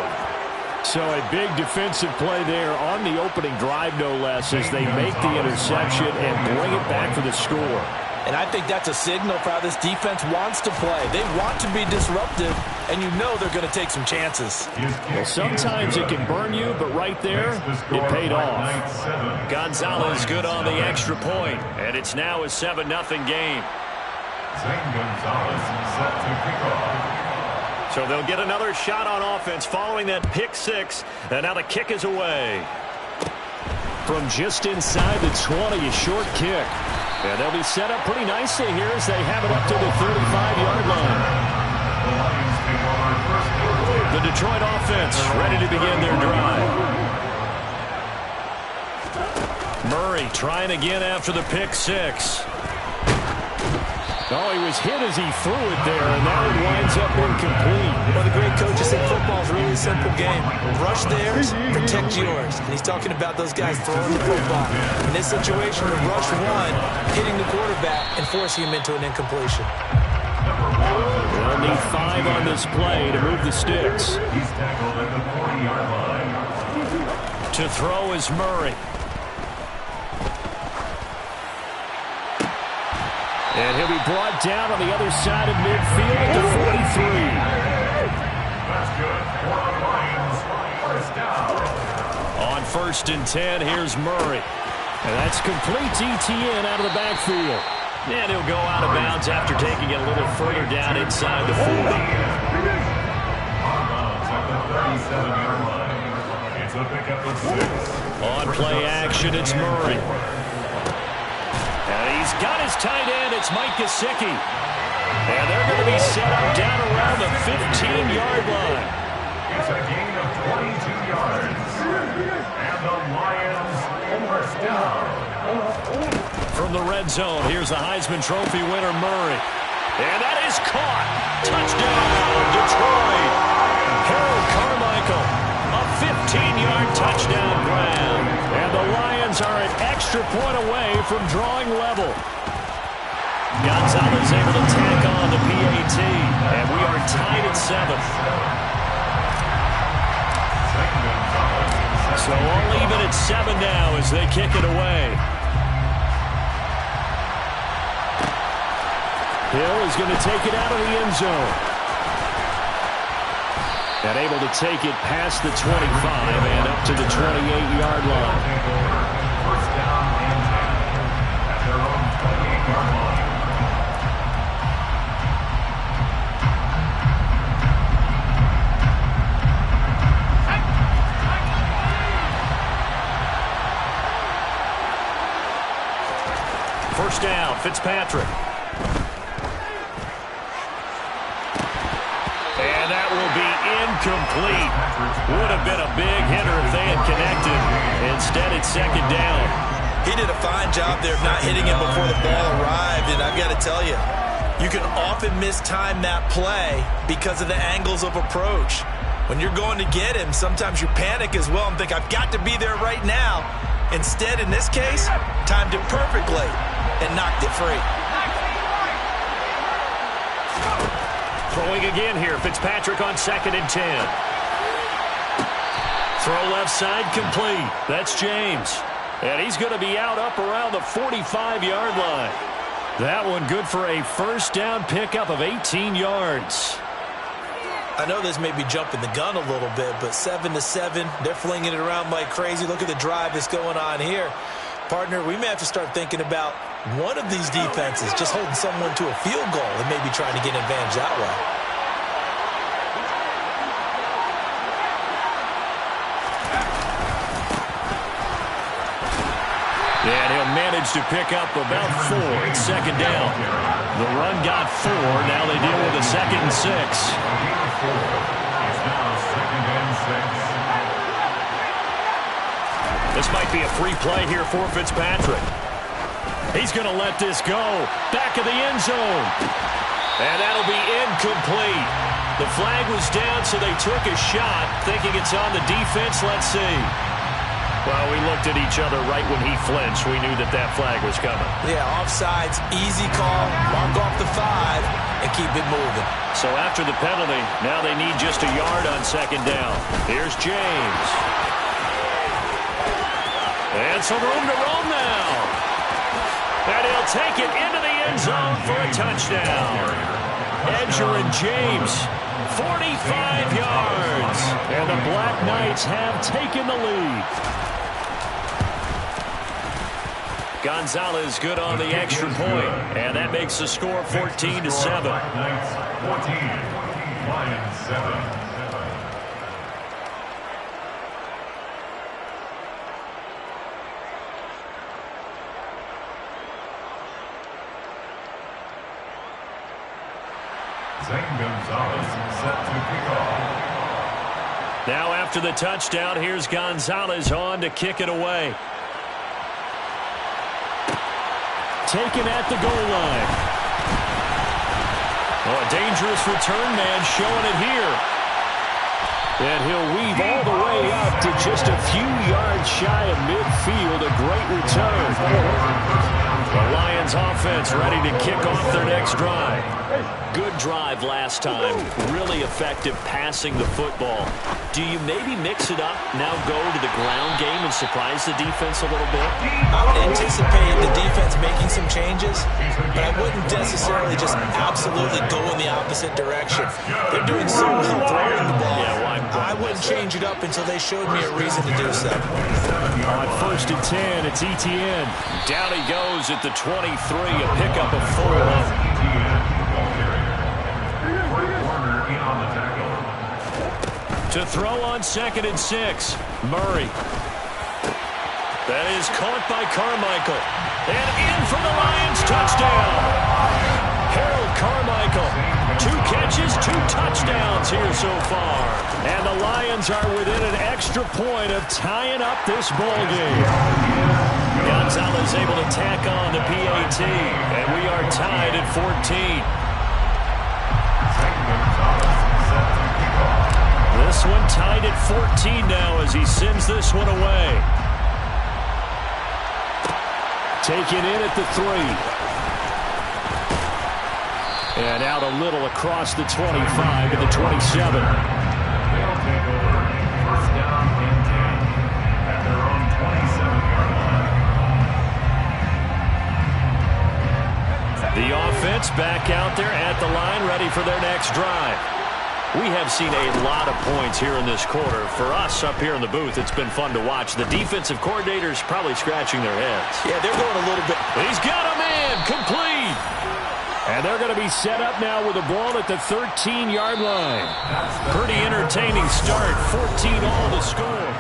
So a big defensive play there on the opening drive, no less, as they make the interception and bring it back for the score. And I think that's a signal for how this defense wants to play. They want to be disruptive, and you know they're going to take some chances. Well, sometimes it can burn you, but right there, it paid off. Gonzalez good on the extra point, and it's now a 7-0 game. Zane Gonzalez set to kick off. So they'll get another shot on offense following that pick six, and now the kick is away. From just inside the 20, a short kick. And they'll be set up pretty nicely here as they have it up to the 35-yard line. The Detroit offense ready to begin their drive. Murray trying again after the pick six. Oh, he was hit as he threw it there, and now it winds up incomplete. Well, the great coaches said football is really a simple game. Rush theirs, protect yours. And he's talking about those guys throwing the football. In this situation, the rush one, hitting the quarterback and forcing him into an incompletion. They'll need 5 on this play to move the sticks. He's tackled at the 40-yard line. To throw is Murray. And he'll be brought down on the other side of midfield at the 43. That's good. For the Lions, first down. On 1st and 10, here's Murray. And that's complete to ETN out of the backfield. And he'll go out of bounds after taking it a little further down inside the 40. At the 37-yard line. It's a pickup of 6. On play action, it's Murray. And he's got his tight end. It's Mike Gesicki. And they're going to be set up down around the 15-yard line. It's a gain of 22 yards. And the Lions first down. From the red zone, here's the Heisman Trophy winner, Murray. And that is caught. Touchdown, Detroit. Harold Carmichael, a 15-yard touchdown grab. And the Lions are an extra point away from drawing level. Gonzalez able to tack on the PAT, and we are tied at 7. So all even at 7 now as they kick it away. Hill is going to take it out of the end zone. And able to take it past the 25 and up to the 28-yard line. First down and 10 at their own 28-yard line. First down, Fitzpatrick. And that will be incomplete. Would have been a big hitter if they had connected. Instead, it's 2nd down. He did a fine job there of not hitting him before the ball arrived, and I've got to tell you, you can often mistime that play because of the angles of approach. When you're going to get him, sometimes you panic as well and think, I've got to be there right now. Instead, in this case, timed it perfectly and knocked it free. Throwing again here, Fitzpatrick on 2nd and 10. Throw left side complete. That's James. And he's going to be out up around the 45-yard line. That one good for a first down pickup of 18 yards. I know this may be jumping the gun a little bit, but 7-7, they're flinging it around like crazy. Look at the drive that's going on here. Partner, we may have to start thinking about one of these defenses just holding someone to a field goal and maybe trying to get an advantage that way. And he'll manage to pick up about 4. It's second down. The run got 4. Now they deal with a 2nd and 6. It's now 2nd and 6. This might be a free play here for Fitzpatrick. He's going to let this go. Back of the end zone. And that'll be incomplete. The flag was down, so they took a shot, thinking it's on the defense. Let's see. Well, we looked at each other right when he flinched. We knew that that flag was coming. Yeah, offsides, easy call. Mark off the 5 and keep it moving. So after the penalty, now they need just a yard on second down. Here's James. And some room to roam now. And he'll take it into the end zone for a touchdown. Edger and James, 45 yards. And the Black Knights have taken the lead. Gonzalez good on the extra point, and that makes the score 14-7. Black Knights 14, Lions 7. Zane Gonzalez set to kick off. Now after the touchdown, here's Gonzalez on to kick it away. Taken at the goal line. Oh, a dangerous return man showing it here. And he'll weave all the way up to just a few yards shy of midfield. A great return. The Lions offense ready to kick off their next drive. Good drive last time. Really effective passing the football. Do you maybe mix it up, now go to the ground game and surprise the defense a little bit? I would anticipate the defense making some changes, but I wouldn't necessarily just absolutely go in the opposite direction. They're doing so well throwing the ball. I wouldn't change it up until they showed me a reason to do so. On 1st and 10, it's Etienne. Down he goes at the 23, a pickup of 4. To throw on 2nd and 6, Murray. That is caught by Carmichael. And in for the Lions, touchdown. Harold Carmichael, 2 catches, 2 touchdowns here so far. And the Lions are within an extra point of tying up this ball game. Gonzalez able to tack on the PAT, and we are tied at 14. This one tied at 14 now as he sends this one away. Taken in at the 3. And out a little across the 25 to the 27. They'll take over. First down and 10 at their own 27-yard line. The offense back out there at the line, ready for their next drive. We have seen a lot of points here in this quarter. For us up here in the booth, it's been fun to watch. The defensive coordinators probably scratching their heads. Yeah, they're going a little bit. He's got a man, complete. And they're going to be set up now with the ball at the 13-yard line. Pretty entertaining start. 14 all to score.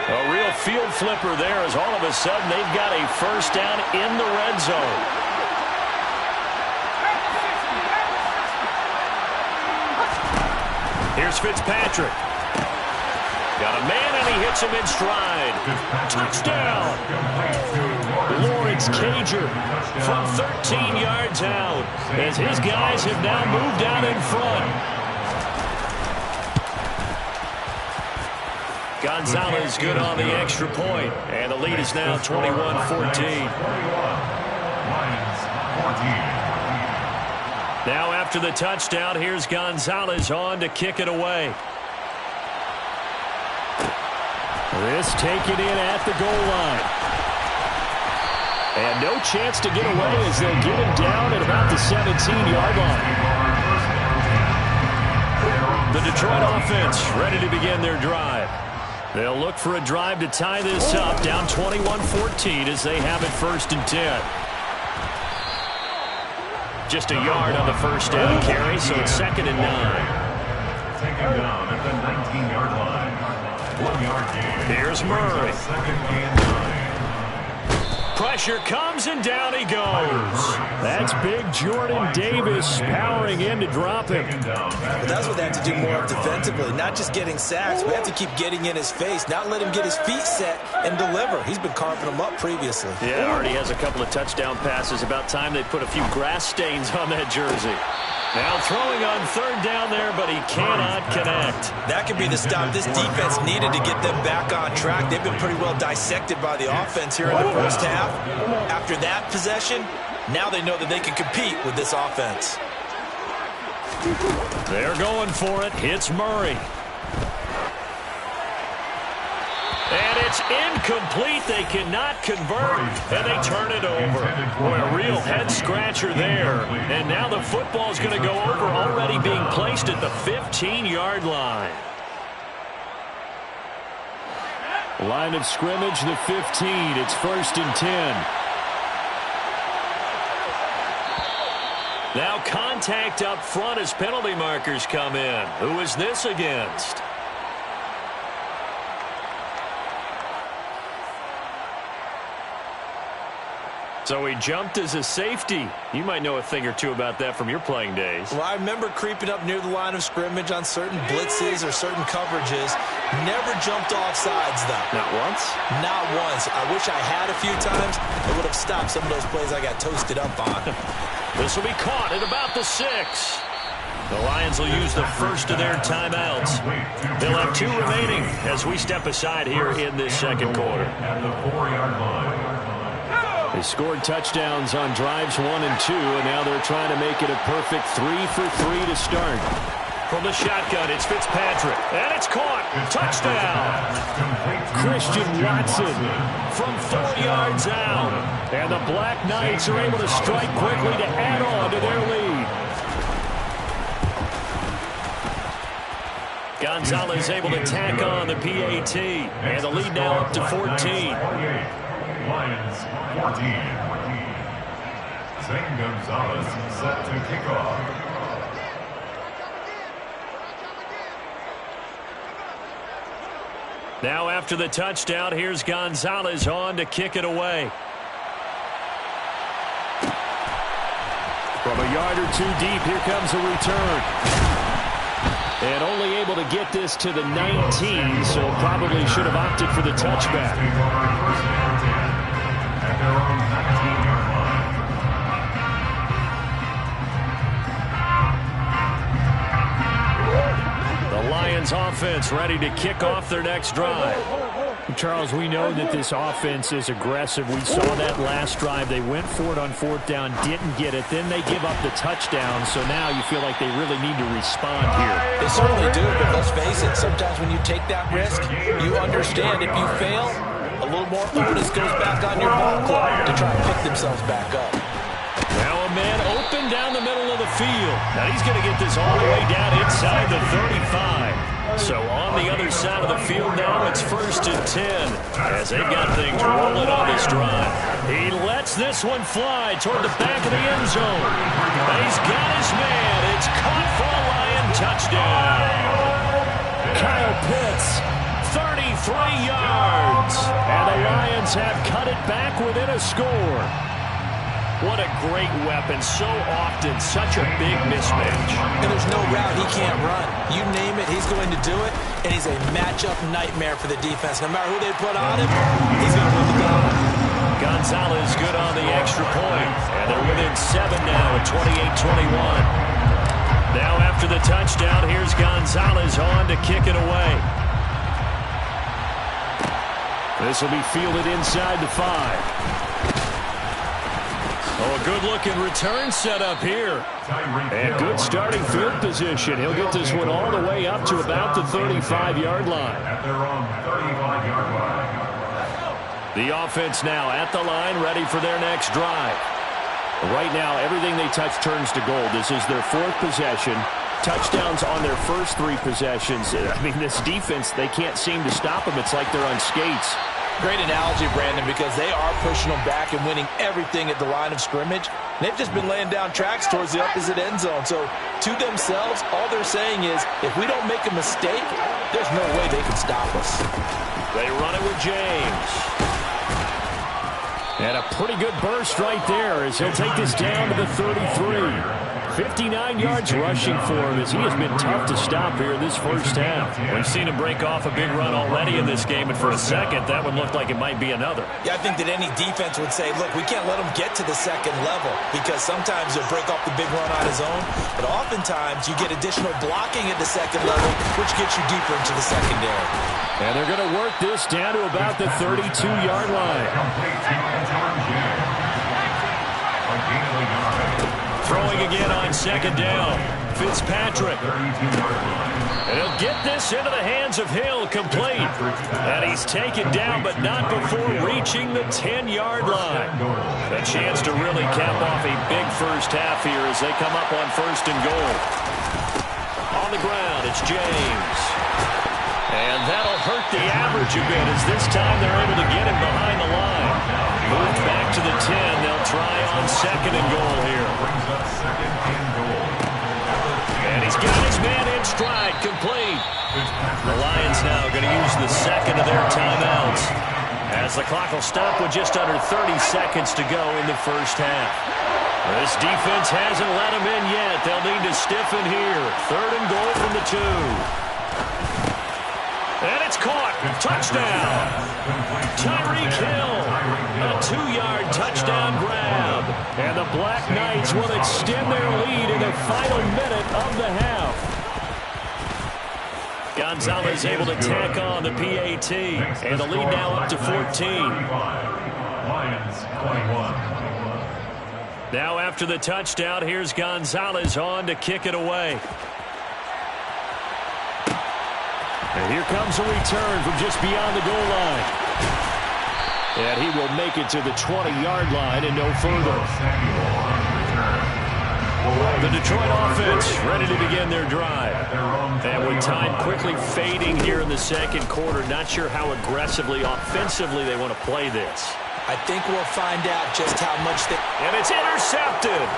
A real field flipper there as all of a sudden they've got a first down in the red zone. Here's Fitzpatrick. Got a man, and he hits him in stride. Touchdown. Lawrence Cager from 13 yards out as his guys have now moved out in front. Gonzalez good on the extra point, and the lead is now 21-14. Now after the touchdown, here's Gonzalez on to kick it away. This taken in at the goal line. And no chance to get away as they'll get him down at about the 17-yard line. The Detroit offense ready to begin their drive. They'll look for a drive to tie this up, down 21-14 as they have it 1st and 10. Just a yard on the first down carry, so it's 2nd and 9. Taken down at the 19-yard line. 1-yard gain. Here's Murray. 2nd and 9. Pressure comes, and down he goes. That's big Jordan Davis powering in to drop him. But that's what they have to do more of defensively, not just getting sacks. We have to keep getting in his face, not let him get his feet set and deliver. He's been carving them up previously. Yeah, already has a couple of touchdown passes. About time they put a few grass stains on that jersey. Now throwing on 3rd down there, but he cannot connect. That could be the stop this defense needed to get them back on track. They've been pretty well dissected by the offense here in the first half. After that possession, now they know that they can compete with this offense. They're going for it. Hits Murray. And it's incomplete. They cannot convert, and they turn it over. Boy, a real head-scratcher there. And now the football's going to go over, already being placed at the 15-yard line. Line of scrimmage, the 15. It's 1st and 10. Now contact up front as penalty markers come in. Who is this against? So he jumped as a safety. You might know a thing or two about that from your playing days. Well, I remember creeping up near the line of scrimmage on certain blitzes or certain coverages. Never jumped off sides, though. Not once? Not once. I wish I had a few times. It would have stopped some of those plays I got toasted up on. This will be caught at about the 6. The Lions will use the first of their timeouts. They'll have 2 remaining as we step aside here in this 2nd quarter. At the 4-yard line. They scored touchdowns on drives 1 and 2, and now they're trying to make it a perfect 3 for 3 to start. From the shotgun, it's Fitzpatrick, and it's caught. Touchdown. Christian Watson from 4 yards out. And the Black Knights are able to strike quickly to add on to their lead. Gonzalez able to tack on the PAT, and the lead now up to 14. Lions 14. Zane Gonzalez set to kick off. Now after the touchdown, here's Gonzalez on to kick it away. From a yard or 2 deep, here comes a return. And only able to get this to the 19, so probably should have opted for the touchback. At their own 19-yard line. The Lions offense ready to kick off their next drive. Charles, we know that this offense is aggressive. We saw that last drive. They went for it on 4th down, didn't get it. Then they give up the touchdown, so now you feel like they really need to respond here. They certainly do, but let's face it, sometimes when you take that risk, you understand if you fail, a little more onus goes back on your ball club to try and pick themselves back up. Now a man open down the middle of the field. Now he's going to get this all the way down inside the 35. So on the other side of the field now, it's 1st and 10 as they've got things rolling on this drive. He lets this one fly toward the back of the end zone. He's got his man. It's caught for a Lion touchdown. Kyle Pitts, 33 yards. And the Lions have cut it back within a score. What a great weapon. So often, such a big mismatch. And there's no route he can't run. You name it, he's going to do it. And he's a matchup nightmare for the defense. No matter who they put on him, he's going to win the battle. Gonzalez good on the extra point. And they're within 7 now at 28-21. Now after the touchdown, here's Gonzalez on to kick it away. This will be fielded inside the 5. Oh, a good-looking return set up here. And good starting field position. He'll get this one all the way up to about the 35-yard line. At their own 35-yard line. The offense now at the line, ready for their next drive. Right now, everything they touch turns to gold. This is their fourth possession. Touchdowns on their first three possessions. I mean, this defense, they can't seem to stop them. It's like they're on skates. Great analogy, Brandon, because they are pushing them back and winning everything at the line of scrimmage. They've just been laying down tracks towards the opposite end zone. So to themselves, all they're saying is, if we don't make a mistake, there's no way they can stop us. They run it with James. And a pretty good burst right there as he'll take this down to the 33. 59 yards rushing for him as he has been tough to stop here in this first half. We've seen him break off a big run already in this game, and for a second, that one looked like it might be another. Yeah, I think that any defense would say, look, we can't let him get to the second level because sometimes he'll break off the big run on his own, but oftentimes you get additional blocking at the second level, which gets you deeper into the secondary. And they're going to work this down to about the 32-yard line. Throwing again on second down. Fitzpatrick. And he'll get this into the hands of Hill, complete. And he's taken down, but not before reaching the 10-yard line. A chance to really cap off a big first half here as they come up on first and goal. On the ground, it's James. And that'll hurt the average a bit as this time they're able to get him behind the line. Moved back to the 10. They'll try on second and goal here. And he's got his man in stride, complete. The Lions now going to use the second of their timeouts as the clock will stop with just under 30 seconds to go in the first half. This defense hasn't let them in yet. They'll need to stiffen here. Third and goal from the 2. And it's caught. Touchdown. Tyreek Hill. A 2-yard touchdown grab. And the Black Knights will extend their lead in the final minute of the half. Gonzalez able to tack on the PAT. And the lead now up to 14. Lions 21. Now after the touchdown, here's Gonzalez on to kick it away. And here comes a return from just beyond the goal line. And he will make it to the 20-yard line and no further. The Detroit offense ready to begin their drive. And with time quickly fading here in the second quarter, not sure how aggressively, offensively they want to play this. I think we'll find out just how much they... And it's intercepted.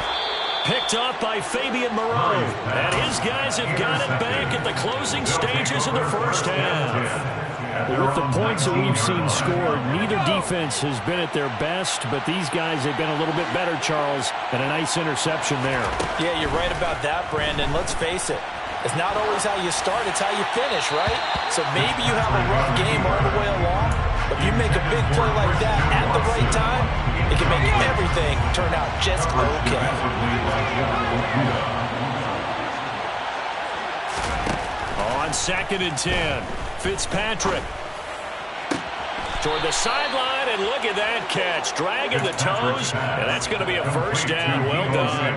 Picked off by Fabian Moreau. And his guys have got it back at the closing stages of the first half. With the points that we've seen scored, neither defense has been at their best, but these guys have been a little bit better, Charles, and a nice interception there. Yeah, you're right about that, Brandon. Let's face it. It's not always how you start, it's how you finish, right? So maybe you have a rough game all the way along, but if you make a big play like that at the right time, it can make everything turn out just okay. On second and 10, Fitzpatrick. Toward the sideline, and look at that catch. Dragging the toes, and that's going to be a first down. Well done.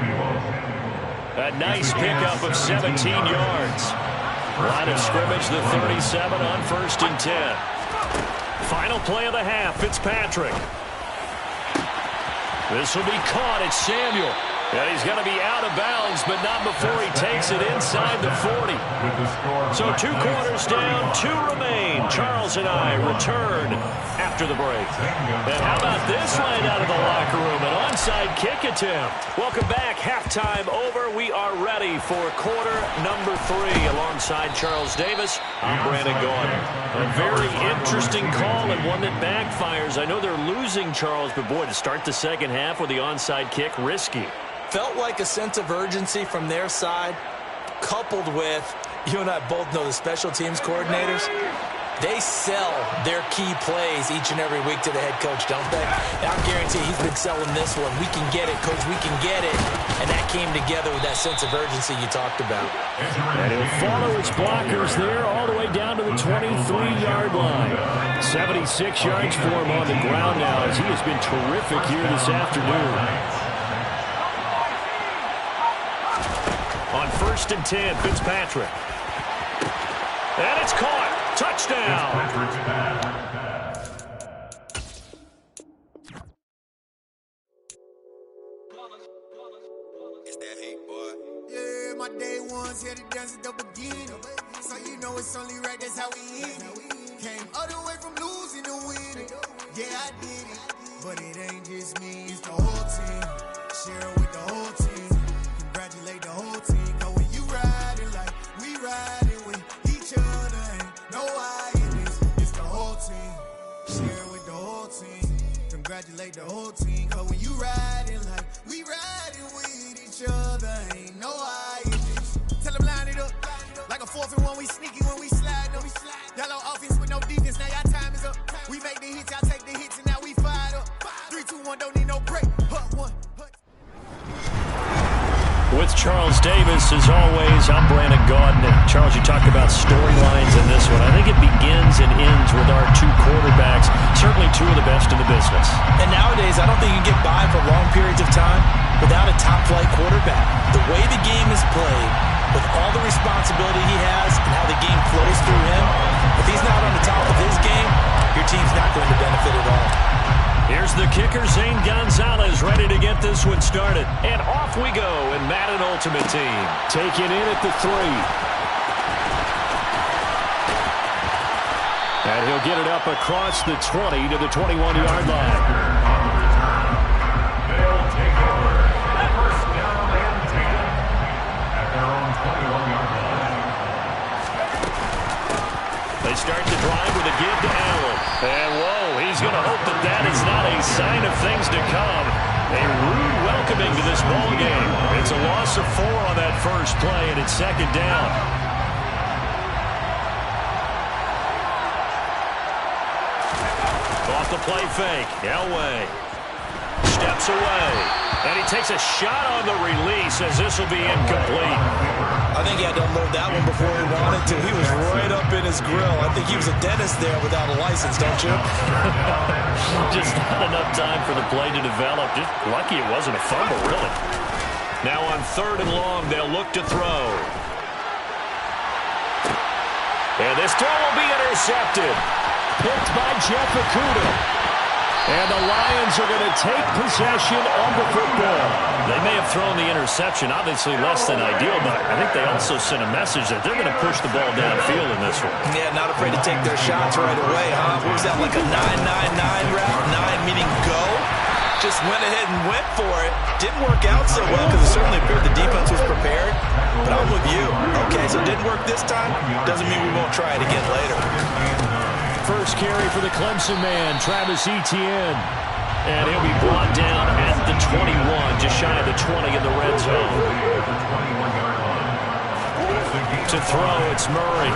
A nice pickup of 17 yards. Line of scrimmage, the 37 on first and 10. Final play of the half, Fitzpatrick. This will be caught. It's Samuel. And he's going to be out of bounds, but not before he takes it inside the 40. So 2 quarters down, 2 remain. Charles and I return after the break. And how about this line out of the locker room? An onside kick attempt. Welcome back. Halftime over. We are ready for quarter number 3. Alongside Charles Davis, I'm Brandon Gordon. A very interesting call and one that backfires. I know they're losing, Charles, but boy, to start the second half with the onside kick, risky. Felt like a sense of urgency from their side, coupled with, you and I both know the special teams coordinators, they sell their key plays each and every week to the head coach, don't they? And I'll guarantee he's been selling this one. We can get it, coach, we can get it. And that came together with that sense of urgency you talked about. And he'll follow his blockers there all the way down to the 23-yard line. 76 yards for him on the ground now as he has been terrific here this afternoon. On 1st and 10, Fitzpatrick. And it's caught. Touchdown. Yeah, my day ones here to dance at the beginning. So you know it's only right, that's how we hit it. Came all the way from losing to winning. Yeah, I did it. But it ain't just me, it's the whole team. Share it with the whole team. Congratulate the whole team. Cause when you riding like we riding with each other, ain't no hiding. It's the whole team. Share it with the whole team. Congratulate the whole team. Cause when you riding like we riding with each other, ain't no hiding. Tell them line it up. Like a 4th and 1, we sneaky when we slide them. Yellow offense with no defense, now y'all time is up. We make the hits, y'all take the hits, and now we fired up. 3, 2, 1, don't need no break. Hut one. With Charles Davis, as always, I'm Brandon Gaudin. Charles, you talk about storylines in this one. I think it begins and ends with our two quarterbacks, certainly two of the best in the business. And nowadays, I don't think you can get by for long periods of time without a top-flight quarterback. The way the game is played, with all the responsibility he has and how the game flows through him, if he's not on the top of his game, your team's not going to benefit at all. Here's the kicker, Zane Gonzalez, ready to get this one started. And off we go in Madden Ultimate Team. Taken in at the 3. And he'll get it up across the 20 to the 21-yard line. They'll take over. First down and 10 at their own 21-yard line. They start the drive with a give to Allen. And whoa, he's going to hope that that is not a sign of things to come. A rude welcoming to this ball game. It's a loss of 4 on that first play, and it's 2nd down. Off the play fake. Elway steps away. And he takes a shot on the release as this will be incomplete. I think he had to unload that one before he wanted to. He was right up in his grill. I think he was a dentist there without a license, don't you? Just not enough time for the play to develop. Just lucky it wasn't a fumble, really. Now on 3rd and long, they'll look to throw. And this throw will be intercepted. Picked by Jeff Okudah. And the Lions are going to take possession of the football. They may have thrown the interception, obviously less than ideal, but I think they also sent a message that they're going to push the ball downfield in this one. Yeah, not afraid to take their shots right away, huh? What was that, like a 9-9-9 route? 9 meaning go? Just went ahead and went for it. Didn't work out so well because it certainly appeared the defense was prepared. But I'm with you. Okay, so it didn't work this time. Doesn't mean we won't try it again later. First carry for the Clemson man, Travis Etienne. And he'll be brought down at the 21, just shy of the 20 in the red zone. To throw, it's Murray.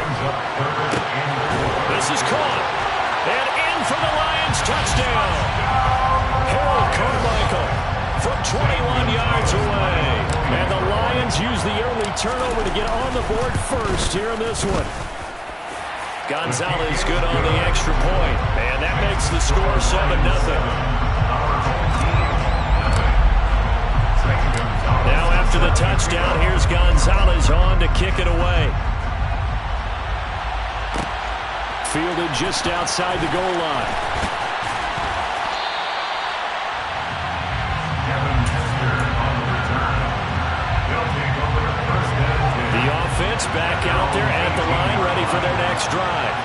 This is caught. And in for the Lions, touchdown. Harold Carmichael from 21 yards away. And the Lions use the early turnover to get on the board first here in this one. Gonzalez good on the extra point. And that makes the score 7-0. Now after the touchdown, here's Gonzalez on to kick it away. Fielded just outside the goal line. The offense back out there at the line, ready for their next drive.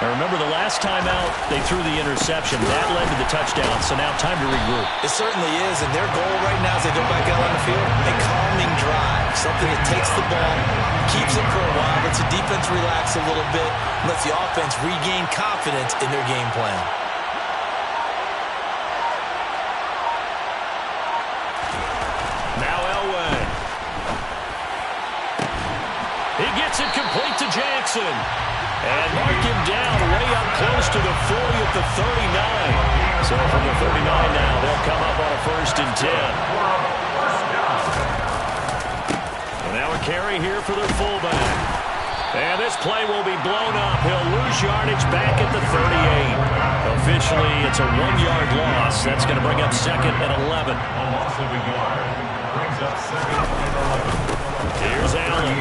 Now remember, the last time out, they threw the interception. That led to the touchdown, so now time to regroup. It certainly is, and their goal right now as they go back out on the field, a calming drive. Something that takes the ball, keeps it for a while, lets the defense relax a little bit, lets the offense regain confidence in their game plan. Now Elway. He gets it complete to Jackson. And mark him down way up close to the 40 at the 39. So from the 39 now, they'll come up on a 1st and 10. And now a carry here for their fullback. And this play will be blown up. He'll lose yardage back at the 38. Officially, it's a 1-yard loss. That's going to bring up 2nd and 11. A loss of a yard brings up 2nd and 11. Here's Allen.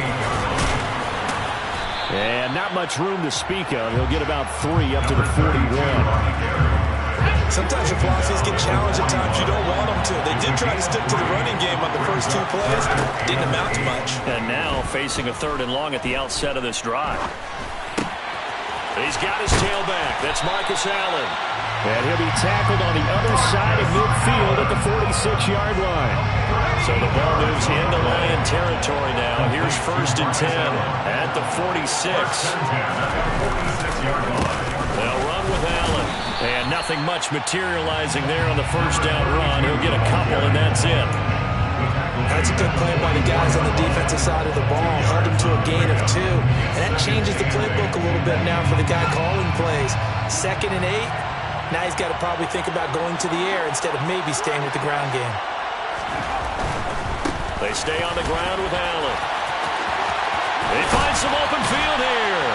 And not much room to speak of. He'll get about 3 up to the 41. Sometimes your philosophies get challenged at times you don't want them to. They did try to stick to the running game on the first 2 plays. Didn't amount to much. And now facing a 3rd and long at the outset of this drive. He's got his tailback. That's Marcus Allen. And he'll be tackled on the other side of midfield at the 46-yard line. So the ball moves into Lion territory now. Here's 1st and 10 at the 46. They'll run with Allen. And nothing much materializing there on the 1st down run. He'll get a couple, and that's it. That's a good play by the guys on the defensive side of the ball. Held him to a gain of 2. And that changes the playbook a little bit now for the guy calling plays. 2nd and 8. Now he's got to probably think about going to the air instead of maybe staying with the ground game. They stay on the ground with Allen. They find some open field here.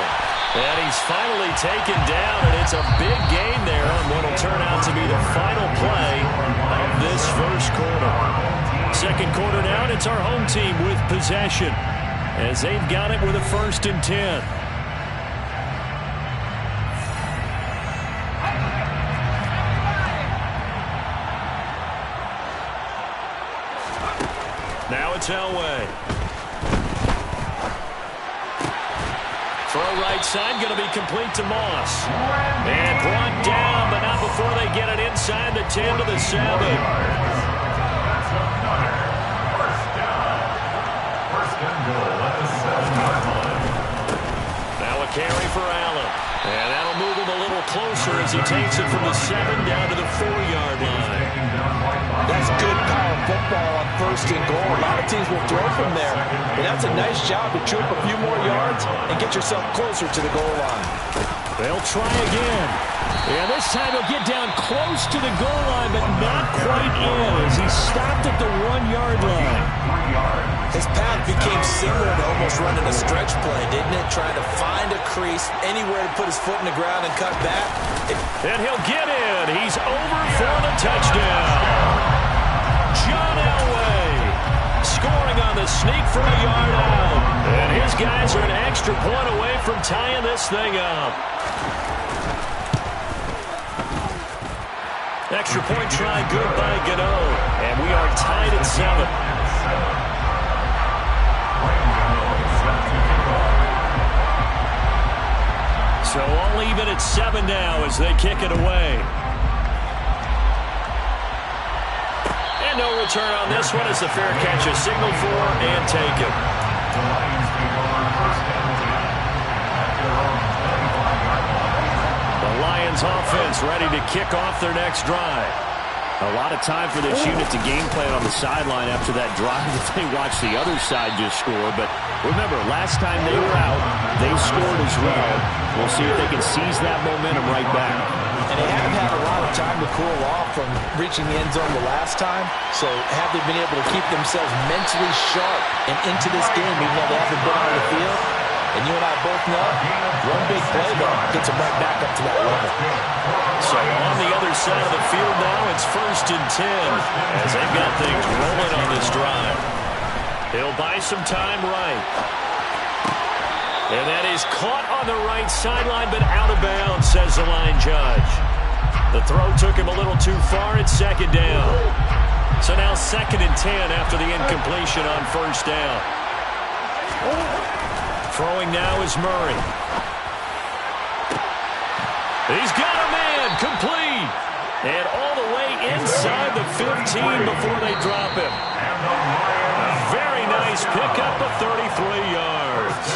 And he's finally taken down, and it's a big gain there on what will turn out to be the final play of this first quarter. 2nd quarter now, and it's our home team with possession as they've got it with a 1st and 10. Now it's Elway. Throw right side, going to be complete to Moss. And brought down, but not before they get it inside the 10 to the 7. Now a carry for Allen. And that'll move him a little closer as he takes it from the 7 down to the 4-yard line. That's good power football on 1st and goal. A lot of teams will throw from there. But that's a nice job to troop a few more yards and get yourself closer to the goal line. They'll try again. And this time he'll get down close to the goal line, but not quite in as he stopped at the 1-yard line. His path became similar to almost running a stretch play, didn't it? Trying to find a crease, anywhere to put his foot in the ground and cut back. And he'll get in. He's over for the touchdown. John Elway scoring on the sneak from a yard out. And his guys are an extra point away from tying this thing up. Extra point try good by Gano. And we are tied at 7. So all even at 7 now as they kick it away. And no return on this one as the fair catch is signaled for and taken. The Lions offense ready to kick off their next drive. A lot of time for this unit to game plan on the sideline after that drive if they watch the other side just score. But remember, last time they were out, they scored as well. We'll see if they can seize that momentum right back. And they haven't had a lot of time to cool off from reaching the end zone the last time. So have they been able to keep themselves mentally sharp and into this game even though they haven't been on the field? And you and I both know, one big play, though, gets them right back up to that level. So on the other side of the field now, it's 1st and 10 as they've got things rolling on this drive. He'll buy some time right. And that is caught on the right sideline, but out of bounds, says the line judge. The throw took him a little too far at 2nd down. So now 2nd and 10 after the incompletion on 1st down. Throwing now is Murray. He's got a man, complete. And all the way inside the 15 before they drop him. A very nice pickup of 33 yards.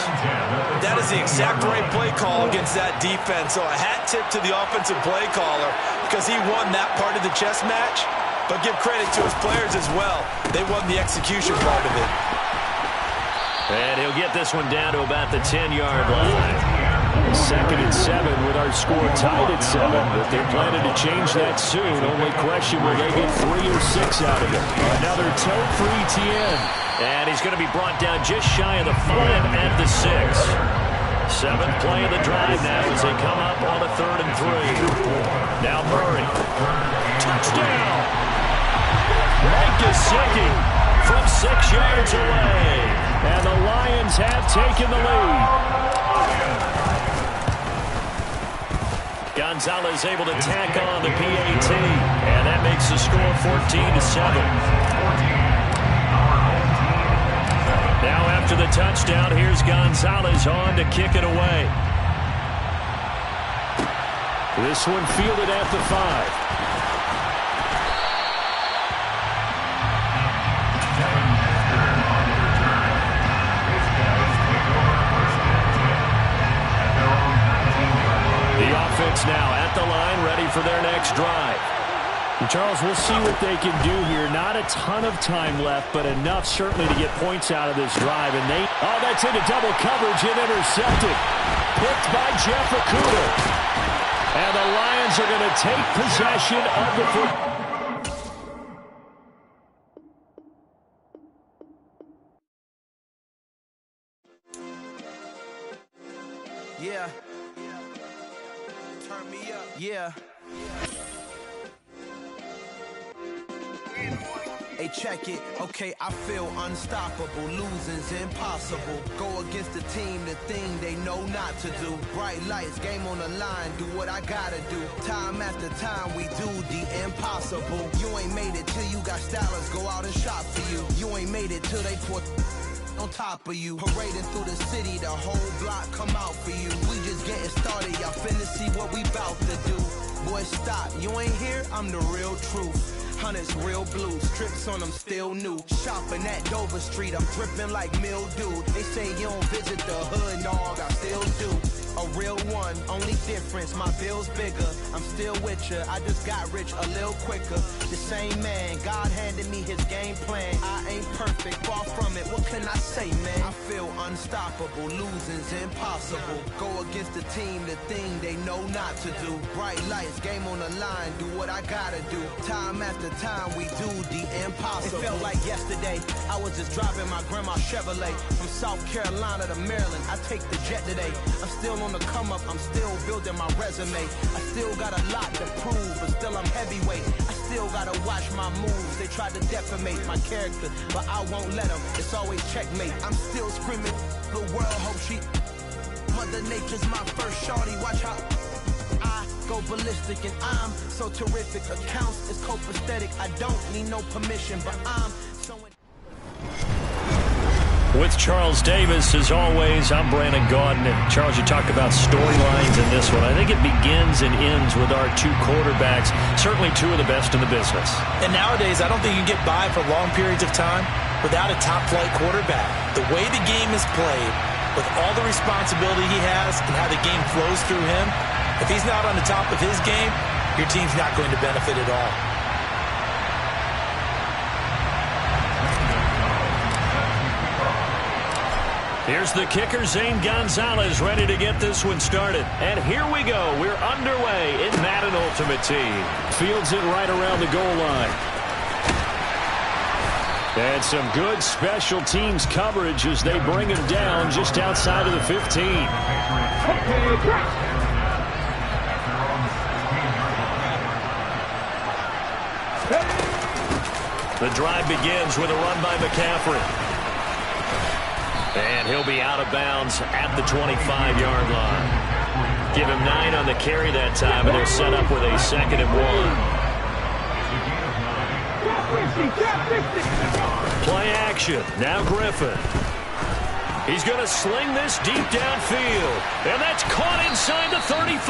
That is the exact right play call against that defense. So a hat tip to the offensive play caller because he won that part of the chess match. But give credit to his players as well. They won the execution part of it. And he'll get this one down to about the 10-yard line. 2nd and 7 with our score tied at 7. But they're planning to change that soon. Only question, will they get 3 or 6 out of it? Another toe for Etienne. And he's going to be brought down just shy of the 5 at the 6. 7th play of the drive now as they come up on a 3rd and 3. Now Murray. Touchdown! Mike Gesicki from 6 yards away. And the Lions have taken the lead. Gonzalez able to tack on the PAT. And that makes the score 14-7. Now after the touchdown, here's Gonzalez on to kick it away. This one fielded at the 5. The offense now at the line, ready for their next drive. And Charles, we'll see what they can do here. Not a ton of time left, but enough certainly to get points out of this drive. And that's into double coverage and intercepted. Picked by Jeff Okudah. And the Lions are going to take possession of the football. Yeah. Turn me up. Yeah. Hey, check it. Okay, I feel unstoppable. Losing's impossible. Go against the team, the thing they know not to do. Bright lights, game on the line, do what I gotta do. Time after time, we do the impossible. You ain't made it till you got stylers go out and shop for you. You ain't made it till they put on top of you. Parading through the city, the whole block come out for you. We just getting started, y'all finna see what we bout to do. Boy, stop, you ain't here, I'm the real truth. Hunters real blue, strips on them still new. Shopping at Dover Street, I'm dripping like mildew. They say you don't visit the hood, dog, I still do. A real one, only difference, my bill's bigger. I'm still with ya, I just got rich a little quicker. The same man, God handed me his game plan. I ain't perfect, far from it, what can I say, man? I feel unstoppable, losing's impossible. Go against the team, the thing they know not to do. Bright lights, game on the line, do what I gotta do. Time after time, we do the impossible. It felt like yesterday, I was just driving my grandma's Chevrolet. From South Carolina to Maryland, I take the jet today. I'm still on the come up, I'm still building my resume. I still got a lot to prove, but still I'm heavyweight. I still gotta watch my moves. They tried to defamate my character, but I won't let them. It's always checkmate. I'm still screaming, the world hope she. Mother Nature's my first shorty, watch how I go ballistic and I'm so terrific. Accounts is copacetic, I don't need no permission, but I'm so with Charles Davis, as always, I'm Brandon Gaudin. And Charles, you talk about storylines in this one. I think it begins and ends with our two quarterbacks, certainly two of the best in the business. And nowadays, I don't think you can get by for long periods of time without a top-flight quarterback. The way the game is played, with all the responsibility he has and how the game flows through him, if he's not on the top of his game, your team's not going to benefit at all. Here's the kicker, Zane Gonzalez, ready to get this one started. And here we go. We're underway in Madden Ultimate Team. Fields it right around the goal line. And some good special teams coverage as they bring him down just outside of the 15. The drive begins with a run by McCaffrey. And he'll be out of bounds at the 25-yard line. Give him 9 on the carry that time, and they'll set up with a 2nd and 1. Play action. Now Griffin. He's going to sling this deep downfield. And that's caught inside the 35.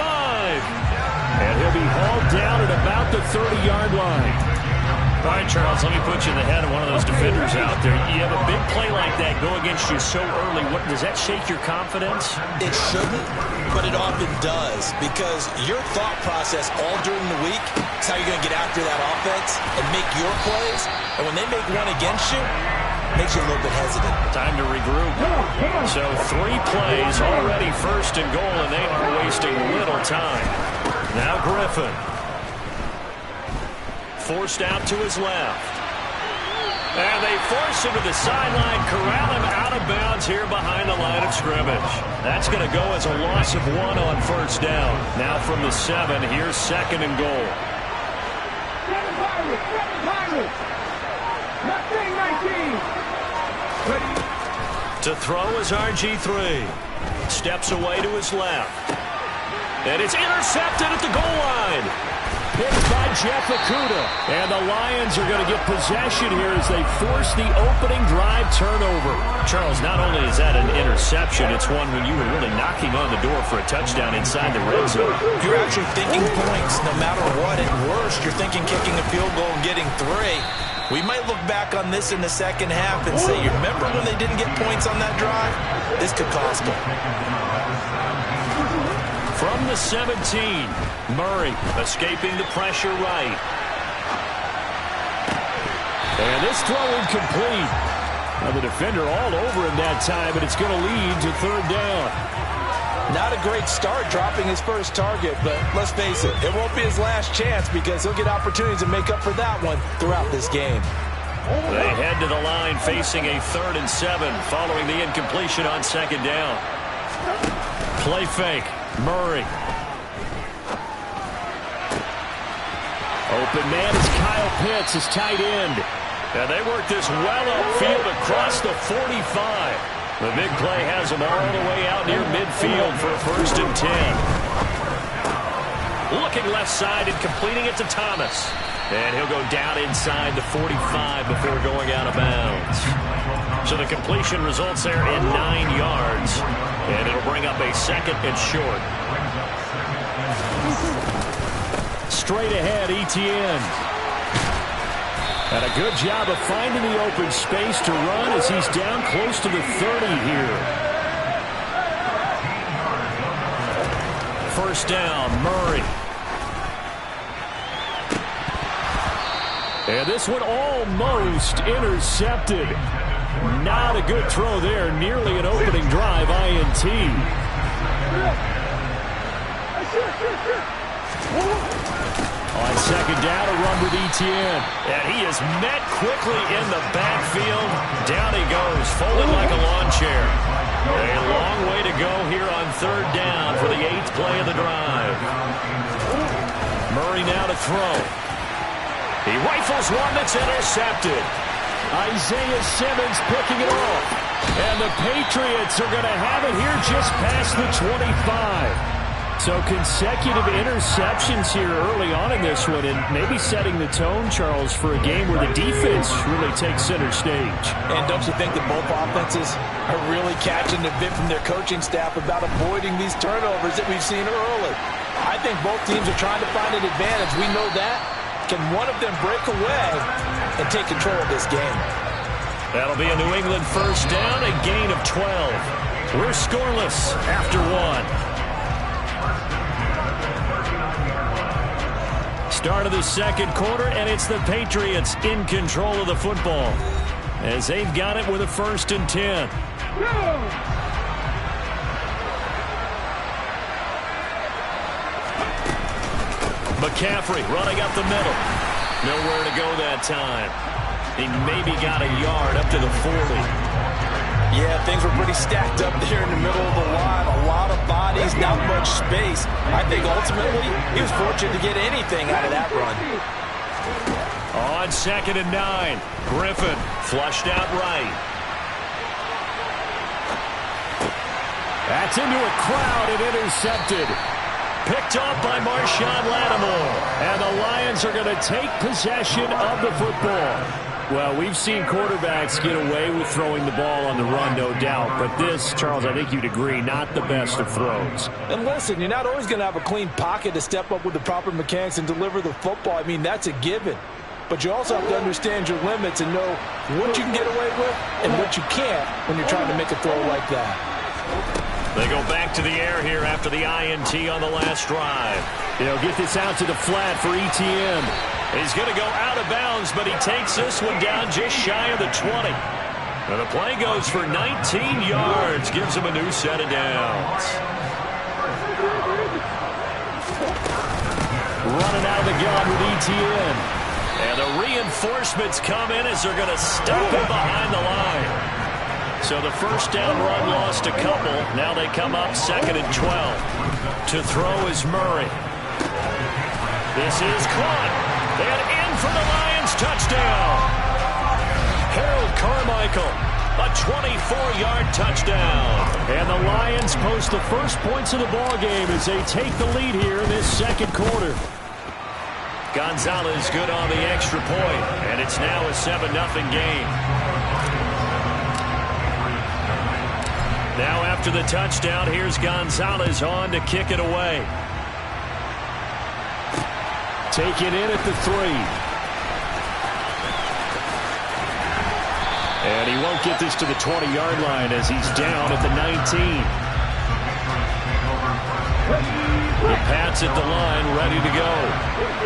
And he'll be hauled down at about the 30-yard line. All right, Charles, let me put you in the head of one of those defenders out there. You have a big play like that go against you so early. Does that shake your confidence? It shouldn't, but it often does, because your thought process all during the week is how you're going to get after that offense and make your plays. And when they make one against you, it makes you a little bit hesitant. Time to regroup. So 3 plays already, 1st and goal, and they are wasting little time. Now Griffin. Forced out to his left. And they force him to the sideline, corral him out of bounds here behind the line of scrimmage. That's going to go as a loss of 1 on 1st down. Now from the 7, here's 2nd and goal. To throw is RG3. Steps away to his left. And it's intercepted at the goal line. Picked by Jeff Okudah. And the Lions are going to get possession here as they force the opening drive turnover. Charles, not only is that an interception, it's one when you were really knocking on the door for a touchdown inside the red zone. You're actually thinking points no matter what. At worst, you're thinking kicking a field goal and getting 3. We might look back on this in the second half and say, you remember when they didn't get points on that drive? This could cost them. From the 17, Murray escaping the pressure right. And this throw incomplete. Now the defender all over him that time, but it's going to lead to 3rd down. Not a great start dropping his first target, but let's face it, it won't be his last chance because he'll get opportunities to make up for that one throughout this game. They head to the line facing a 3rd and 7 following the incompletion on 2nd down. Play fake. Murray. Open man is Kyle Pitts, his tight end. And they work this well upfield across the 45. The big play has them all the way out near midfield for a 1st and 10. Looking left side and completing it to Thomas. And he'll go down inside the 45 before going out of bounds. So the completion results there in 9 yards. And it'll bring up a 2nd and short. Straight ahead, Etienne. And a good job of finding the open space to run as he's down close to the 30 here. 1st down, Murray. And this one almost intercepted. Not a good throw there. Nearly an opening drive INT. On 2nd down, a run with Etienne. And he is met quickly in the backfield. Down he goes, folded like a lawn chair. A long way to go here on 3rd down for the 8th play of the drive. Murray now to throw. He rifles one that's intercepted. Isaiah Simmons picking it off. And the Patriots are going to have it here just past the 25. So consecutive interceptions here early on in this one, and maybe setting the tone, Charles, for a game where the defense really takes center stage. And don't you think that both offenses are really catching the bit from their coaching staff about avoiding these turnovers that we've seen early? I think both teams are trying to find an advantage. We know that. Can one of them break away and take control of this game? That'll be a New England 1st down, a gain of 12. We're scoreless after 1. Start of the 2nd quarter, and it's the Patriots in control of the football as they've got it with a 1st and 10. McCaffrey running up the middle. Nowhere to go that time. He maybe got a yard up to the 40. Yeah, things were pretty stacked up there in the middle of the line. A lot of bodies, not much space. I think ultimately he was fortunate to get anything out of that run. On 2nd and 9, Griffin flushed out right. That's into a crowd and intercepted. Picked off by Marshawn Lattimore. And the Lions are going to take possession of the football. Well, we've seen quarterbacks get away with throwing the ball on the run, no doubt. But this, Charles, I think you'd agree, not the best of throws. And listen, you're not always going to have a clean pocket to step up with the proper mechanics and deliver the football. I mean, that's a given. But you also have to understand your limits and know what you can get away with and what you can't when you're trying to make a throw like that. They go back to the air here after the INT on the last drive. They'll get this out to the flat for Etienne. He's going to go out of bounds, but he takes this one down just shy of the 20. And the play goes for 19 yards, gives him a new set of downs. Running out of the gun with Etienne. And the reinforcements come in as they're going to stop him behind the line. So the 1st down run lost a couple. Now they come up 2nd and 12. To throw is Murray. This is caught. And in for the Lions touchdown. Harold Carmichael A 24-yard touchdown. And the Lions post the first points of the ballgame as they take the lead here in this second quarter. Gonzalez good on the extra point, and it's now a 7-0 game. Now after the touchdown, here's Gonzalez on to kick it away. Take it in at the 3. And he won't get this to the 20-yard line as he's down at the 19. The Pats at the line, ready to go.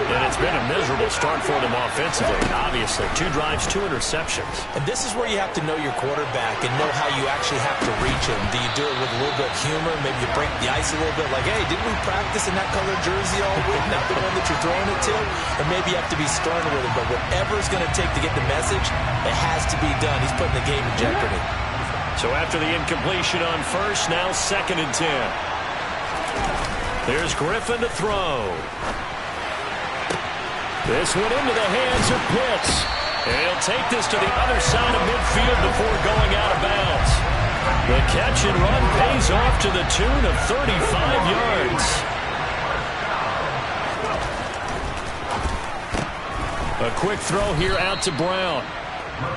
And it's been a miserable start for them offensively, obviously. 2 drives, 2 interceptions. And this is where you have to know your quarterback and know how you actually have to reach him. Do you do it with a little bit of humor? Maybe you break the ice a little bit, like, hey, didn't we practice in that colored jersey all week? Not the one that you're throwing it to? Or maybe you have to be stern with him. But whatever it's going to take to get the message, it has to be done. He's putting the game in jeopardy. So after the incompletion on first, now 2nd and 10. There's Griffin to throw. This one into the hands of Pitts. And he'll take this to the other side of midfield before going out of bounds. The catch and run pays off to the tune of 35 yards. A quick throw here out to Brown.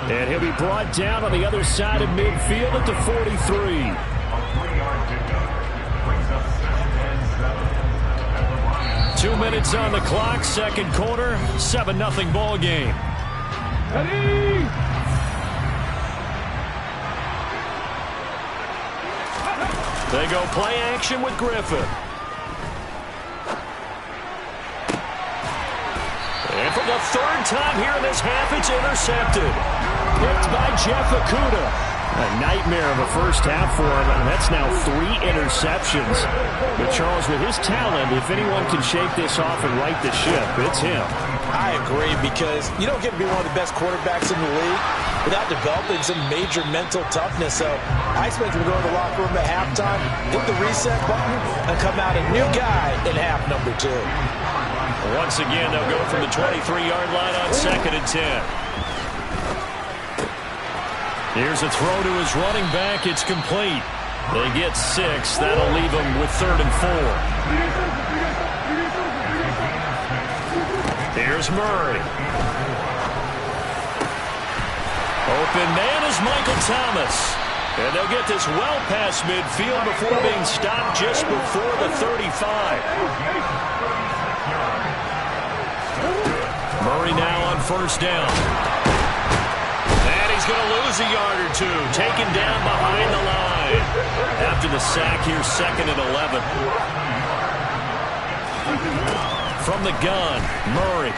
And he'll be brought down on the other side of midfield at the 43. 2 minutes on the clock, second quarter, 7-0 ball game. Ready? They go play action with Griffin. And for the 3rd time here in this half, it's intercepted. Picked by Jeff Okudah. A nightmare of a first half for him, and that's now 3 interceptions. But Charles, with his talent, if anyone can shake this off and right the ship, it's him. I agree, because you don't get to be one of the best quarterbacks in the league without developing some major mental toughness. So I expect him to go to the locker room at halftime, hit the reset button, and come out a new guy in half number 2. Once again, they'll go from the 23-yard line on 2nd and 10. Here's a throw to his running back. It's complete. They get 6. That'll leave them with 3rd and 4. Here's Murray. Open man is Michael Thomas. And they'll get this well past midfield before being stopped just before the 35. Murray now on 1st down. And he's going to lose a yard or 2. Taken down behind the line. After the sack here, 2nd and 11. From the gun, Murray.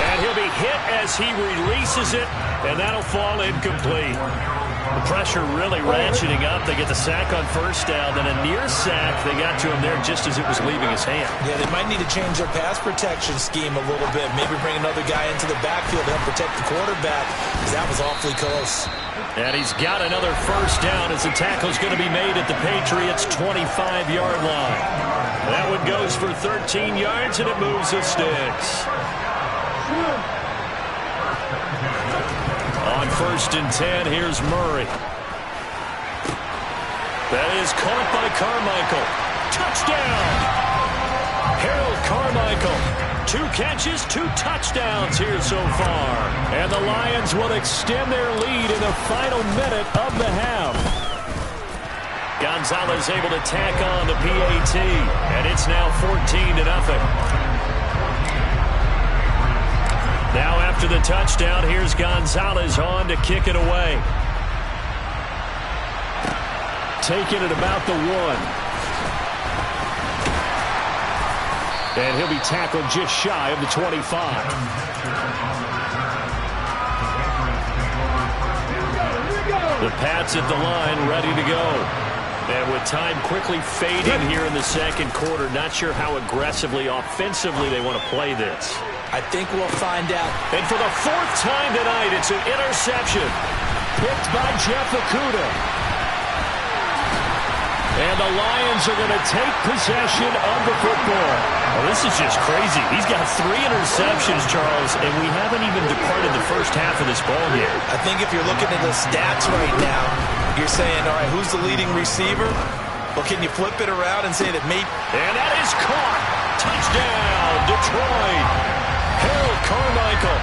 And he'll be hit as he releases it, and that'll fall incomplete. The pressure really ratcheting up. They get the sack on 1st down, then a near sack. They got to him there just as it was leaving his hand. Yeah, they might need to change their pass protection scheme a little bit. Maybe bring another guy into the backfield to help protect the quarterback, because that was awfully close. And he's got another 1st down as the tackle's going to be made at the Patriots' 25-yard line. That one goes for 13 yards, and it moves the sticks. On 1st and 10, here's Murray. That is caught by Carmichael. Touchdown! Harold Carmichael. 2 catches, 2 touchdowns here so far. And the Lions will extend their lead in the final minute of the half. Gonzalez able to tack on the PAT, and it's now 14-0. Now after the touchdown, here's Gonzalez on to kick it away. Taking it about the 1. And he'll be tackled just shy of the 25. The Pats at the line, ready to go. And with time quickly fading here in the second quarter, not sure how aggressively, offensively they want to play this. I think we'll find out. And for the 4th time tonight, it's an interception. Picked by Jeff Okudah. And the Lions are going to take possession of the football. Well, this is just crazy. He's got 3 interceptions, Charles, and we haven't even departed the first half of this ball game. I think if you're looking at the stats right now, you're saying, all right, who's the leading receiver? Well, can you flip it around and say that maybe... And that is caught. Touchdown, Detroit. Harold Carmichael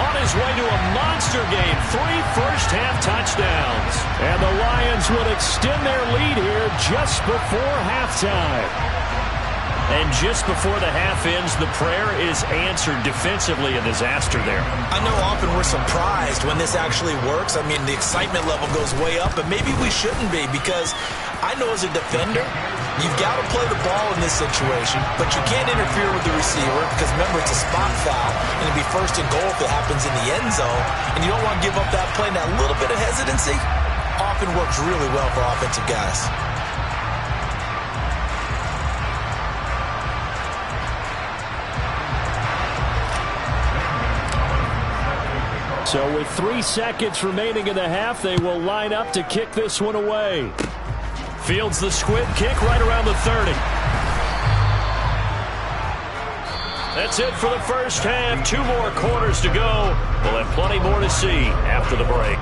on his way to a monster game. 3 first-half touchdowns. And the Lions will extend their lead here just before halftime. And just before the half ends, the prayer is answered defensively. A disaster there. I know often we're surprised when this actually works. I mean, the excitement level goes way up, but maybe we shouldn't be, because I know as a defender, you've got to play the ball in this situation, but you can't interfere with the receiver because, remember, it's a spot foul, and it'll be first and goal if it happens in the end zone, and you don't want to give up that play. That little bit of hesitancy often works really well for offensive guys. So with 3 seconds remaining in the half, they will line up to kick this one away. Fields the squib kick right around the 30. That's it for the first half. 2 more quarters to go. We'll have plenty more to see after the break.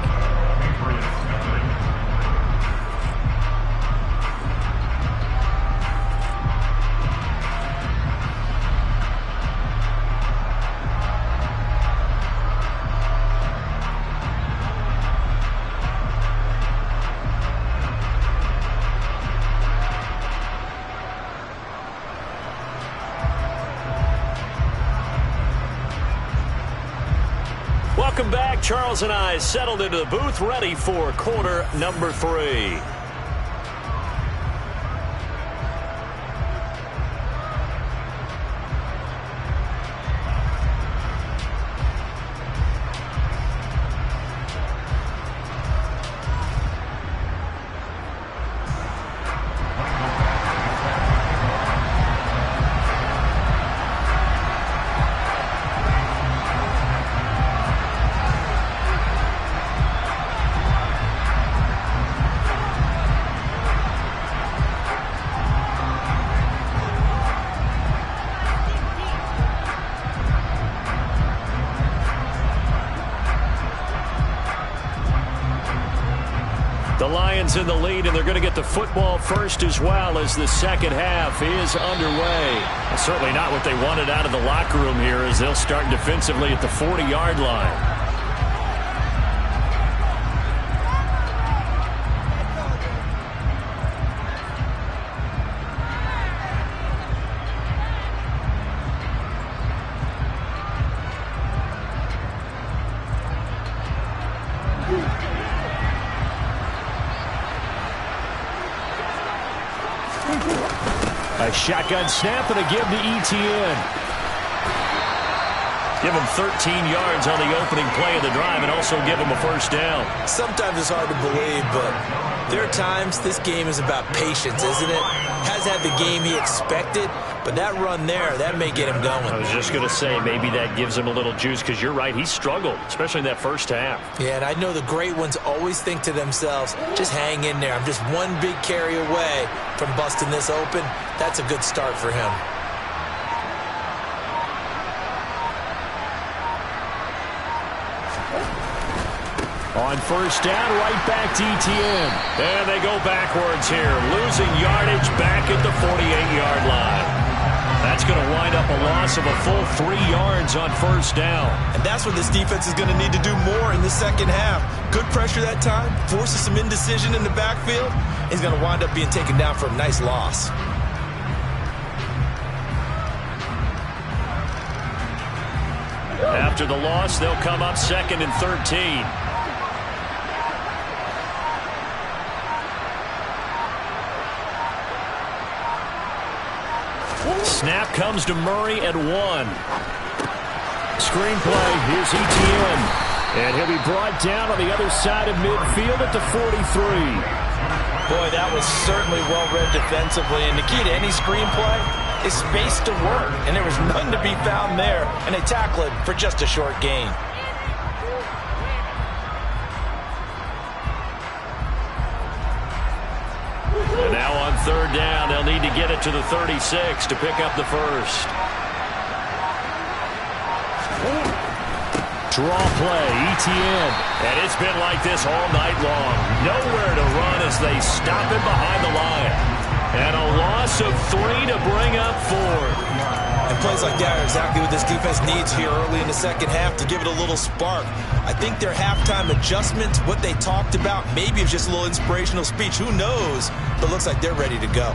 Welcome back. Charles and I settled into the booth, ready for quarter number 3. The Lions in the lead, and they're going to get the football first as well as the second half is underway. Well, certainly not what they wanted out of the locker room here, as they'll start defensively at the 40-yard line. A shotgun snap and a give to Etienne. Give him 13 yards on the opening play of the drive and also give him a first down. Sometimes it's hard to believe, but there are times this game is about patience, isn't it? Hasn't had the game he expected, but that run there, that may get him going. I was just going to say, maybe that gives him a little juice, because you're right, he struggled, especially in that first half. Yeah, and I know the great ones always think to themselves, just hang in there. I'm just one big carry away from busting this open. That's a good start for him. On first down, right back to Etienne. And they go backwards here, losing yardage back at the 48-yard line. That's going to wind up a loss of a full 3 yards on first down. And that's what this defense is going to need to do more in the second half. Good pressure that time, forces some indecision in the backfield. He's going to wind up being taken down for a nice loss. After the loss, they'll come up 2nd and 13. Snap comes to Murray at 1. Screenplay, here's Etienne. And he'll be brought down on the other side of midfield at the 43. Boy, that was certainly well-read defensively. And the key to any screenplay is space to work. And there was none to be found there. And they tackle it for just a short gain. And now on third down. They'll need to get it to the 36 to pick up the first. Draw play, ETN. And it's been like this all night long. Nowhere to run as they stop him behind the line. And a loss of 3 to bring up 4. And plays like that are exactly what this defense needs here early in the second half to give it a little spark. I think their halftime adjustments, what they talked about, maybe it's just a little inspirational speech. Who knows? But it looks like they're ready to go.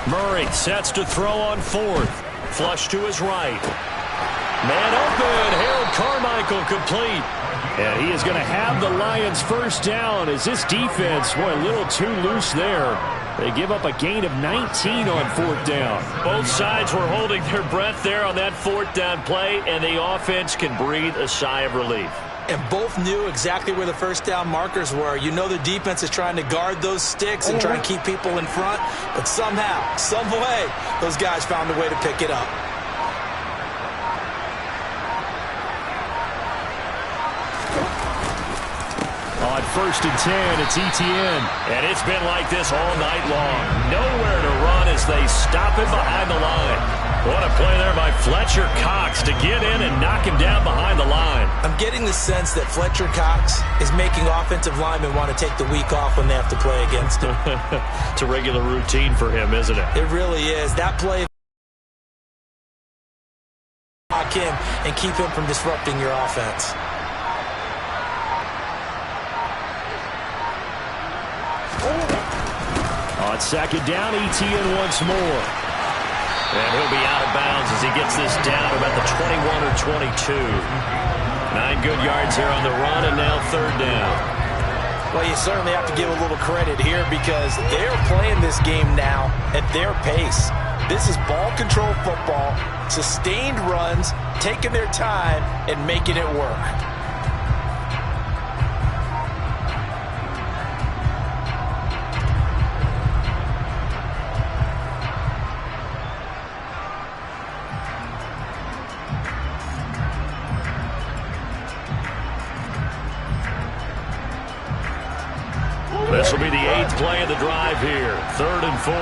Murray sets to throw on fourth. Flush to his right. Man open. Harold Carmichael complete. And he is going to have the Lions first down as this defense, boy, a little too loose there. They give up a gain of 19 on fourth down. Both sides were holding their breath there on that fourth down play, and the offense can breathe a sigh of relief. And both knew exactly where the first down markers were. You know the defense is trying to guard those sticks and try and keep people in front. But somehow, some way, those guys found a way to pick it up. On first and 10, it's ETN. And it's been like this all night long. Nowhere to run as they stop him behind the line. What a play there by Fletcher Cox to get in and knock him down behind the line. I'm getting the sense that Fletcher Cox is making offensive linemen want to take the week off when they have to play against him. It's a regular routine for him, isn't it? It really is. That play lock him and keep him from disrupting your offense. On second down, ETN once more. And he'll be out of bounds as he gets this down about the 21 or 22. 9 good yards here on the run, and now third down. Well, you certainly have to give a little credit here because they're playing this game now at their pace. This is ball control football, sustained runs, taking their time, and making it work. This will be the 8th play of the drive here. 3rd and 4.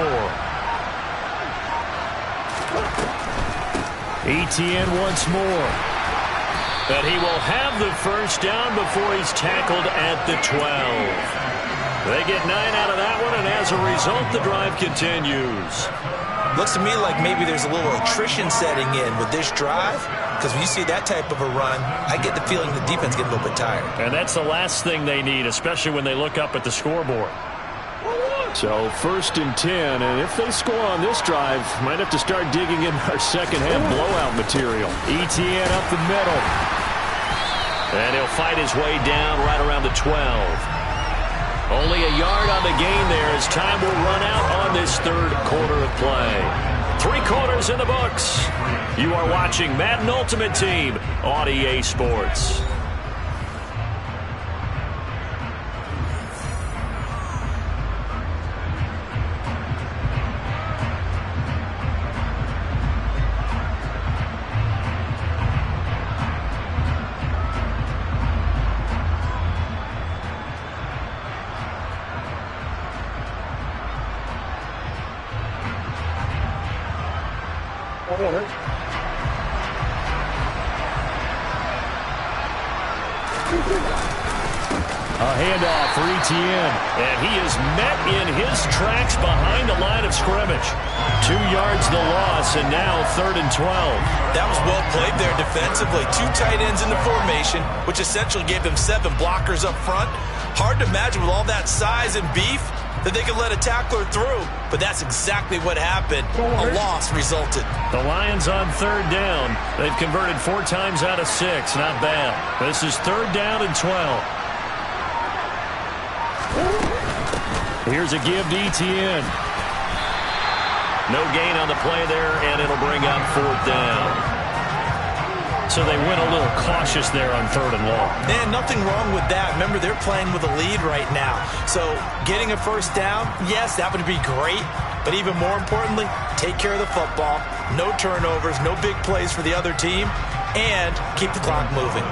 ETN once more. But he will have the first down before he's tackled at the 12. They get 9 out of that one, and as a result, the drive continues. Looks to me like maybe there's a little attrition setting in with this drive, because when you see that type of a run, I get the feeling the defense gets a little bit tired. And that's the last thing they need, especially when they look up at the scoreboard. So first and 10, and if they score on this drive, might have to start digging in our second half blowout material. ETN up the middle. And he'll fight his way down right around the 12. Only a yard on the gain there as time will run out on this third quarter of play. 3 quarters in the books. You are watching Madden Ultimate Team on EA Sports. A handoff for ETN. And he is met in his tracks behind the line of scrimmage. 2 yards the loss, and now 3rd and 12. That was well played there defensively. 2 tight ends in the formation, which essentially gave them 7 blockers up front. Hard to imagine with all that size and beef that they could let a tackler through, but that's exactly what happened. A loss resulted. The Lions on 3rd down. They've converted 4 times out of 6. Not bad. This is 3rd down and 12. Here's a give to ETN. No gain on the play there, and it'll bring up 4th down. so they went a little cautious there on 3rd and long. And nothing wrong with that. Remember, they're playing with a lead right now. So getting a first down, yes, that would be great. But even more importantly, take care of the football. No turnovers, no big plays for the other team, and keep the clock moving.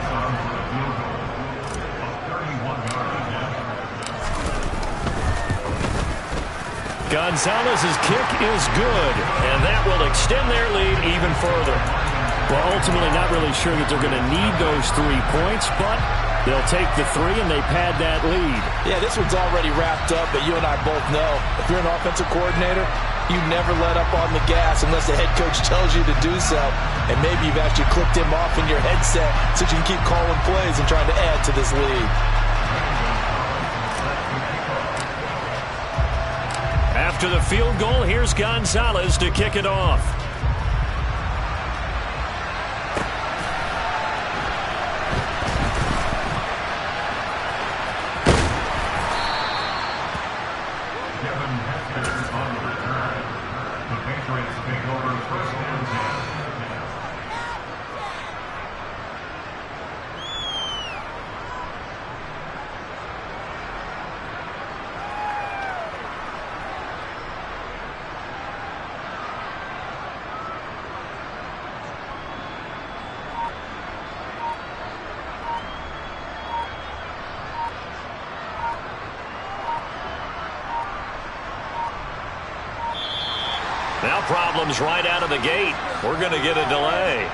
Gonzalez's kick is good, and that will extend their lead even further. Well, ultimately, not really sure that they're going to need those 3 points, but they'll take the 3 and they pad that lead. Yeah, this one's already wrapped up, but you and I both know if you're an offensive coordinator, you never let up on the gas unless the head coach tells you to do so. And maybe you've actually clicked him off in your headset so you can keep calling plays and trying to add to this lead. After the field goal, here's Gonzalez to kick it off. Now problems right out of the gate. We're going to get a delay.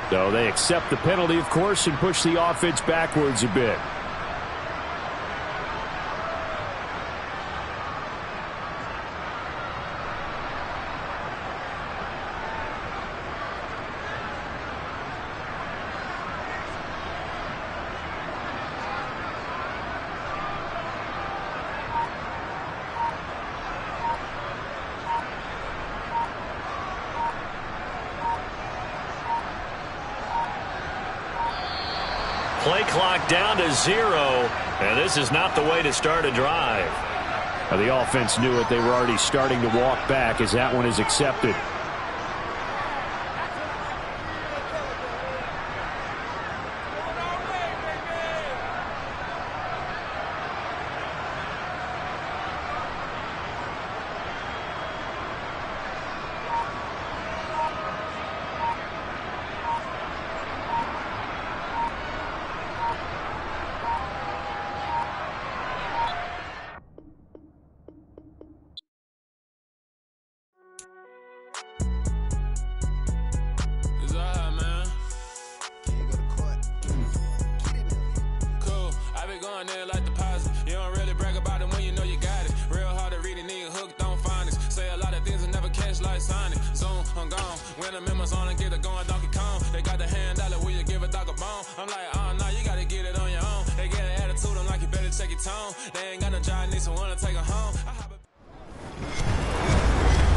So they accept the penalty, of course, and push the offense backwards a bit. Play clock down to 0, and this is not the way to start a drive. The offense knew it. They were already starting to walk back as that one is accepted.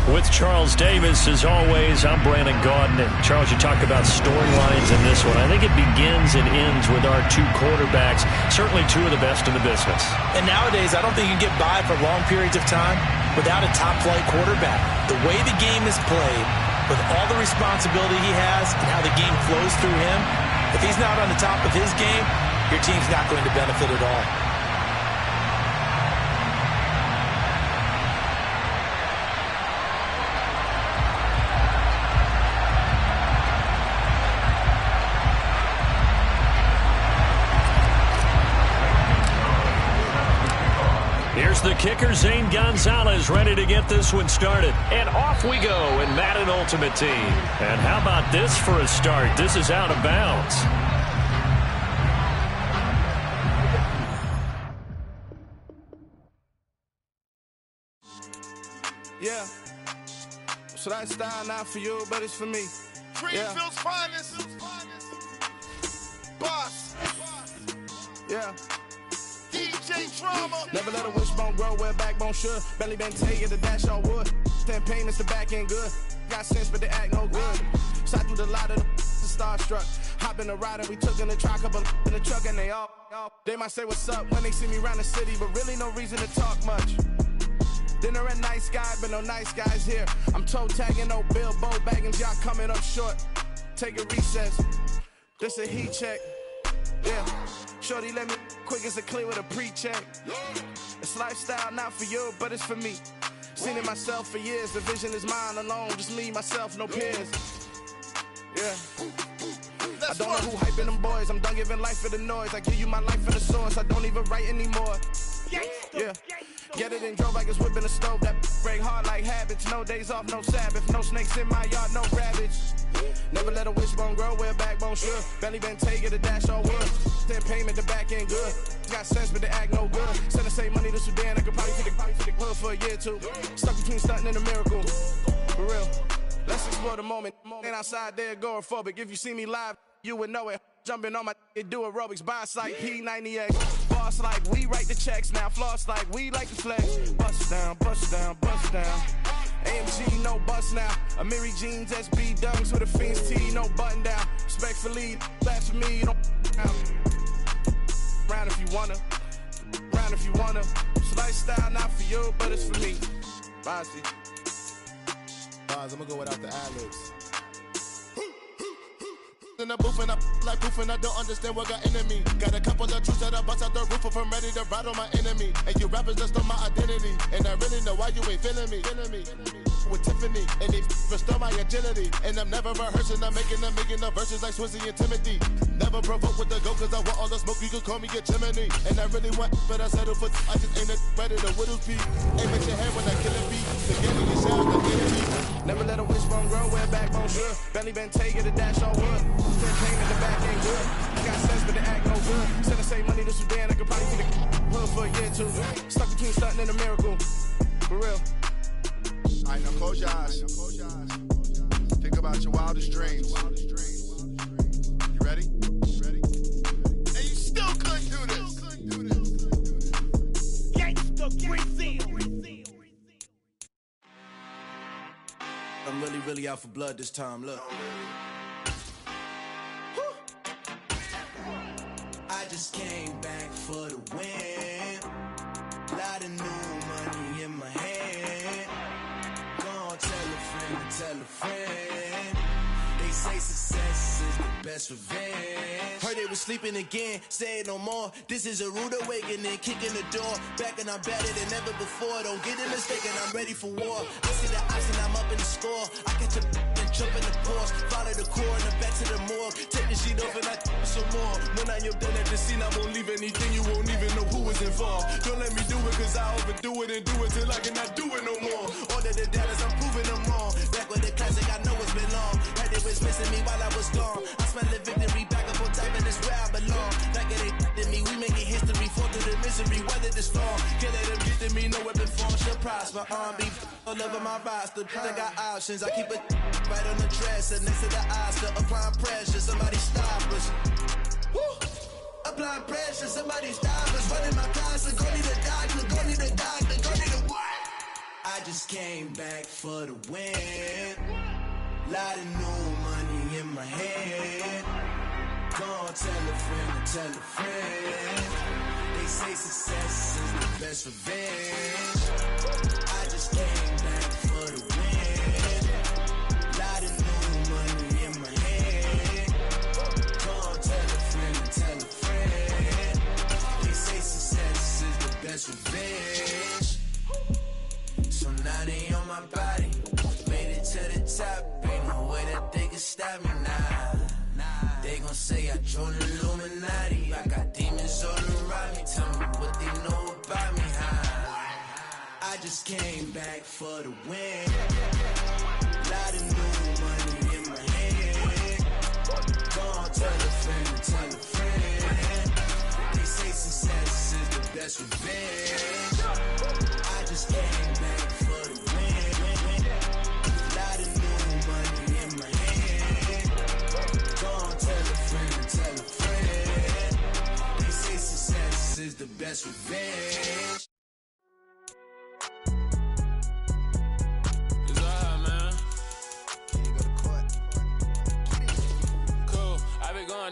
With Charles Davis, as always, I'm Brandon Gaudin. And Charles, you talk about storylines in this one. I think it begins and ends with our 2 quarterbacks, certainly 2 of the best in the business. And nowadays, I don't think you can get by for long periods of time without a top-flight quarterback. The way the game is played, with all the responsibility he has and how the game flows through him, if he's not on the top of his game, your team's not going to benefit at all. Here's the kicker, Zane Gonzalez, ready to get this one started. And off we go in Madden Ultimate Team. And how about this for a start? This is out of bounds. Yeah. So that style not for you, but it's for me. Greenfield's finest. Boss. Yeah. DJ Drama. Never let a wishbone grow where a backbone should. Belly been tell you the dash all wood. 10 payments, the back end good. Got sense, but they act no good. Shot through the lot of the starstruck. Hop in the ride and we took in the truck, couple in the truck and they might say what's up when they see me around the city, but really no reason to talk much. Dinner at Nice Guy, but no nice guys here. I'm toe tagging, no Bilbo Baggins, y'all coming up short. Take a recess, this a heat check. Yeah, shorty let me quick as a clear with a pre-check. It's lifestyle, not for you, but it's for me. Seen it myself for years, the vision is mine alone. Just me, myself, no peers. Yeah. I don't know who hyping them boys. I'm done giving life for the noise. I give you my life for the source. I don't even write anymore. Yeah. Get it and drove like it's whipping a stove. That break hard like habits. No days off, no Sabbath. No snakes in my yard, no rabbits. Never let a wishbone grow where a backbone should. Belly been take it, a dash on wood. Then payment, the back end good. Got sense, but the act no good. Send the same money to Sudan. I could probably take the hood for a year or two. Stuck between stunting and a miracle. For real. Let's explore the moment. Ain't outside there agoraphobic. If you see me live, you would know it. Jumping on my do aerobics. Boss like P90X. Boss like we write the checks now. Floss like we like to flex. Bust down, bust down, bust down. AMG, no bust now. Amiri jeans, SB dunks with a Fiends T, no button down. Respectfully, laugh for me, you don't round if you wanna. Round if you wanna. It's lifestyle, not for you, but it's for me. Bossy. I'm gonna go without the ad-libs. In the booth and I like proof and I don't understand what got into me. Got a couple of truths that I bust out the roof if I'm ready to ride on my enemy. And you rappers just stole my identity, and I really know why you ain't feeling me. With Tiffany, and they restore my agility. And I'm never rehearsing, I'm making the verses like Swizzy and Timothy. Never provoke with the go, cause I want all the smoke, you can call me a chimney. And I really want, but I settle for, I just ain't ready to whittle pee. Aim at your head when I kill a beat. Forgetting your sound, the enemy. Never let a wishbone grow where a backbone should. Belly been take it, a dash on wood. Then payment, the back ain't good. Got sense, but the act no good. Send the same money to Sudan, I could probably take the hood for a year or two. Stuck between stunting and a miracle. For real. Alright, now close your eyes. Think about your wildest dreams. You ready? And you still couldn't do this. Gangsta Brazil. I'm really out for blood this time, look. I just came back for the win. Lot of new money in my hand. Gonna tell a friend. They say success is the best revenge. Heard they was sleeping again, say it no more. This is a rude awakening, kicking the door. Back and I'm better than ever before. Don't get it mistaken, I'm ready for war. I see the option, I'm up in the score. I catch a and jump in the course. Follow the core and the back to the morgue. Take the sheet off and I some more. When I am done at the scene, I won't leave anything. You won't even know who was involved. Don't let me do it, cause I overdo it and do it till I cannot do it no more. Order the data, I'm proving them wrong. Back with the classic, I know it's been long. Had it was missing me while I was gone. I smell the victory back up on top, and it's where I belong. Like it ain't to me, we making history. Fall through the misery, weather the storm. Can't let them get to me, no weapon form shall prosper. R&B all over my roster. I got options, I keep it right on the dresser. Next to the Oscar, applying pressure. Somebody stop us. Woo! Applying pressure, somebody stop us. Running my closet, go need a doctor, go need a doctor, go need a what? I just came back for the win. Lot of new money in my hand. Gonna tell a friend. They say success is the best revenge. I just came back for the win. Lot of new money in my hand. Gonna tell a friend. They say success is the best revenge. So now they on my body. Made it to the top. Ain't no way that they can stop me now. They gon' say I joined the Illuminati. I got demons all around me. Tell me what they know about me, huh? I just came back for the win. Lot of new money in my hand. Gonna tell a friend. They say success is the best revenge. I just came back for the win. Lot of new money in my hand. Gonna tell a friend. They say success is the best revenge. It's alright, man. Cool. I been going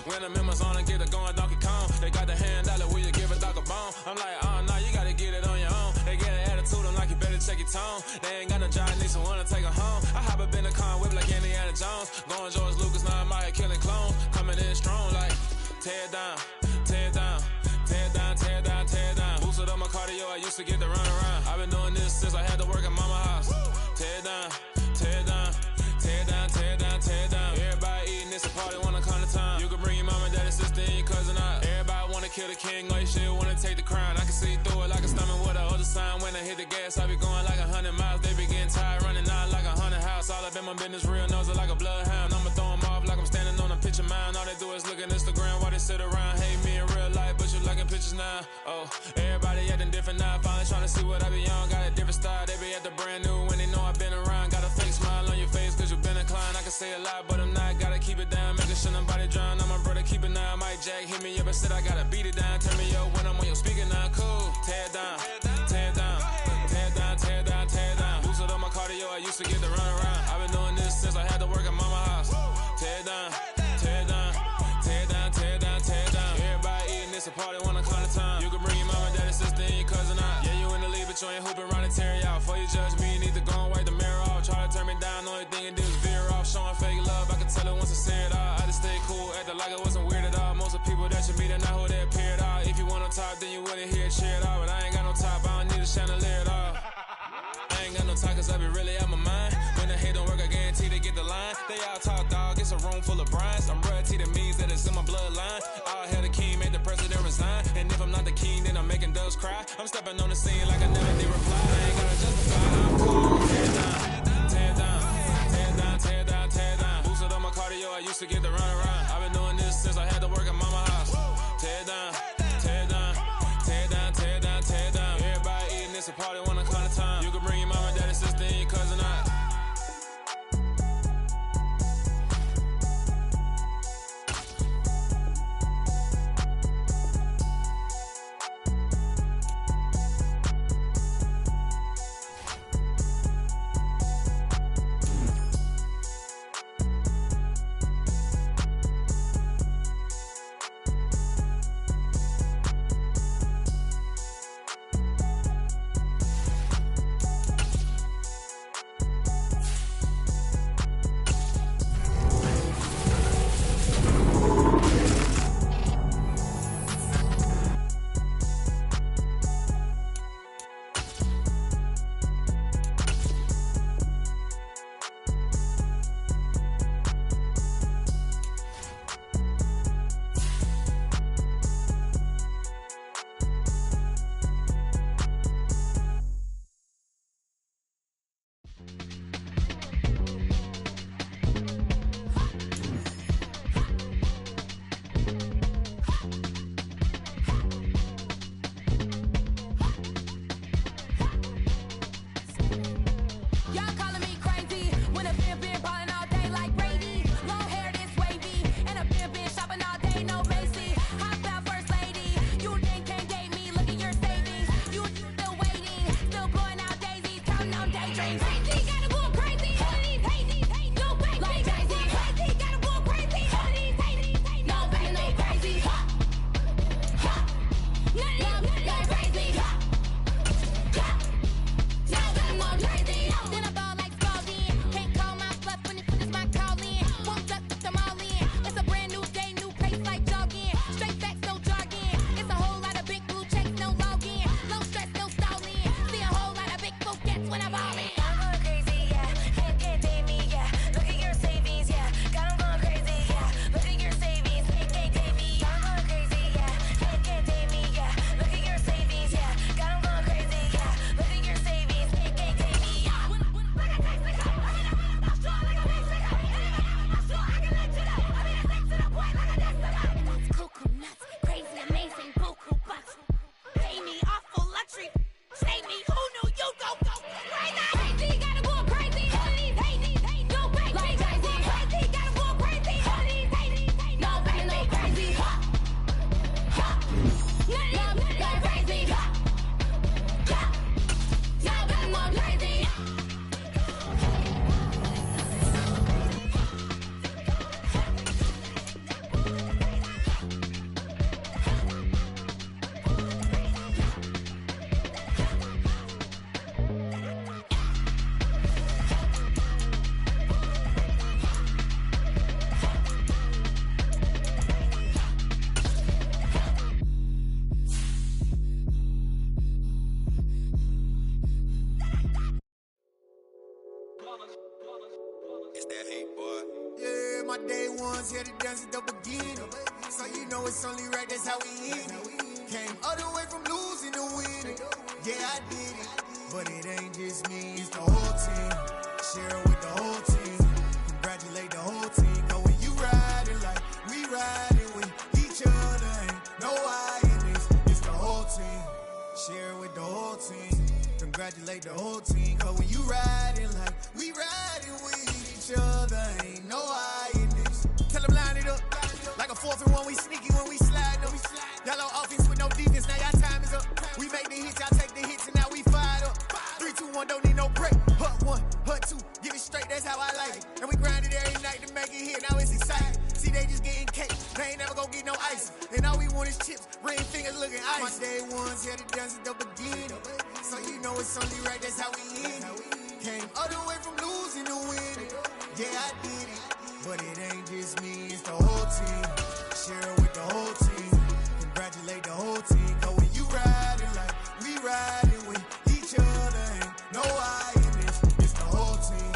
When I'm in my zone and get it going Donkey Kong. They got the hand dollar, will you give a dog a bone? I'm like, oh no, you gotta get it on your own. They get an attitude, I'm like, you better check your tone. They ain't got no job, need someone to take her home. I hop up in the car, whip like Indiana Jones. Going George Lucas, now I'm out here killing clones. Coming in strong like, tear down, tear down, tear down, tear down, tear down. Boosted up my cardio, I used to get to run around. I've been doing this since I had to work at mama house. Tear down, tear down, tear down, tear down, tear down. Everybody eating, it's a party, wanna come to time. You can bring your mama, daddy, sister, and your cousin out. Everybody wanna kill the king, like shit, wanna take the crown. I can see through it like a stomach with a other sign. When I hit the gas, I be going like 100 miles. They be getting tired, running out like 100 house. All up in my business, real nose like a bloodhound. I'ma throw them off like I'm standing on a picture mound. All they do is look at Instagram while they sit around. Hate me in real life, but you liking pictures now. Oh, everybody acting different now. Finally trying to see what I be on. Got a different style, they be at the brand new when they know I've been around. Got a fake smile on your face cause you been inclined. I can say a lot, but I'm not. Gotta keep it down, making sure nobody drown. I'm my brother, keep it now. Mike Jack hit me up and said I gotta beat it down. Turn me up when I'm on your speaker now. Cool, tear down, tear down, tear down, tear down, tear down. Boosted up my cardio, I used to get to run around. I've been doing this since I had to work at mama house. Tear down, tear down, tear down, tear down, tear down. Everybody eating, it's a party, wanna come to time. You can bring your mama, daddy, sister, and your cousin out. Yeah, you in the league, but you ain't hooping around and tear you out. Before you judge me, you need to go and wipe the mirror off. Try to turn me down, the only thing it did was veer off. Showing fake love, I can tell it once I say it all. I just stay cool, acting like it wasn't weird at all. Most of the people that you meet are not who they appear at all. If you want on top, then you wouldn't hear it cheer at all. But I ain't got no top, I don't need a chandelier at all. I ain't got no talk cause I be really out my mind. When the hate don't work, I guarantee they get the line. They all talk dog, it's a room full of brinds. I'm royalty, that means that it's in my bloodline. All hell the king, made the president resign. And if I'm not the king, then I'm making doves cry. I'm stepping on the scene like I never did reply. I ain't gotta justify, I'm cool. Tear down, tear down, tear down, tear down, tear down. Boosted up my cardio, I used to get to run around. I've been doing this since I had to work at mama house. Tear down, tear down, tear down, tear down, tear down. Everybody eating, it's a party, wanna come to time. You can bring your mama, daddy, sister, and your cousin out. ones here to dance at the beginning. So you know it's only right, that's how we end it. Came all the way from losing to winning. Yeah, I did it, but it ain't just me, it's the whole team. Share it with the whole team. Congratulate the whole team. Cause when you riding like we riding with each other, ain't no I in this, it's the whole team. Share it with the whole team. Congratulate the whole team. Cause when you riding like we riding with each other, ain't no I in this. Tell them line it up. Like a 4th and 1, we sneaky when we slide them. Y'all on offense with no defense, now y'all time is up. We make the hits, y'all take the hits, and now we fired up. 3, 2, 1, don't need no break. Hut 1, hut 2, give it straight, that's how I like it. And we grind it every night to make it hit, now it's exciting. See, they just getting cake, they ain't never gonna get no ice. And all we want is chips, ring fingers looking ice. My day ones here to dance at the beginning. So you know it's only right, that's how we end it. Came all the way from losing to winning. Yeah, I did it, but it ain't just me, it's the whole team. Share it with the whole team. Congratulate the whole team. Cause when you riding like we riding with each other, ain't no I in this, it's the whole team.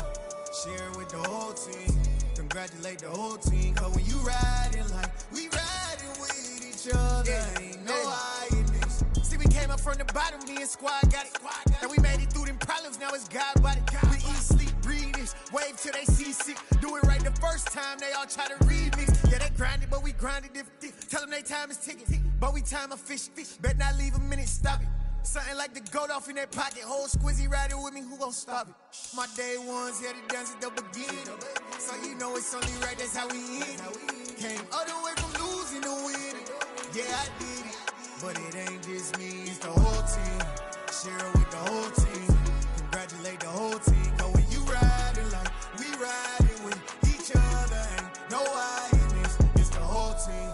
Share it with the whole team. Congratulate the whole team. Cause when you riding like we riding with each other, ain't no I in this. See, we came up from the bottom, me and squad got it. And we made it through them problems, now it's God body. We eat, sleep, breathe this, wave till they see sick. Do it right the first time, they all try to remix. Yeah, they grinded, but we grinded different. Tell them they time is ticking, but we time a fish. Bet not leave a minute, stop it. Something like the goat off in their pocket. Whole squizzy riding with me, who gon' stop it? My day ones here to dance at the beginning. So you know it's only right, that's how we end it. Came all the way from losing to winning. Yeah, I did it, but it ain't just me, it's the whole team. Share it with the whole team. Congratulate the whole team. Cause when you riding like we riding with each other, ain't no I in this, it's the whole team.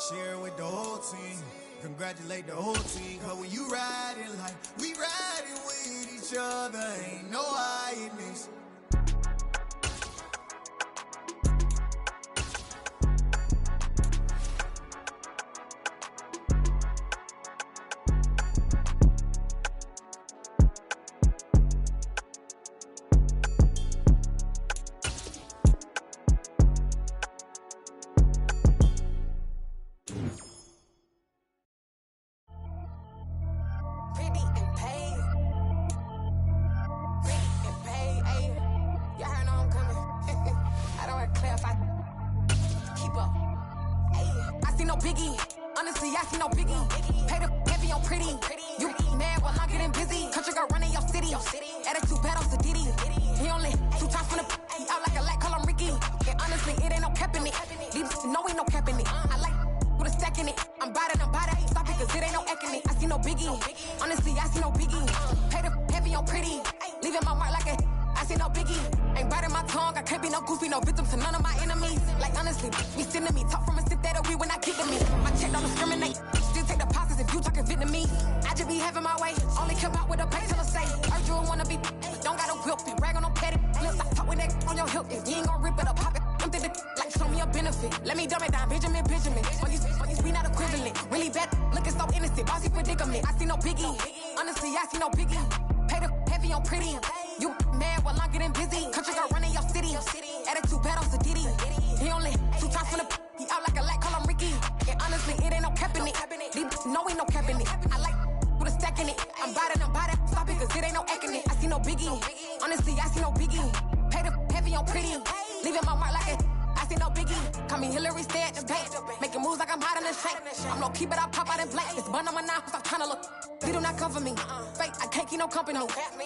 Share it with the whole team. Congratulate the whole team. Cause when you riding like we riding with each other, ain't no I in this.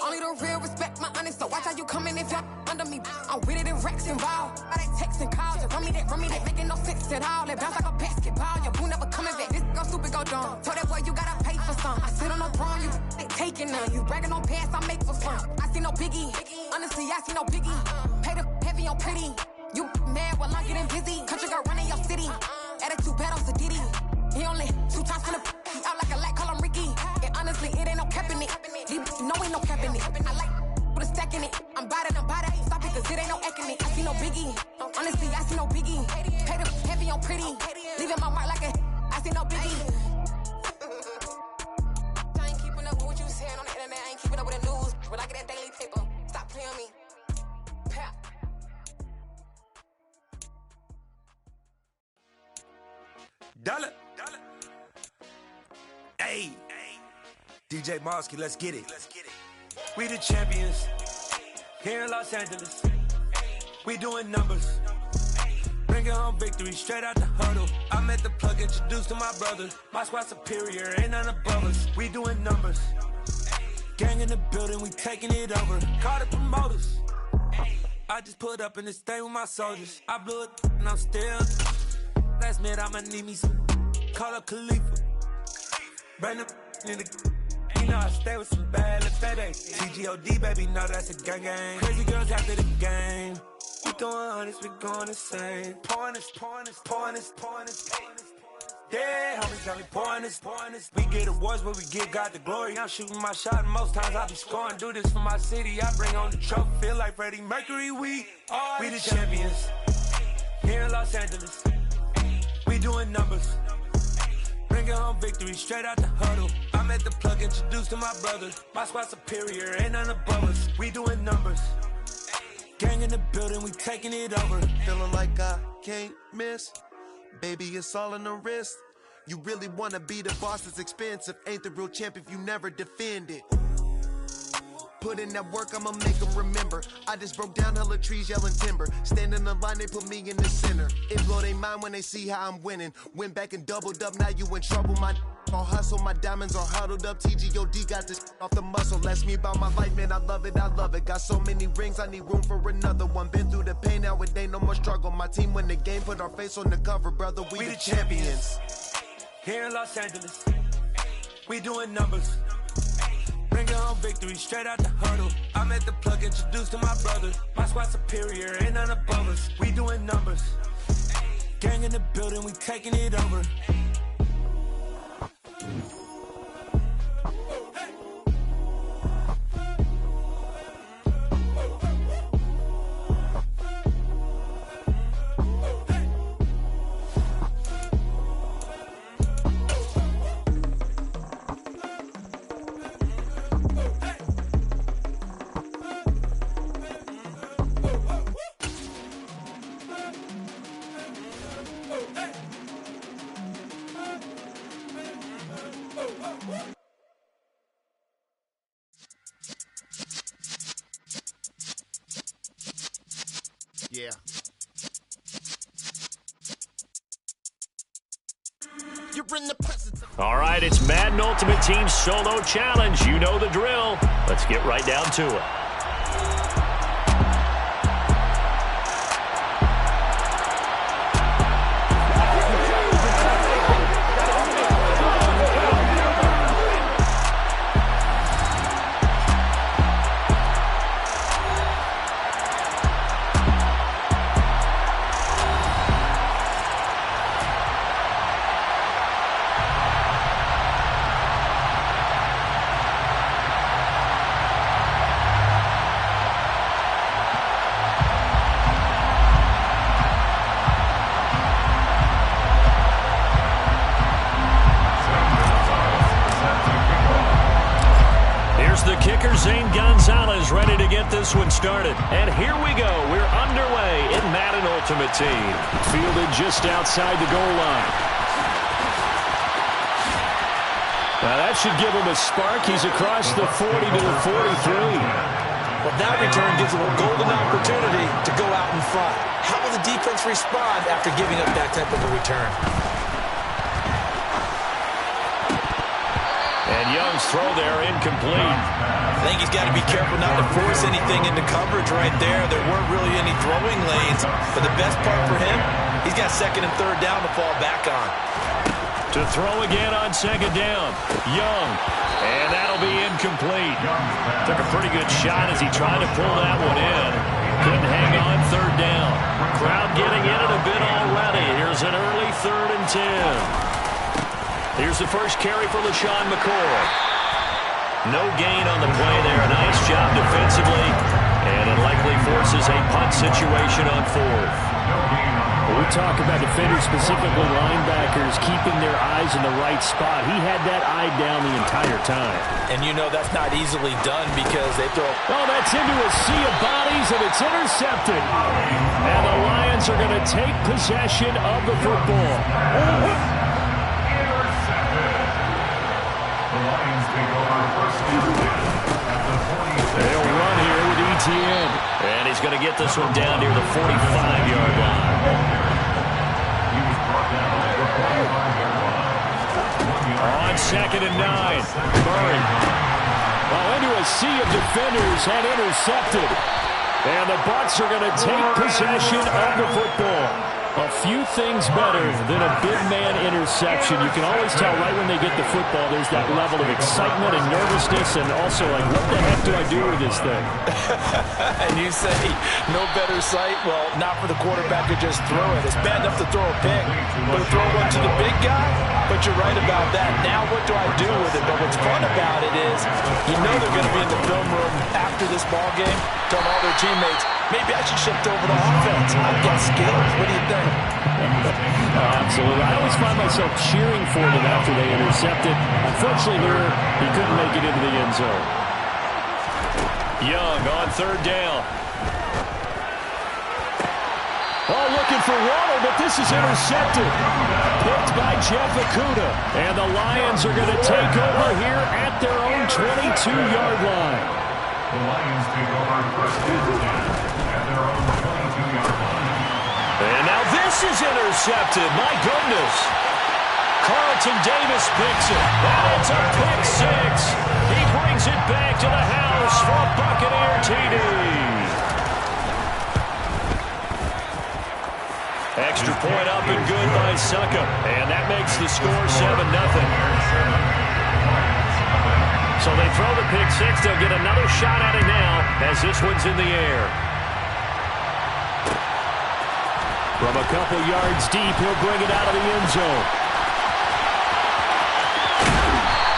Only the real respect my honest, so watch how you coming if you're under me. I'm with it in Rex involved. I they texting calls, just run me that, making no sense at all. It bounce like a basketball, your boo never coming back. This go stupid, go dumb. Told that boy you gotta pay for some. I sit on no throne, you ain't taking none. You bragging on pants, I make for fun. I see no biggie, honestly, I see no biggie. Pay the heavy on pretty. You mad while I'm getting busy. Country girl running your city. Attitude bad on Sadiddy. He only 2 times from the he out like a light, call him Ricky. And honestly, it ain't no cap in it. No, ain't no cap in it. I like with a stack in it. I'm bout it. Stop it, cause it ain't no acting it. I see no biggie. Honestly, I see no biggie. Pay the heavy on pretty. Leaving my mark like a I see no biggie. I ain't keeping up with what you saying on the internet. I ain't keeping up with the news. But I get that daily paper. Stop playing me. Pap. Dollar. Hey, DJ Mosky, let's get it. We the champions here in Los Angeles. We doing numbers. Bringing home victory straight out the huddle. I met the plug, introduced to my brother. My squad superior, ain't none above us. We doing numbers. Gang in the building, we taking it over. Call the promoters. I just put up in this thing with my soldiers. I blew it and I'm still. Last minute I'ma need me some. Call up Khalifa. Bring them in the. You know I stay with some bad little baby. TGOD baby, know that's a gang gang. Crazy girls after the game. We doing honest, we going insane. Pouring this. Yeah, homie, tell me pouring this. We get awards, but we give God the glory. I'm shooting my shot, and most times I be scoring. Do this for my city, I bring on the trophy. Feel like Freddie Mercury, we the champions here in Los Angeles. We doing numbers. Bringing home victory straight out the huddle. I met the plug, introduced to my brother. My squad superior, ain't none above us. We doing numbers. Gang in the building, we taking it over. Feeling like I can't miss. Baby, it's all in the wrist. You really wanna be the boss, it's expensive. Ain't the real champ if you never defend it. Put in that work, I'ma make them remember. I just broke down hella trees, yelling timber. Stand in the line, they put me in the center. It blow they mind when they see how I'm winning. Went back and doubled up, now you in trouble. My all hustle, my diamonds are huddled up. TGOD got this off the muscle. Ask me about my life, man, I love it. Got so many rings, I need room for another one. Been through the pain, now it ain't no more struggle. My team win the game, put our face on the cover, brother. We the champions. Here in Los Angeles, we doing numbers. Bringing home victory straight out the huddle. I met the plug, introduced to my brother. My squad superior, ain't none above us. We doing numbers. Gang in the building, we taking it over. Yeah. You're in the presence of All right, it's Madden Ultimate Team Solo Challenge. You know the drill. Let's get right down to it. Ready to get this one started. And here we go. We're underway in Madden Ultimate Team. Fielded just outside the goal line. Now that should give him a spark. He's across the 40 to the 43. Well, that return gives him a golden opportunity to go out in front. How will the defense respond after giving up that type of a return? And Young's throw there incomplete. I think he's got to be careful not to force anything into coverage right there. There weren't really any throwing lanes. But the best part for him, he's got second and third down to fall back on. To throw again on second down. Young. And that'll be incomplete. Took a pretty good shot as he tried to pull that one in. Couldn't hang on third down. Crowd getting in it a bit already. Here's an early 3rd and 10. Here's the first carry for LaShawn McCoy. No gain on the play there. Nice job defensively. And it likely forces a punt situation on 4th. When we talk about defenders, specifically linebackers, keeping their eyes in the right spot, he had that eye down the entire time. And you know that's not easily done because they throw... Oh, that's into a sea of bodies, and it's intercepted. And the Lions are going to take possession of the football. They'll run here with Etienne. And he's going to get this one down near the 45-yard line. On 2nd and 9, Murray. Into a sea of defenders and intercepted. And the Bucs are going to take possession of the football. A few things better than a big man interception. You can always tell right when they get the football, there's that level of excitement and nervousness, and also like, what the heck do I do with this thing? And you say, no better sight? Well, not for the quarterback to just throw it. It's bad enough to throw a pick, but to throw one to the big guy? But you're right about that. Now what do I do with it? But what's fun about it is, you know they're going to be in the film room after this ball game, telling all their teammates, maybe I should shift over to offense. I've got skills. What do you think? Absolutely. I always find myself cheering for them after they intercepted. Unfortunately, here, he couldn't make it into the end zone. Young on 3rd down. Oh, looking for Waddle, but this is intercepted. Picked by Jeff Okudah. And the Lions are going to take over here at their own 22-yard line. The Lions take over first down at their own 22-yard line. And now this is intercepted. My goodness. Carlton Davis picks it. That's a pick 6. He brings it back to the house for a Buccaneer TD. Extra point up and good by Suckup. And that makes the score 7-0. So they throw the pick 6. They'll get another shot at it now as this one's in the air. From a couple yards deep, he'll bring it out of the end zone.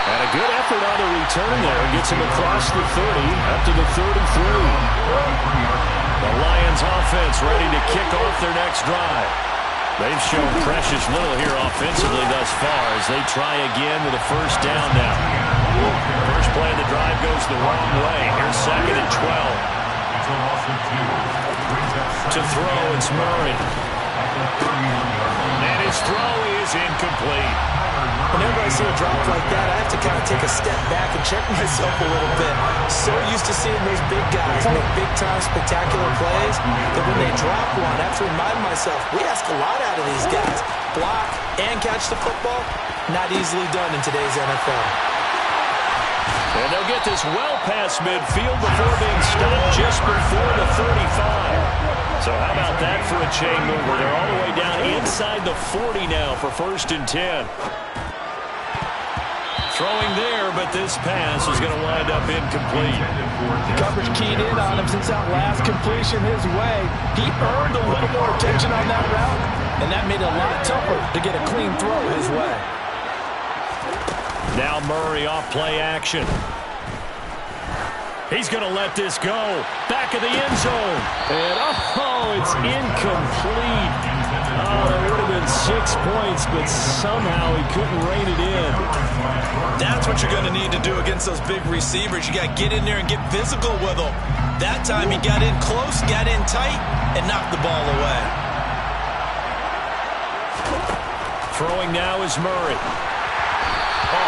And a good effort on the return there. Gets him across the 30, up to the 33. The Lions offense ready to kick off their next drive. They've shown precious little here offensively thus far as they try again with a first down now. First play of the drive goes the wrong way. Here's 2nd and 12. To throw, it's Murray. And his throw is incomplete. Whenever I see a drop like that, I have to kind of take a step back and check myself a little bit. So used to seeing those big guys make big-time, spectacular plays that when they drop one, I have to remind myself, we ask a lot out of these guys. Block and catch the football, not easily done in today's NFL. And they'll get this well past midfield before being stopped just before the 35. So how about that for a chain mover? They're all the way down inside the 40 now for 1st and 10. Throwing there, but this pass is going to wind up incomplete. Coverage keyed in on him since that last completion his way. He earned a little more attention on that route, and that made it a lot tougher to get a clean throw his way. Now Murray off play action. He's going to let this go. Back of the end zone. And, it's incomplete. Oh, that would have been 6 points, but somehow he couldn't rein it in. That's what you're going to need to do against those big receivers. You got to get in there and get physical with them. That time he got in close, got in tight, and knocked the ball away. Throwing now is Murray.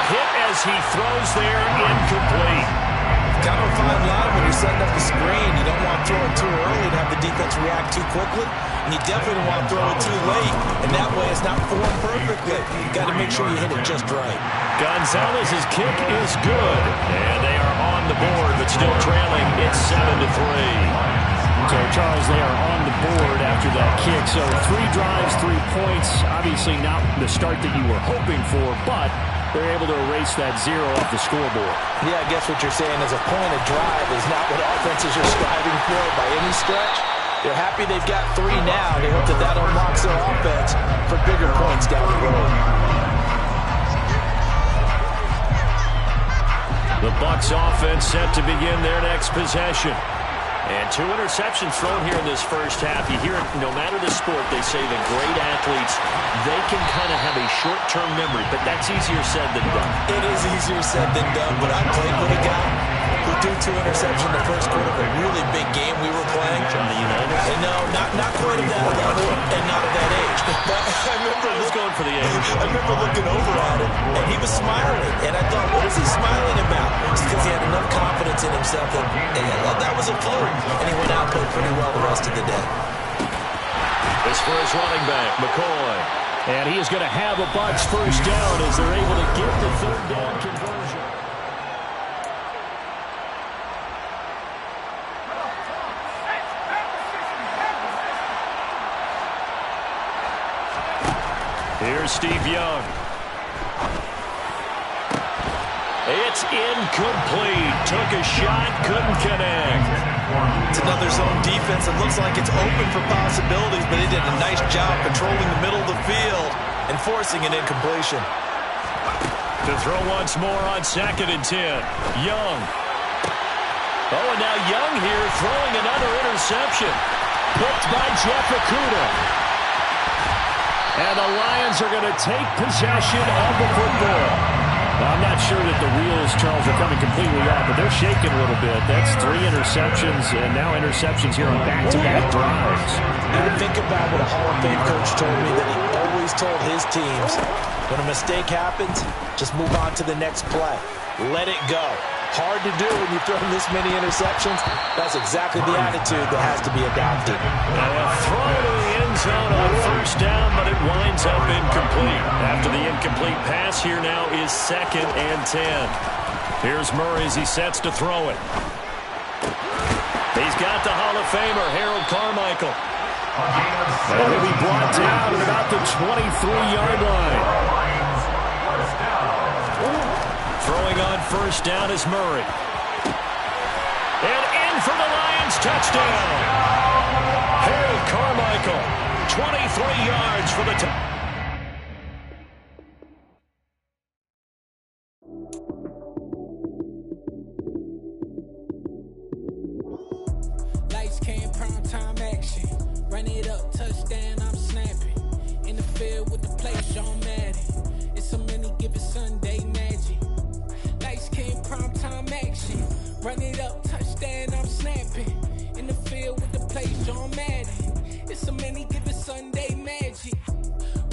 Hit as he throws there, incomplete. Kind of a fine line when you're setting up the screen. You don't want to throw it too early to have the defense react too quickly, and you definitely don't want to throw it too late, and that way it's not formed perfectly. You got to make sure you hit it just right. Gonzalez's kick is good, and they are on the board, but still trailing. It's 7-3. So, Charles, they are on the board after that kick. So 3 drives, 3 points. Obviously not the start that you were hoping for, but they're able to erase that 0 off the scoreboard. Yeah, I guess what you're saying is a point of drive is not what offenses are striving for by any stretch. They're happy they've got 3 now. They hope that unlocks their offense for bigger points down the road. The Bucs offense set to begin their next possession. And 2 interceptions thrown here in this first half. You hear it, no matter the sport, they say the great athletes, they can kind of have a short-term memory, but that's easier said than done. It is easier said than done, but I played with a guy He threw 2 interceptions in the first quarter of a really big game we were playing. Johnny Unitas? No, not quite at that level and not at that age. But I was going for the age. I remember looking over at him, and he was smiling. And I thought, what is he smiling about? It's because he had enough confidence in himself that was a fluke. And he went out and played pretty well the rest of the day. This for his running back, McCoy. And he is going to have a Bucs first down as they're able to get the third down conversion. Here's Steve Young. It's incomplete. Took a shot, couldn't connect. It's another zone defense. It looks like it's open for possibilities, but they did a nice job controlling the middle of the field and forcing an incompletion. To throw once more on 2nd and 10. Young. Oh, and now Young here throwing another interception. Picked by Jeff Okudah. And the Lions are going to take possession of the football. Now, I'm not sure that the wheels, Charles, are coming completely off, but they're shaking a little bit. That's 3 interceptions, and now interceptions here on back-to-back drives. And think about what a Hall of Fame coach told me, that he always told his teams, when a mistake happens, just move on to the next play. Let it go. Hard to do when you throw this many interceptions. That's exactly the attitude that has to be adopted. Now a throw to the end zone on first down, but it winds up incomplete. After the incomplete pass, here now is 2nd and 10. Here's Murray as he sets to throw it. He's got the Hall of Famer, Harold Carmichael. And he'll be brought down at about the 23-yard line. Throwing on first down is Murray. And in for the Lions, touchdown. Harold Carmichael, 23 yards for the touchdown. Lights came, prime time action. Run it up, touchdown, I'm snapping. In the field with the play, John Madden. It's a many given Sunday magic. Lights came, prime time action. Run it up, touchdown, I'm snapping. In the field with the play, John Madden. It's a many given Sunday magic.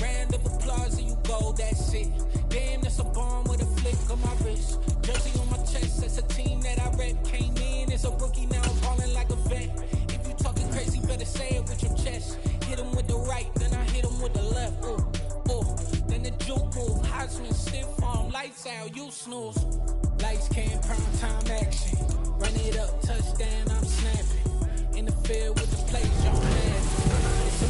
Round of applause and you go, that's it. Damn, that's a bomb with a flick on my wrist. Jersey on my chest, that's a team that I rep. Came in as a rookie, now I'm falling like a vet. If you talking crazy, better say it with your chest. Hit him with the right, then I hit him with the left. Ooh, ooh, then the juke move. Heisman stiff arm, lights out, you snooze. Lights came, prime time action. Run it up, touchdown, I'm snapping. In the field with the play, John Madden. It's a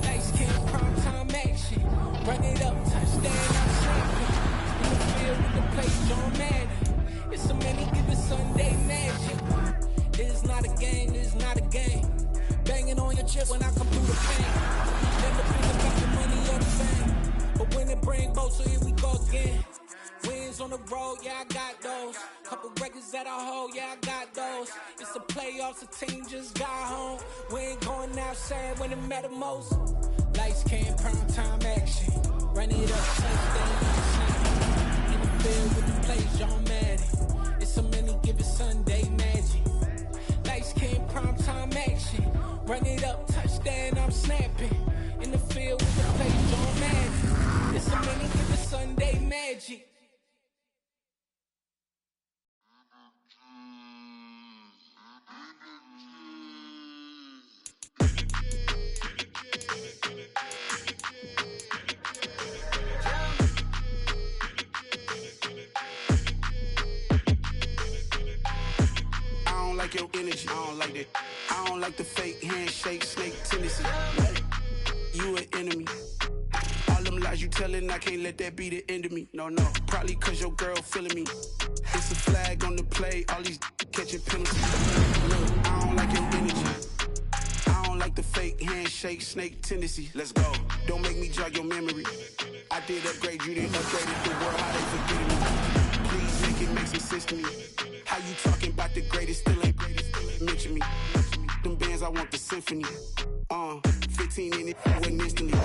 lights came, prime time action. Run it up, touchdown, I'm snapping. In the field with the play, John Madden. It's a many given Sunday magic. This is not a game, this is not a game. Banging on your chest when I come through the pain. Never been about the money or the fame. But when it bring both, so here we go again. Wins on the road, yeah, I got those. Couple records that I hold, yeah, I got those. It's the playoffs, the team just got home. We ain't going outside when it matter most. Lights came, prime time action. Run it up, touchdown, snap. In the field with the play, John Madden. It's a many given Sunday magic. Lights came, prime time action. Run it up, touchdown, I'm snapping. In the field with the play, John Madden. It's a many given Sunday magic. Your energy, I don't like that. I don't like the fake handshake, snake tendency. You an enemy. All them lies you telling, I can't let that be the end of me. No, probably cause your girl feeling me. It's a flag on the play, all these catching penalties. Look, I don't like your energy. I don't like the fake handshake, snake tendency. Let's go. Don't make me jog your memory. I did upgrade, you didn't upgrade it. The world, how they forgetting me. Please make it make some sense to me. How you talking about the greatest, still ain't mention me. Them bands, I want the symphony. 15 in it, went instantly.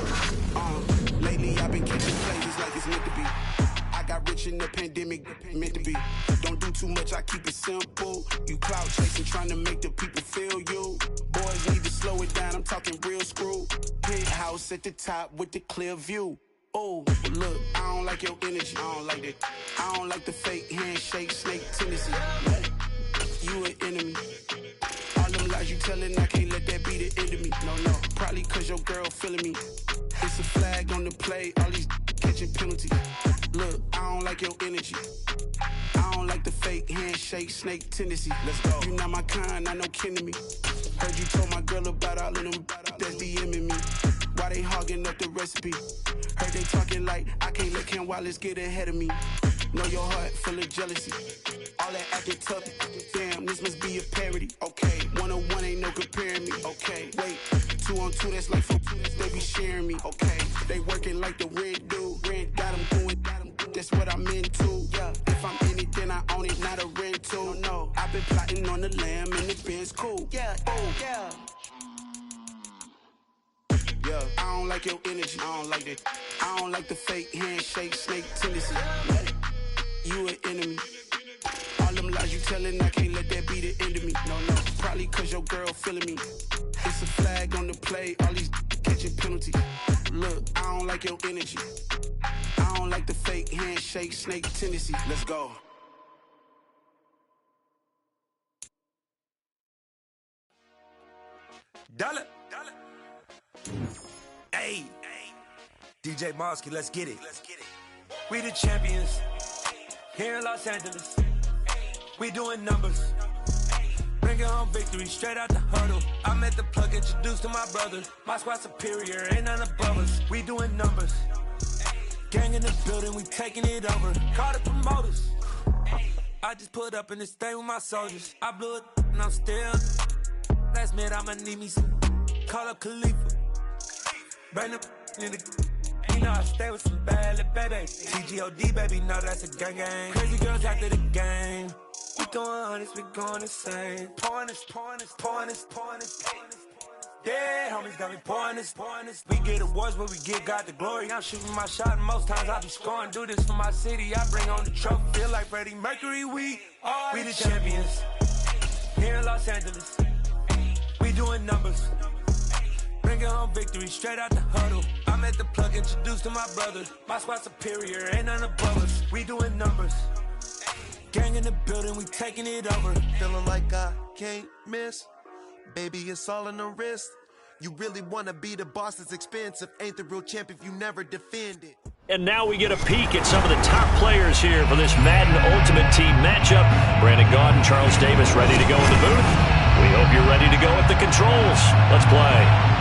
Lately I've been catching plays like it's meant to be. I got rich Pushing the pandemic, meant to be. Don't do too much, I keep it simple. You clout chasing, trying to make the people feel you. Boys need to slow it down, I'm talking real screw. Penthouse at the top with the clear view. Oh, look, I don't like your energy. I don't like that. I don't like the fake handshake, snake tendency. You an enemy. All them lies you telling, I can't let that be the end of me. No, probably cause your girl feeling me. It's a flag on the play, all these catching penalties. Look, I don't like your energy. I don't like the fake handshake, snake tendency. Let's go. You not my kind, I know kin to me. Heard you told my girl about all of them that's DMing me. Why they hogging up the recipe? Heard they talking like I can't let Ken Wallace get ahead of me. Know your heart full of jealousy. All that acting tough, damn, this must be a parody. Okay, 1-on-1 ain't no comparing me. Okay, wait, 2-on-2, that's like 4, they be sharing me. Okay, they working like the rent do. Rent got them going, that's what I'm into. Yeah, if I'm in it, then I own it, not a rental. No, I've been plotting on the lamb and the Benz cool. Yeah, oh, yeah. Yeah, I don't like your energy. I don't like that. I don't like the fake handshake, snake tendency. You an enemy. All them lies you telling, I can't let that be the end of me. No, probably cause your girl feeling me. It's a flag on the play, all these catching penalties. Look, I don't like your energy. I don't like the fake handshake, snake tendency. Let's go. Dollar. Hey, DJ Mosky, let's get it. We the champions here in Los Angeles. We doing numbers. Bringing home victory straight out the huddle. I'm at the plug, introduced to my brother. My squad superior, ain't none above us. We doing numbers. Gang in the building, we taking it over. Call the promoters. I just put up in this thing with my soldiers. I blew it and I'm still. Last minute I'ma need me some. Call up Khalifa. Bring them in the. You know I stay with some bad little baby. TGOD, baby, know that's a gang gang. Crazy girls after the game. We going honest, we going insane. Pouring this. Yeah, homies got me pouring this. We get awards, but we give God the glory. I'm shooting my shot, and most times I be scoring. Do this for my city, I bring on the trophy. Feel like Freddie Mercury, we the champions. Here in Los Angeles, we doing numbers. Bringing home victory straight out the huddle. I'm at the plug, introduced to my brother. My squad superior, ain't none above us. We doing numbers. Gang in the building, we taking it over. Feeling like I can't miss. Baby, it's all in the wrist. You really want to be the boss, it's expensive. Ain't the real champ if you never defend it. And now we get a peek at some of the top players here for this Madden Ultimate Team matchup. Brandon Gaudin, Charles Davis ready to go in the booth. We hope you're ready to go at the controls. Let's play.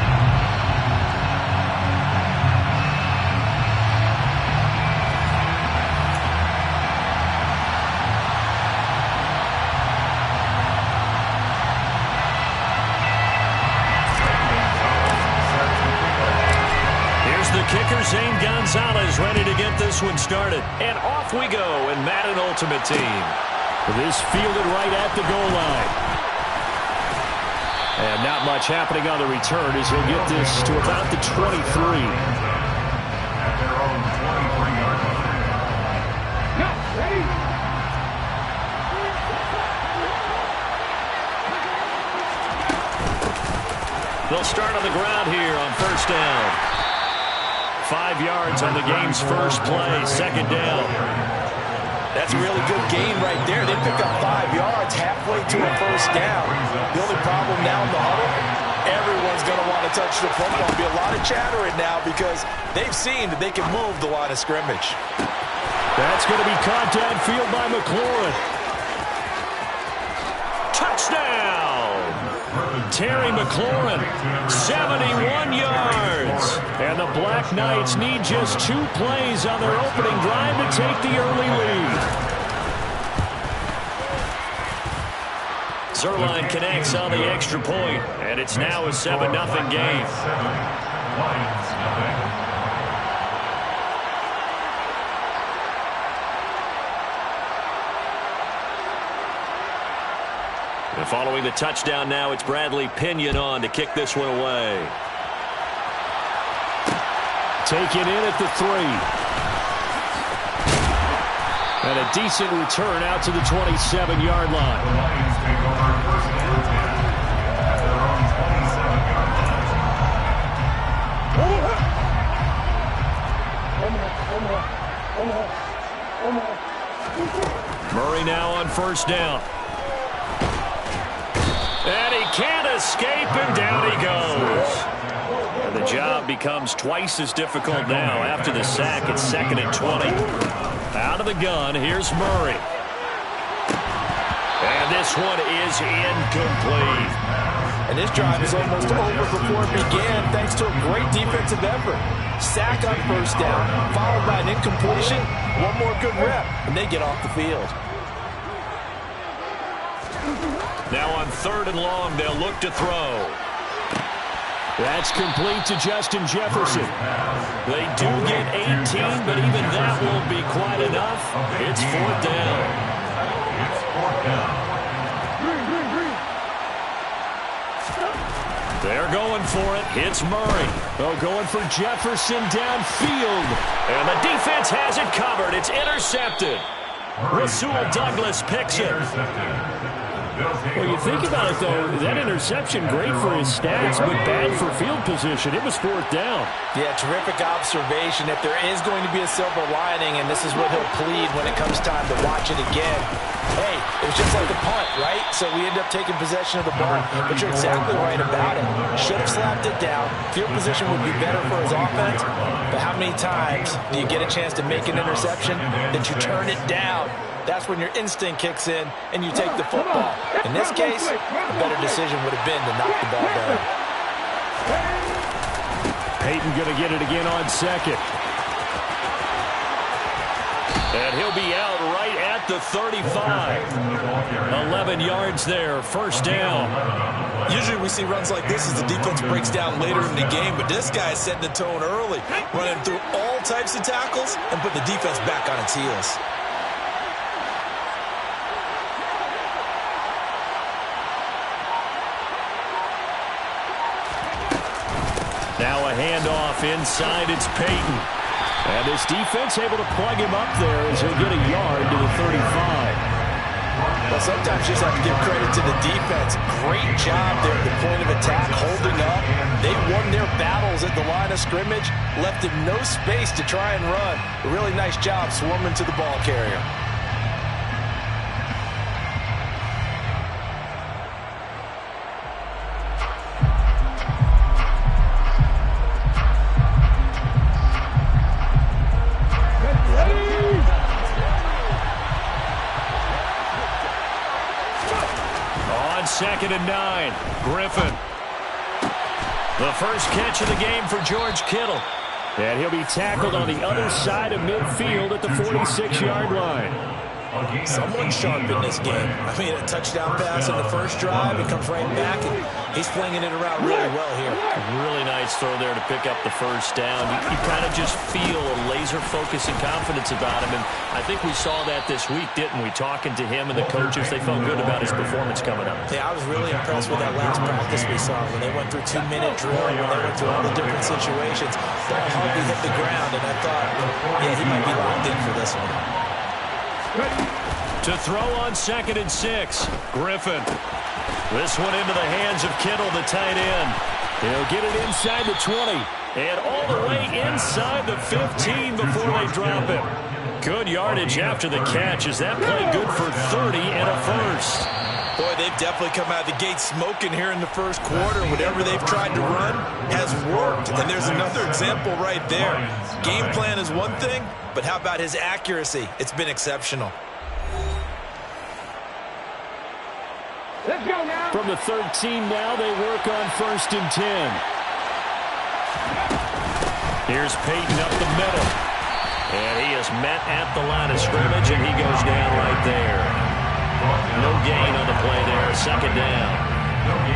Kicker Zane Gonzalez ready to get this one started. And off we go in Madden Ultimate Team. This fielded right at the goal line. And not much happening on the return as he'll get this to about the 23. At their own 23-yard line. Now, ready? They'll start on the ground here on first down. 5 yards on the game's first play, second down. That's a really good gain right there. They picked up 5 yards halfway to a first down. The only problem now in the huddle, everyone's going to want to touch the football. There'll be a lot of chattering now because they've seen that they can move the line of scrimmage. That's going to be caught downfield by McLaurin. Touchdown! Terry McLaurin, 71 yards. And the Black Knights need just 2 plays on their opening drive to take the early lead. Zerline connects on the extra point, and it's now a 7-0 game. Lions, nothing. And following the touchdown now, it's Bradley Pinion on to kick this one away. Taken in at the 3. And a decent return out to the 27-yard line. The Lions take over first and 10 at their own 27-yard line. Murray now on first down. And he can't escape, and down he goes. And the job becomes twice as difficult now after the sack. It's 2nd and 20. Out of the gun, here's Murray. And this one is incomplete. And this drive is almost over before it began, thanks to a great defensive effort. Sack on first down, followed by an incompletion. One more good rep, and they get off the field. Now on 3rd and long, they'll look to throw. That's complete to Justin Jefferson. They do get 18, but even that won't be quite enough. It's 4th down. It's 4th down. They're going for it. It's Murray. Oh, going for Jefferson downfield. And the defense has it covered. It's intercepted. Rasul Douglas picks it. Well, you think about it, though, that interception, great for his stats, but bad for field position. It was 4th down. Yeah, terrific observation. If there is going to be a silver lining, and this is what he'll plead when it comes time to watch it again, hey, it was just like a punt, right? So we end up taking possession of the ball. But you're exactly right about it. Should have slapped it down. Field position would be better for his offense. But how many times do you get a chance to make an interception that you turn it down? That's when your instinct kicks in and you take the football. In this case, a better decision would have been to knock the ball down. Peyton going to get it again on 2nd. And he'll be out right at the 35. 11 yards there, 1st down. Usually we see runs like this as the defense breaks down later in the game, but this guy is setting the tone early, running through all types of tackles and put the defense back on its heels. Now a handoff inside, it's Peyton. And this defense able to plug him up there as he'll get a yard to the 35. Well, sometimes you just have to give credit to the defense. Great job there at the point of attack, holding up. They won their battles at the line of scrimmage, left him no space to try and run. A really nice job swarming to the ball carrier. On 2nd and 9, Griffin. The first catch of the game for George Kittle. And he'll be tackled on the other side of midfield at the 46-yard line. Someone sharp in this game. I mean, a touchdown pass in the first drive. He comes right back, and he's flinging it around really well here. Really nice throw there to pick up the first down. You kind of just feel a laser focus and confidence about him, and I think we saw that this week, didn't we? Talking to him and the coaches, they felt good about his performance coming up. Yeah, I was really impressed with that last practice we saw when they went through 2-minute drill, when they went through all the different situations. Ball hardly hit the ground, and I thought, yeah, he might be locked in for this one. To throw on 2nd and 6, Griffin. This one into the hands of Kittle, the tight end. He'll get it inside the 20 and all the way inside the 15 before they drop it. Good yardage after the catch. Is that play good for 30 and a first? Boy, they've definitely come out of the gate smoking here in the first quarter. Whatever they've tried to run has worked, and there's another example right there. Game plan is one thing, but how about his accuracy? It's been exceptional. Let's go now. From the 13 now, they work on 1st and 10. Here's Peyton up the middle. And he is met at the line of scrimmage, and he goes down right there. No gain on the play there, 2nd down.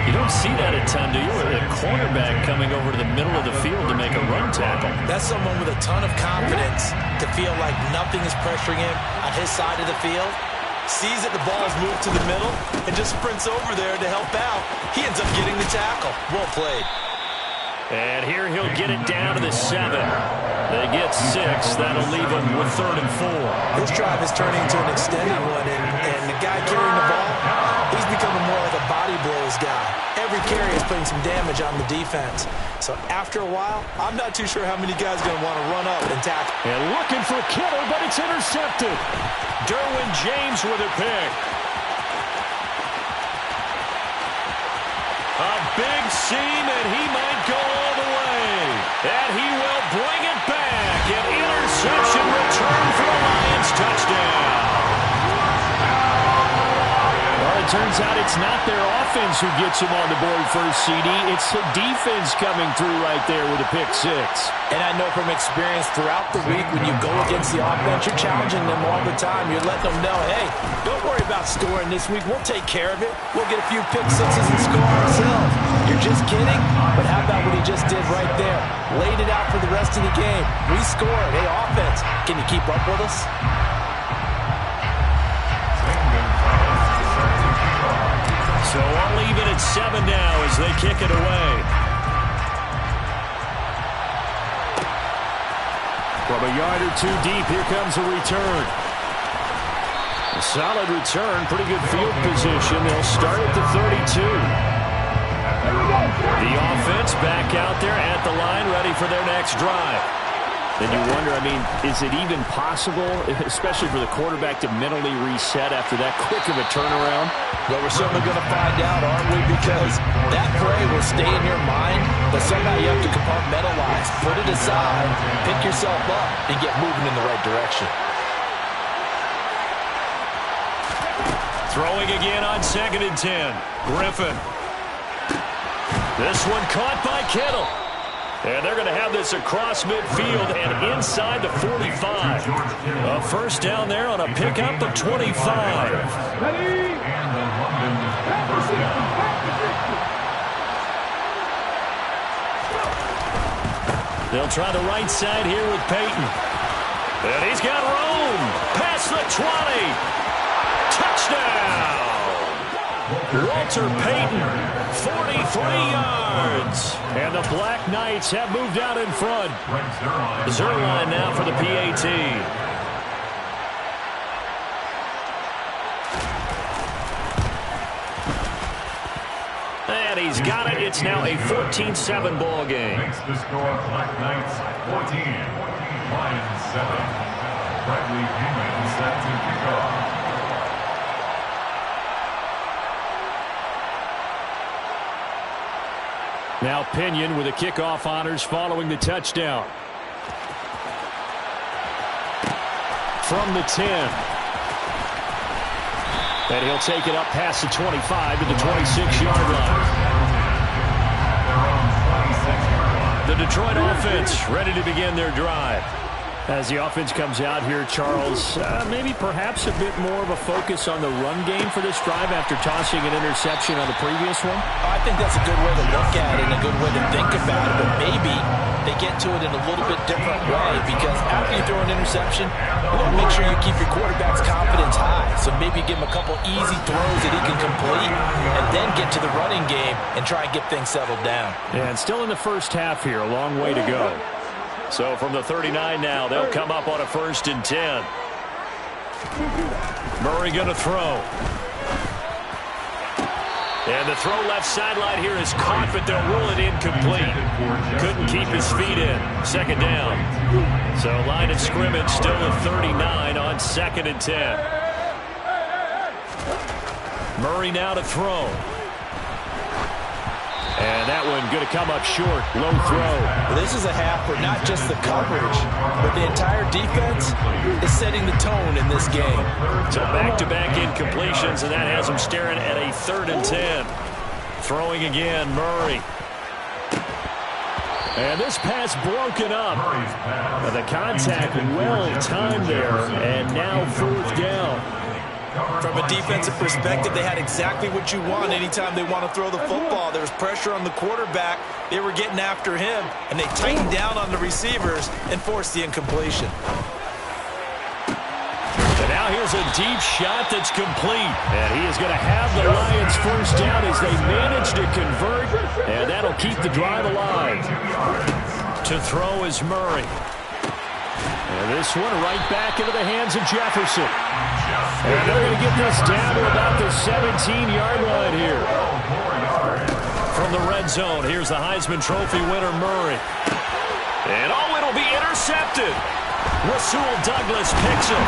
You don't see that a ton, do you? A cornerback coming over to the middle of the field to make a run tackle. That's someone with a ton of confidence to feel like nothing is pressuring him on his side of the field. Sees that the ball is moved to the middle and just sprints over there to help out. He ends up getting the tackle. Well played. And here he'll get it down to the 7. They get 6. That'll leave them with 3rd and 4. This drive is turning into an extended one, and the guy carrying the ball, he's becoming more like a body blows guy. Every carry is putting some damage on the defense. So after a while, I'm not too sure how many guys are going to want to run up and tackle. And looking for Kittle, but it's intercepted. Derwin James with a pick. A big seam, and he might go all the way. And he will bring it back. An interception return for the Lions touchdown. Well, it turns out it's not their offense who gets him on the board first, CD. It's the defense coming through right there with a pick 6. And I know from experience throughout the week, when you go against the offense, you're challenging them all the time. You're letting them know, hey, don't worry about scoring this week. We'll take care of it. We'll get a few pick 6s and score ourselves. You're just kidding? But how about what he just did right there? Laid it out for the rest of the game. We scored. Hey, offense, can you keep up with us? So all even at 7 now as they kick it away. From a yard or 2 deep, here comes a return. A solid return, pretty good field position. They'll start at the 32. The offense back out there at the line, ready for their next drive. Then you wonder, I mean, is it even possible, especially for the quarterback, to mentally reset after that quick of a turnaround? Well, we're certainly going to find out, aren't we? Because that play will stay in your mind, but somehow you have to compartmentalize. Put it aside, pick yourself up, and get moving in the right direction. Throwing again on 2nd and 10. Griffin. This one caught by Kittle. And they're going to have this across midfield and inside the 45. A first down there on a pickup of 25. They'll try the right side here with Peyton. And he's got room. Past the 20. Touchdown. Walter Payton, 43 yards. And the Black Knights have moved out in front. Zerline now for the PAT. And he's got it. It's now a 14-7 ball game. Makes the score Black Knights 14, Lions 7. Bradley Hammond set to kick off. Now Pinion with the kickoff honors following the touchdown. From the 10. And he'll take it up past the 25 to the 26-yard line. The Detroit offense ready to begin their drive. As the offense comes out here, Charles, maybe perhaps a bit more of a focus on the run game for this drive after tossing an interception on the previous one? I think that's a good way to look at it and a good way to think about it, but maybe they get to it in a little bit different way because after you throw an interception, you want to make sure you keep your quarterback's confidence high. So maybe give him a couple easy throws that he can complete and then get to the running game and try and get things settled down. And still in the first half here, a long way to go. So from the 39 now, they'll come up on a 1st and 10. Murray going to throw. And the throw left sideline here is caught, but they'll rule it incomplete. Couldn't keep his feet in. 2nd down. So line of scrimmage still at 39 on 2nd and 10. Murray now to throw. And that one going to come up short. Low throw. Well, this is a half where not just the coverage, but the entire defense is setting the tone in this game. So back-to-back incompletions, and that has them staring at a 3rd and 10. Throwing again, Murray. And this pass broken up. The contact well timed there, and now 4th down. From a defensive perspective, they had exactly what you want anytime they want to throw the football. There was pressure on the quarterback. They were getting after him, and they tightened down on the receivers and forced the incompletion. And now here's a deep shot that's complete. And he is going to have the Lions 1st down as they manage to convert, and that'll keep the drive alive. To throw is Murray. This one right back into the hands of Jefferson. And they're going to get this down to about the 17-yard line here. From the red zone, here's the Heisman Trophy winner, Murray. And it'll be intercepted. Rasul Douglas picks him.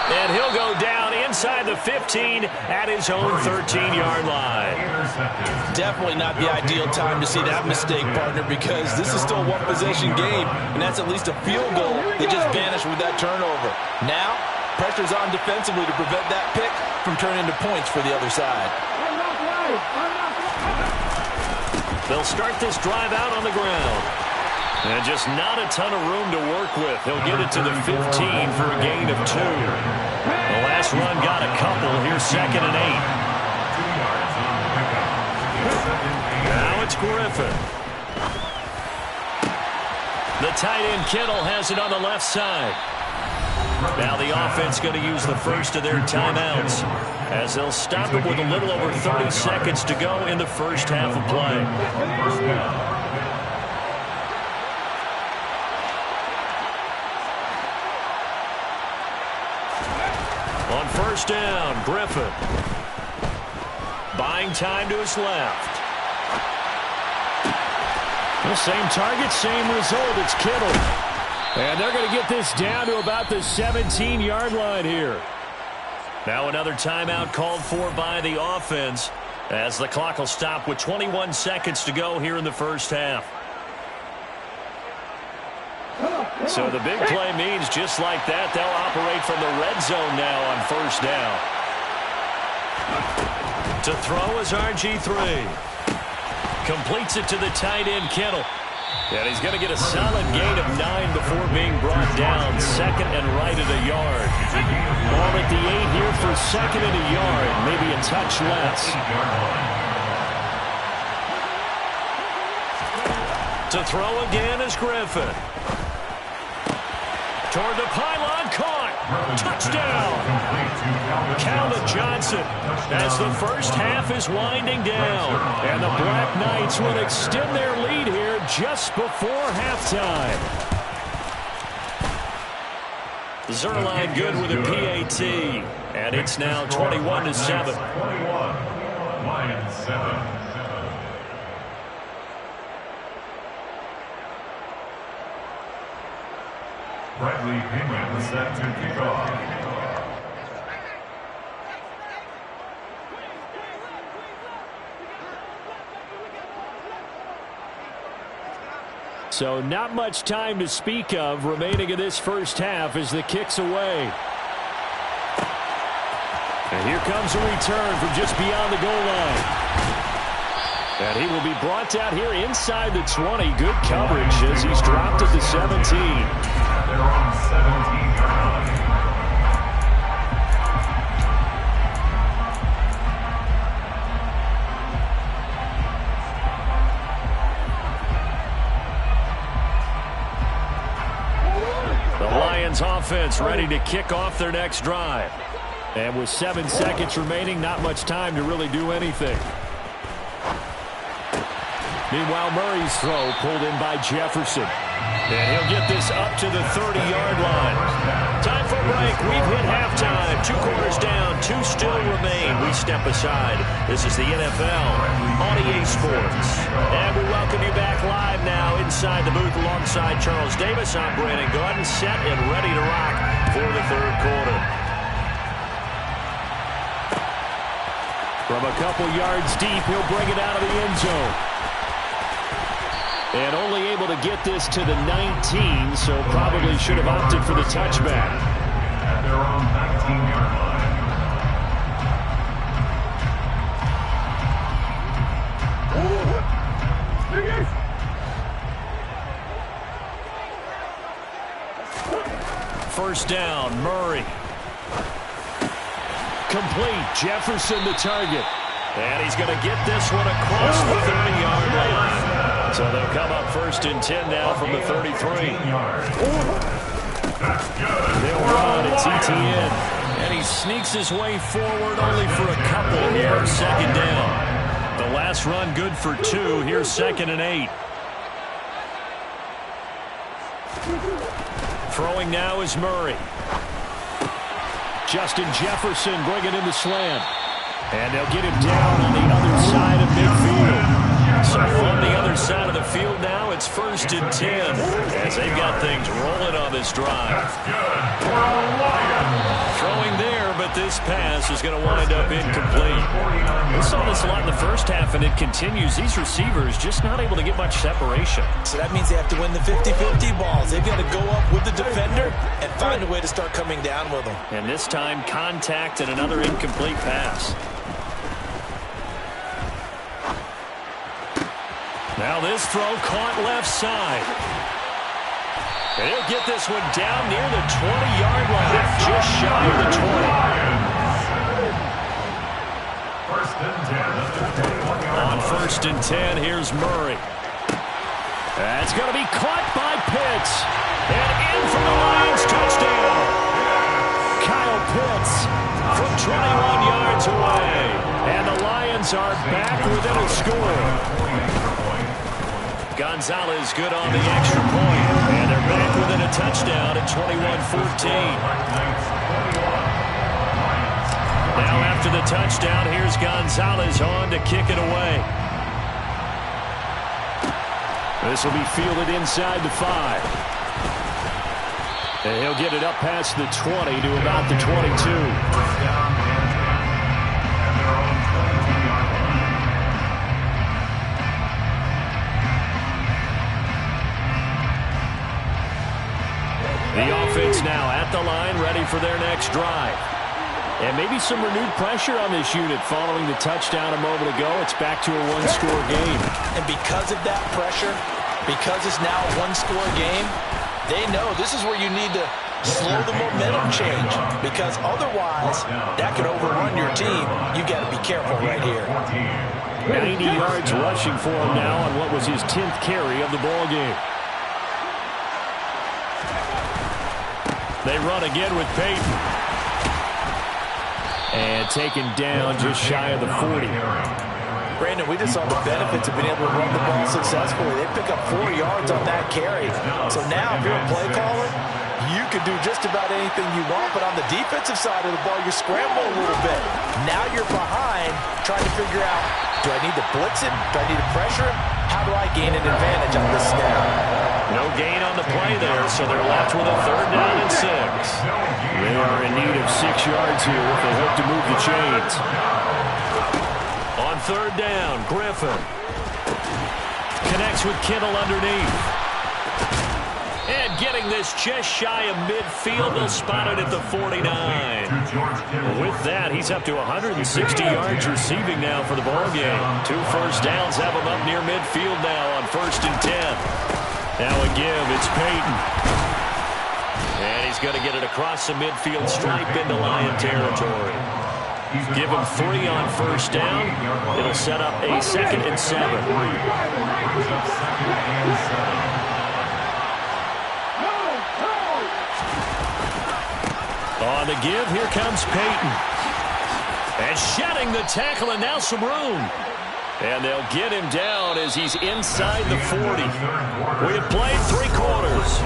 And he'll go down inside the 15 at his own 13-yard line. Definitely not the ideal time to see that mistake, partner, because this is still a one-possession game, and that's at least a field goal that just vanished with that turnover. Now, pressure's on defensively to prevent that pick from turning into points for the other side. They'll start this drive out on the ground. And just not a ton of room to work with. He'll get it to the 15 for a gain of 2. The last run got a couple. Here's 2nd and 8. Now it's Griffin. The tight end Kittle has it on the left side. Now the offense going to use the first of their timeouts as they'll stop it with a little over 30 seconds to go in the first half of play. On first down, Griffin. Buying time to his left. The same target, same result. It's Kittle. And they're going to get this down to about the 17-yard line here. Now another timeout called for by the offense as the clock will stop with 21 seconds to go here in the first half. So the big play means just like that, they'll operate from the red zone now on first down. To throw is RG3. Completes it to the tight end, Kittle. And he's going to get a solid gain of 9 before being brought down. 2nd and right at a yard. Ball at the 8 here for 2nd and a yard. Maybe a touch less. To throw again is Griffin. Toward the pylon, caught. Touchdown. Calvin Johnson as the first half is winding down. And the Black Knights will extend their lead here just before halftime. Zerline good with a PAT. And it's now 21-7. 21. Lions 7. Bradley Pinion set to kick off. So not much time to speak of remaining in this first half as the kick's away. And here comes a return from just beyond the goal line. And he will be brought down here inside the 20. Good coverage as he's dropped at the 17. They're on 17-yard line. The Lions offense ready to kick off their next drive. And with 7 seconds remaining, not much time to really do anything. Meanwhile, Murray's throw pulled in by Jefferson. And he'll get this up to the 30-yard line. Time for a break. We've hit halftime. 2 quarters down. 2 still remain. We step aside. This is the NFL on EA Sports. And we welcome you back live now inside the booth alongside Charles Davis. I'm Brandon Gordon, set and ready to rock for the third quarter. From a couple yards deep, he'll bring it out of the end zone. And only able to get this to the 19, so probably should have opted for the touchback. At their own 19-yard line. First down, Murray. Complete. Jefferson the target. And he's going to get this one across the 30-yard line. So they'll come up first and 10 now from the 33. They'll run. It's ETN. And he sneaks his way forward only for a couple here. 2nd down. The last run good for 2. Here's 2nd and 8. Throwing now is Murray. Justin Jefferson bringing in the slant. And they'll get him down on the other side of midfield. So on the other side of the field now, it's 1st and 10 as they've got things rolling on this drive. Throwing there, but this pass is going to wind up incomplete. We saw this a lot in the first half, and it continues. These receivers just not able to get much separation. So that means they have to win the 50-50 balls. They've got to go up with the defender and find a way to start coming down with them. And this time, contact and another incomplete pass. Now this throw caught left side. And he'll get this one down near the 20-yard line, just shy of the 20. On 1st and 10, here's Murray. That's going to be caught by Pitts. And in for the Lions, touchdown. Kyle Pitts from 21 yards away. And the Lions are back within a score. Gonzalez good on the extra point. And they're back within a touchdown at 21-14. Now after the touchdown, here's Gonzalez on to kick it away. This will be fielded inside the 5. And he'll get it up past the 20 to about the 22. The offense now at the line, ready for their next drive. And maybe some renewed pressure on this unit following the touchdown a moment ago. It's back to a one-score game. And because of that pressure, because it's now a one-score game, they know this is where you need to slow the momentum change. Because otherwise, that could overrun your team. You got to be careful right here. 90 yards rushing for him now on what was his 10th carry of the ball game. They run again with Peyton. And taken down just shy of the 40. Brandon, we just saw the benefits of being able to run the ball successfully. They pick up 4 yards on that carry. So now if you're a play caller, you can do just about anything you want. But on the defensive side of the ball, you're scrambling a little bit. Now you're behind trying to figure out, do I need to blitz it? Do I need to pressure it? How do I gain an advantage on this snap? No gain on the play there, so they're left with a 3rd down and 6. They are in need of 6 yards here if they hope to move the chains. On 3rd down, Griffin connects with Kittle underneath. And getting this just shy of midfield, they'll spot it at the 49. With that, he's up to 160 yards receiving now for the ballgame. 2 first downs have him up near midfield now on 1st and 10. Now a give, it's Peyton. And he's going to get it across the midfield stripe into Lion territory. Give him 3 on 1st down. It'll set up a 2nd and 7. On the give, here comes Peyton. And shedding the tackle, and now some room. And they'll get him down as he's inside the 40. We have played 3 quarters.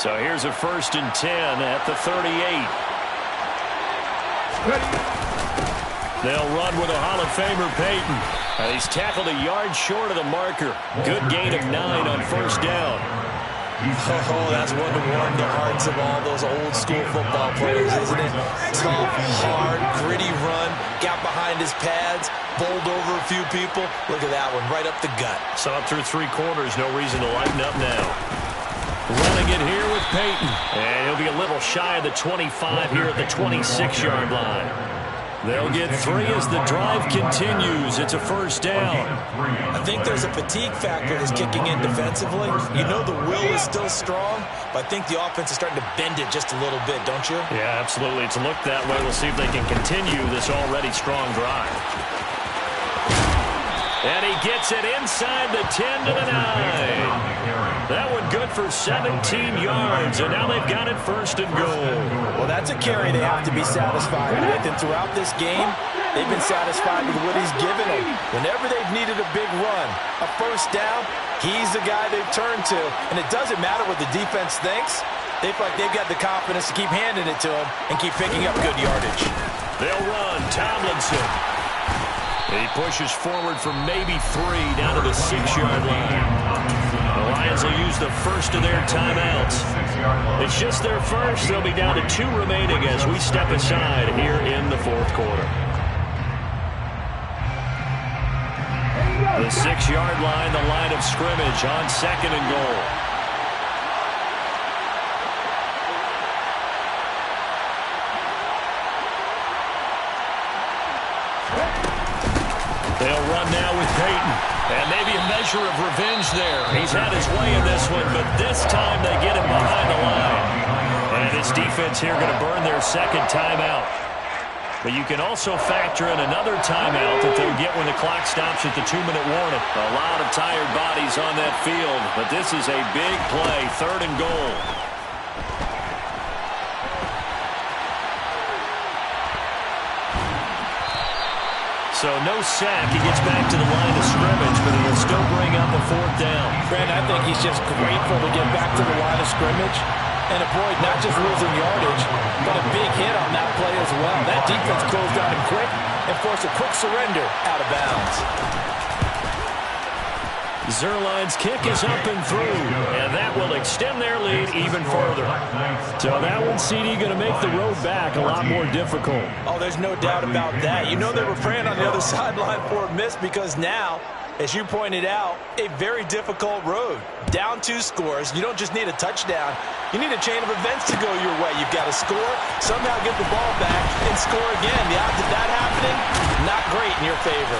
So here's a 1st and 10 at the 38. They'll run with a Hall of Famer, Peyton. He's tackled a yard short of the marker. Good gain of 9 on 1st down. Oh, that's one to warm the hearts of all those old school football players, isn't it? Tough, hard, gritty run, got behind his pads, bowled over a few people. Look at that one, right up the gut. So up through 3 quarters, no reason to lighten up now. Running it here with Peyton. And he'll be a little shy of the 25 here at the 26-yard line. They'll get 3 as the drive continues. It's a 1st down. I think there's a fatigue factor that's kicking in defensively. You know the will is still strong, but I think the offense is starting to bend it just a little bit, don't you? Yeah, absolutely. It's looked that way. We'll see if they can continue this already strong drive. And he gets it inside the 10 to the 9. That one good for 17 yards, and now they've got it 1st and goal. Well, that's a carry they have to be satisfied with, and throughout this game, they've been satisfied with what he's given them. Whenever they've needed a big run, a 1st down, he's the guy they've turned to, and it doesn't matter what the defense thinks. They feel like they've got the confidence to keep handing it to him and keep picking up good yardage. They'll run. Tomlinson. He pushes forward for maybe 3 down to the 6-yard line. The Lions will use the first of their timeouts. It's just their first. They'll be down to 2 remaining as we step aside here in the 4th quarter. The 6-yard line, the line of scrimmage on 2nd and goal. They'll run now with Peyton. And maybe a measure of revenge there. He's had his way in this one, but this time they get him behind the line. And this defense here going to burn their 2nd timeout. But you can also factor in another timeout that they'll get when the clock stops at the 2-minute warning. A lot of tired bodies on that field, but this is a big play, 3rd and goal. So no sack. He gets back to the line of scrimmage, but it'll still bring up a 4th down. Brandon, I think he's just grateful to get back to the line of scrimmage and avoid not just losing yardage, but a big hit on that play as well. That defense closed on him quick and forced a quick surrender out of bounds. Zerline's kick is up and through, and that will extend their lead even further. So that one, CD, going to make the road back a lot more difficult. Oh, there's no doubt about that. You know they were praying on the other sideline for a miss because now, as you pointed out, a very difficult road. Down 2 scores. You don't just need a touchdown. You need a chain of events to go your way. You've got to score, somehow get the ball back, and score again. The odds of that happening, not great in your favor.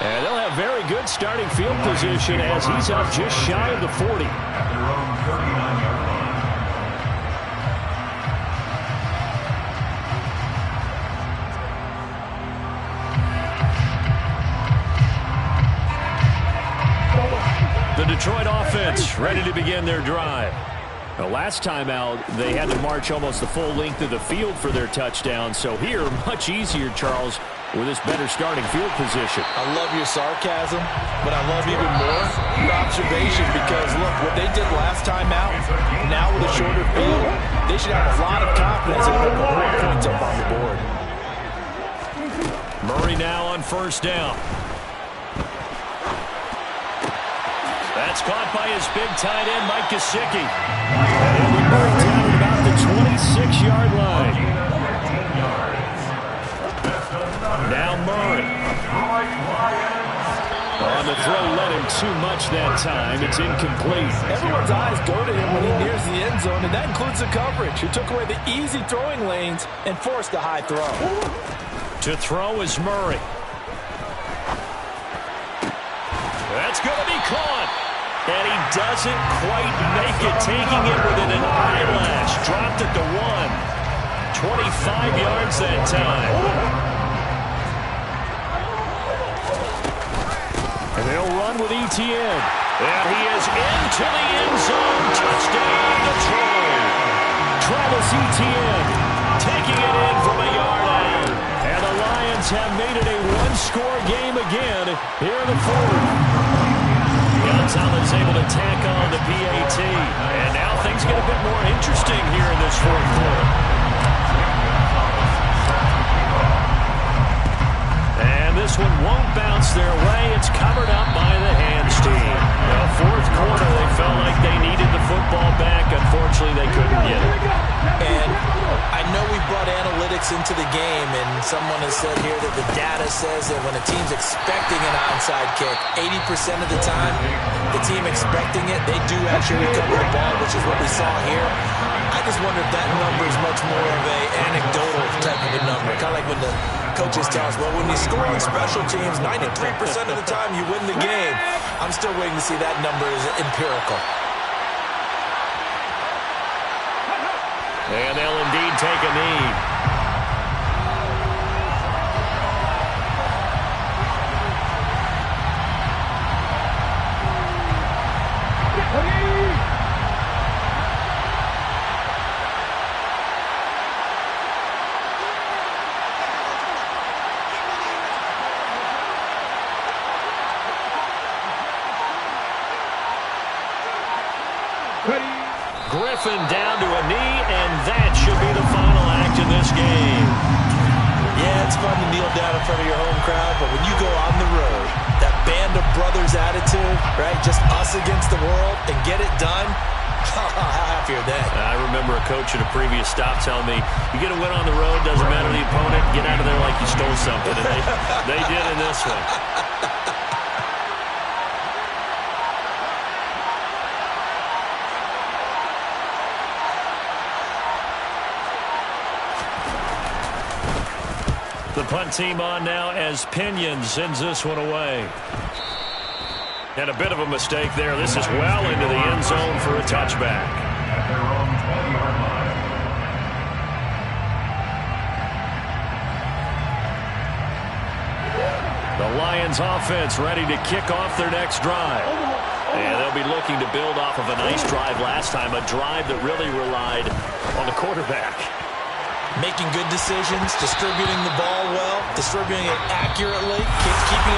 And they'll have very good starting field position as he's up just shy of the 40. At their own 39-yard line. The Detroit offense ready to begin their drive. The last time out, they had to march almost the full length of the field for their touchdown. So here, much easier, Charles, with this better starting field position. I love your sarcasm, but I love even more your observation because, look, what they did last time out, now with a shorter field, they should have a lot of confidence in putting more points up on the board. Murray now on 1st down. That's caught by his big tight end, Mike Gesicki. And he'll be brought down at about the 26-yard line. Now Murray. On the throw, led him too much that time. It's incomplete. Everyone's eyes go to him when he nears the end zone, and that includes the coverage, who took away the easy throwing lanes and forced a high throw. To throw is Murray. That's going to be caught. And he doesn't quite make it, taking it within an eyelash. Dropped at the 1. 25 yards that time. And they'll run with Etienne. And he is into the end zone. Touchdown, Detroit. Travis Etienne taking it in from a yard out. And the Lions have made it a 1-score game again here in the 4th. Gonzalez able to tack on the PAT. And now things get a bit more interesting here in this 4th quarter. And this one won't bounce their way. It's covered up by the hands team. The 4th quarter, they felt like they needed the football back. Unfortunately, they couldn't get it. And I know we brought analytics into the game, and someone has said here that the data says that when a team's expecting an onside kick, 80% of the time, the team expecting it, they do actually recover the ball, which is what we saw here. I just wonder if that number is much more of an anecdotal type of a number. Kind of like when the coaches tell us, well, when you score on special teams, 93% of the time you win the game. I'm still waiting to see that number is empirical. And they'll indeed take a knee. Griffin down to a knee, and that should be the final act in this game. Yeah, it's fun to kneel down in front of your home crowd, but when you go on the road, that band of brothers attitude, right, just us against the world, and get it done, how happy are they? I remember a coach at a previous stop telling me, you get a win on the road, doesn't matter the opponent, get out of there like you stole something, and they did in this one. The punt team on now as Pinion sends this one away. And a bit of a mistake there. This is well into the end zone for a touchback. At their own 20-yard line. The Lions offense ready to kick off their next drive. And they'll be looking to build off of a nice drive last time, a drive that really relied on the quarterback. Making good decisions, distributing the ball well, distributing it accurately, keeping